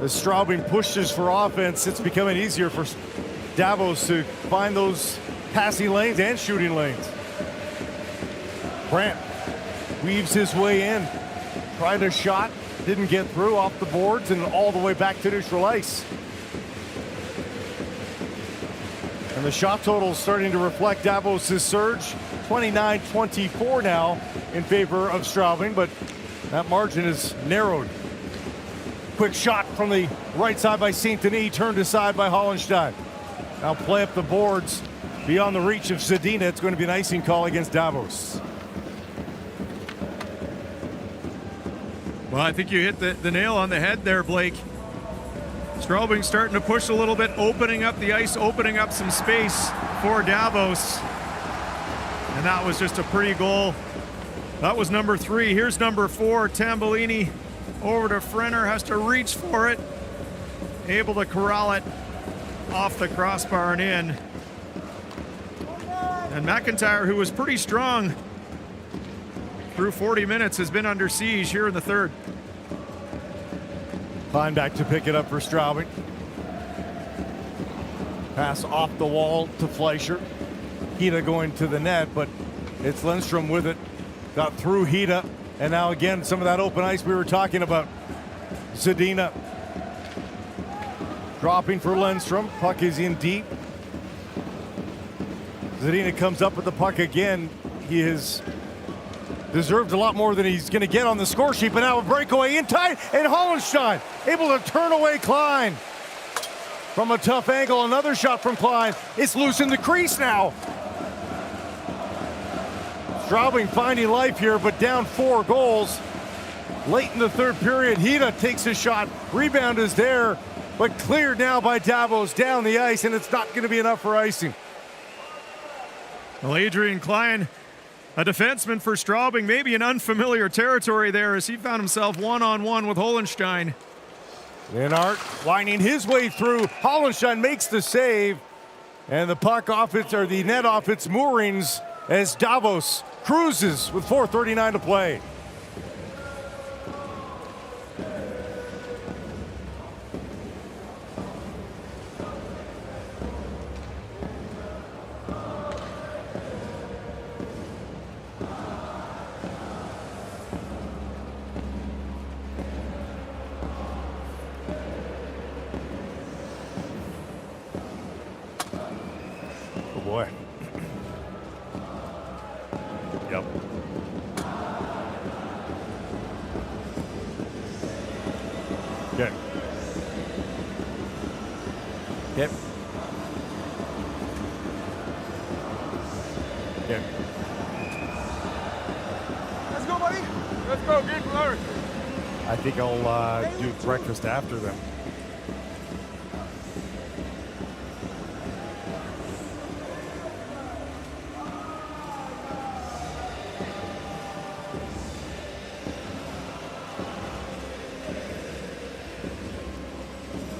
As Straubing pushes for offense, it's becoming easier for Davos to find those passing lanes and shooting lanes. Brandt weaves his way in, tried a shot, didn't get through, off the boards and all the way back to neutral ice. And the shot total is starting to reflect Davos' surge. 29-24 now in favor of Straubing, but that margin is narrowed. Quick shot from the right side by St. Denis, turned aside by Hollenstein. Now play up the boards beyond the reach of Zadina. It's going to be an icing call against Davos. Well, I think you hit the nail on the head there, Blake. Straubing starting to push a little bit, opening up the ice, opening up some space for Davos. And that was just a pretty goal That was number 3. Here's number 4. Tambellini over to Frenner, has to reach for it. Able to corral it off the crossbar and in. And McIntyre, who was pretty strong through 40 minutes, has been under siege here in the third. Fine back to pick it up for Straubing. Pass off the wall to Fleischer. Hida going to the net, but it's Lindstrom with it. Got through Hida, and now again some of that open ice we were talking about. Zadina dropping for Lindstrom. Puck is in deep. Zadina comes up with the puck again. He has deserved a lot more than he's going to get on the score sheet, but now a breakaway in tight, and Hollenstein able to turn away Klein. From a tough angle, another shot from Klein. It's loose in the crease now. Straubing finding life here, but down 4 goals. Late in the third period, Hida takes a shot. Rebound is there, but cleared now by Davos down the ice, and it's not going to be enough for icing. Well, Adrian Klein, a defenseman for Straubing, maybe in unfamiliar territory there as he found himself one-on-one with Hollenstein. Lennart winding his way through. Hollenstein makes the save, and the puck off its, or the net off its moorings as Davos cruises with 4:39 to play. Oh boy. Yep. Okay. Yep. Yep. Let's go, buddy. Let's go, good Larry. I think I'll do breakfast after them.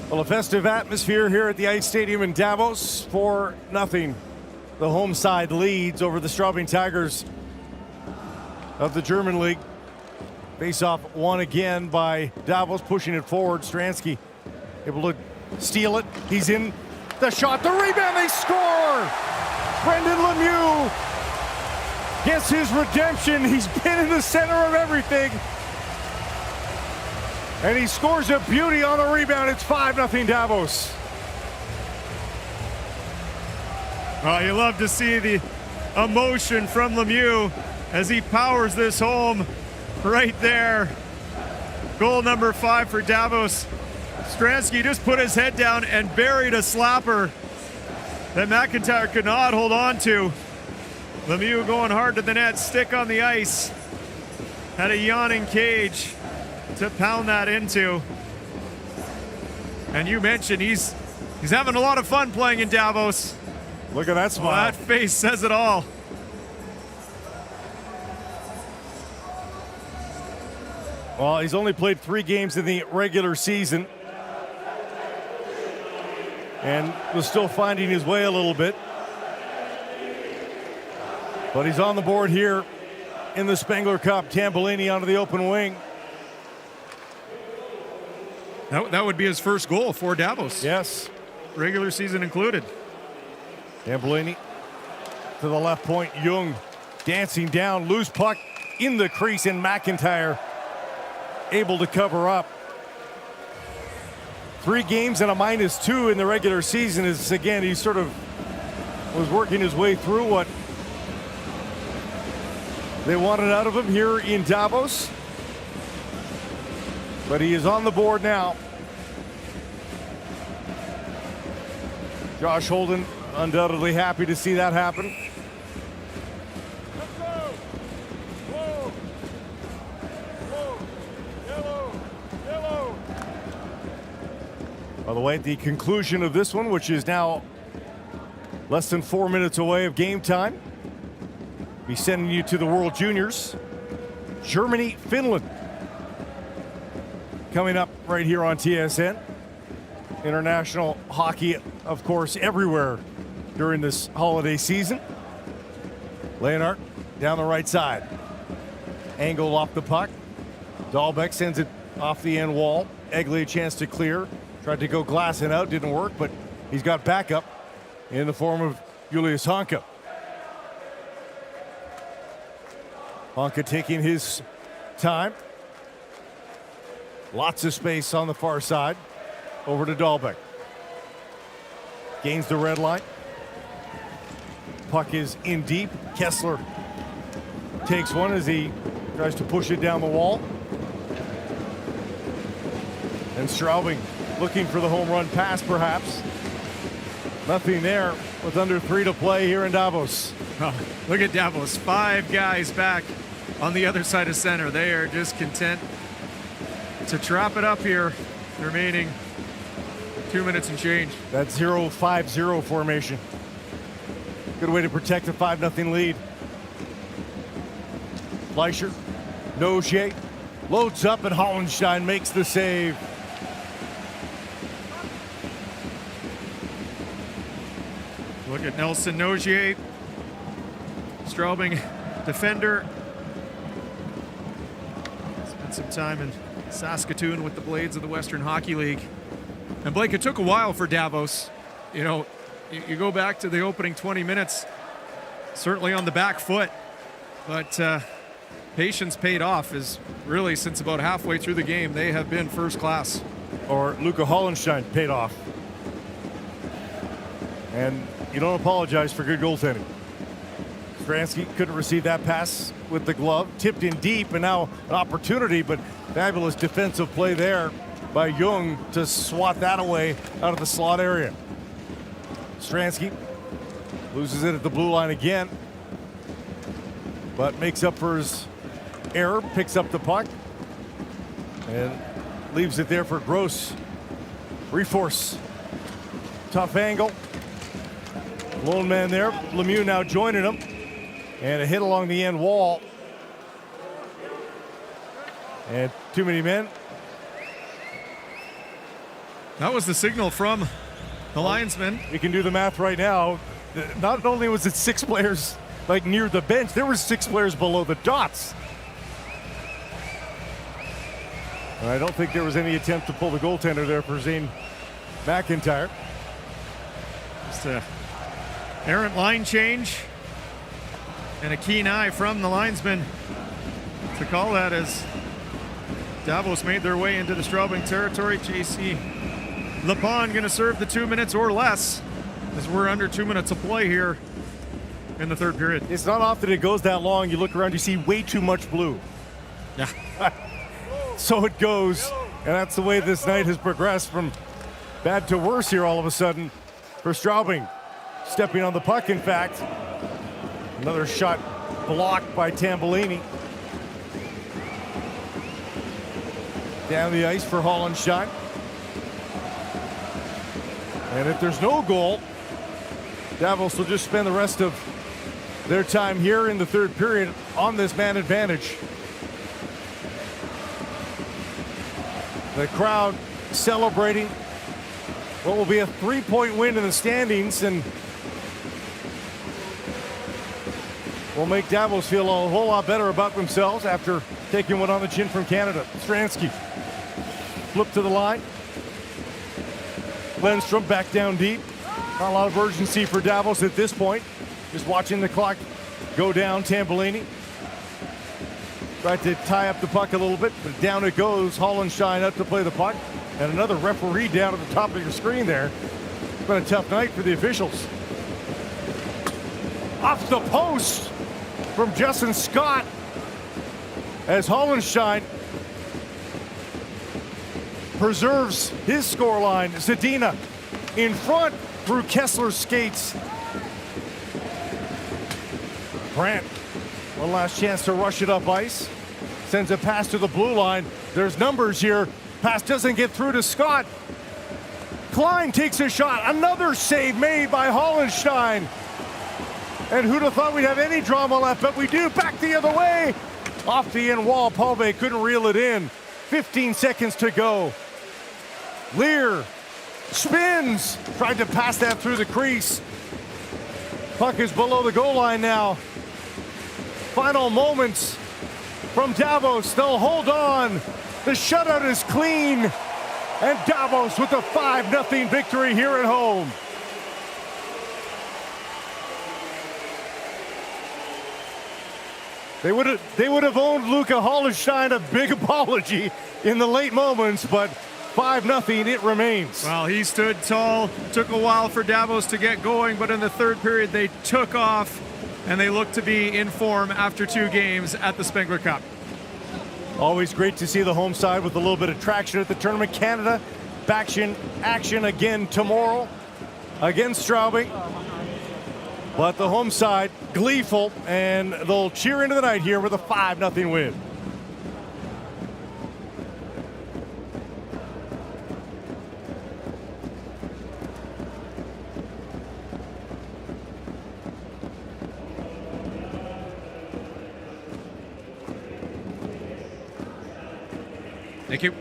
Well, a festive atmosphere here at the Ice Stadium in Davos. 4-0. The home side leads over the Straubing Tigers of the German League. Face-off won again by Davos, pushing it forward. Stransky able to steal it. He's in the shot, the rebound, they score! Brendan Lemieux gets his redemption. He's been in the center of everything. And he scores a beauty on the rebound. It's 5-0 Davos. Well, you love to see the emotion from Lemieux as he powers this home right there. Goal number 5 for Davos. Stransky just put his head down and buried a slapper that McIntyre could not hold on to. Lemieux going hard to the net, stick on the ice. Had a yawning cage to pound that into. And you mentioned he's having a lot of fun playing in Davos. Look at that smile. Well, that face says it all. Well, he's only played 3 games in the regular season and was still finding his way a little bit. But he's on the board here in the Spengler Cup. Tambellini onto the open wing. That would be his first goal for Davos. Yes. Regular season included. Tambellini to the left point. Jung dancing down. Loose puck in the crease, and McIntyre able to cover up. 3 games and a -2 in the regular season. Is again, he sort of was working his way through what they wanted out of him here in Davos. But he is on the board now. Josh Holden undoubtedly happy to see that happen. Let's go. Whoa. Whoa. Yellow. Yellow. By the way, at the conclusion of this one, which is now less than 4 minutes away of game time, be sending you to the World Juniors Germany, Finland. Coming up right here on TSN. International hockey, of course, everywhere during this holiday season. Leonhardt down the right side. Angle off the puck. Dahlbeck sends it off the end wall. Egley a chance to clear. Tried to go glass and out, didn't work, but he's got backup in the form of Julius Honka. Honka taking his time. Lots of space on the far side. Over to Dahlbeck. Gains the red line. Puck is in deep. Kessler takes one as he tries to push it down the wall. And Straubing looking for the home run pass, perhaps. Nothing there with under 3 to play here in Davos. Oh, look at Davos. 5 guys back on the other side of center. They are just content to trap it up here. Remaining 2 minutes and change. That 0-5-0 formation. Good way to protect a 5-0 lead. Fleischer, Nogier, loads up and Hollenstein makes the save. Look at Nelson Nogier. Straubing defender. Spent some time in Saskatoon with the Blades of the Western Hockey League. And Blake, it took a while for Davos. You know, you go back to the opening 20 minutes, certainly on the back foot, but patience paid off. Is really since about halfway through the game, they have been first class. Or Luca Hollenstein paid off. And you don't apologize for good goaltending. Stransky couldn't receive that pass with the glove. Tipped in deep, and now an opportunity, but fabulous defensive play there by Jung to swat that away out of the slot area. Stransky loses it at the blue line again, but makes up for his error, picks up the puck, and leaves it there for Gross. Reforce. Tough angle. Lone man there. Lemieux now joining him. And a hit along the end wall. And too many men. That was the signal from the linesman. We can do the math right now. Not only was it 6 players like near the bench, there were 6 players below the dots. And I don't think there was any attempt to pull the goaltender there for Zane McIntyre. Just a errant line change and a keen eye from the linesman to call that as Davos made their way into the Straubing territory. JC Lepon going to serve the 2 minutes or less as we're under 2 minutes of play here in the third period. It's not often it goes that long. You look around, you see way too much blue. Yeah. So it goes, and that's the way this night has progressed from bad to worse here all of a sudden for Straubing. Stepping on the puck, in fact. Another shot blocked by Tambellini. Down the ice for Hollenstein. And if there's no goal, Davos will just spend the rest of their time here in the third period on this man advantage. The crowd celebrating what will be a 3-point win in the standings, and will make Davos feel a whole lot better about themselves after taking one on the chin from Canada. Stransky flip to the line. Lundstrom back down deep. Not a lot of urgency for Davos at this point. Just watching the clock go down. Tambellini tried to tie up the puck a little bit, but down it goes. Hollenstein up to play the puck. And another referee down at the top of your screen there. It's been a tough night for the officials. Off the post from Justin Scott as Hollenstein preserves his scoreline. Zadina in front through Kessler's skates. Brandt, one last chance to rush it up ice. Sends a pass to the blue line. There's numbers here. Pass doesn't get through to Scott. Klein takes a shot. Another save made by Hollenstein. And who'd have thought we'd have any drama left, but we do. Back the other way. Off the end wall, Palve couldn't reel it in. 15 seconds to go. Lear spins, tried to pass that through the crease. Puck is below the goal line now. Final moments from Davos, they'll hold on. The shutout is clean, and Davos with a 5-0 victory here at home. They would have owed Luca Hollenstein a big apology in the late moments, but 5-0 it remains. Well, he stood tall. Took a while for Davos to get going, but in the third period they took off, and they look to be in form after 2 games at the Spengler Cup. Always great to see the home side with a little bit of traction at the tournament. Canada action again tomorrow against Straubing. But the home side gleeful, and they'll cheer into the night here with a 5-0 win. Thank you.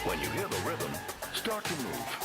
When you hear the rhythm, start to move.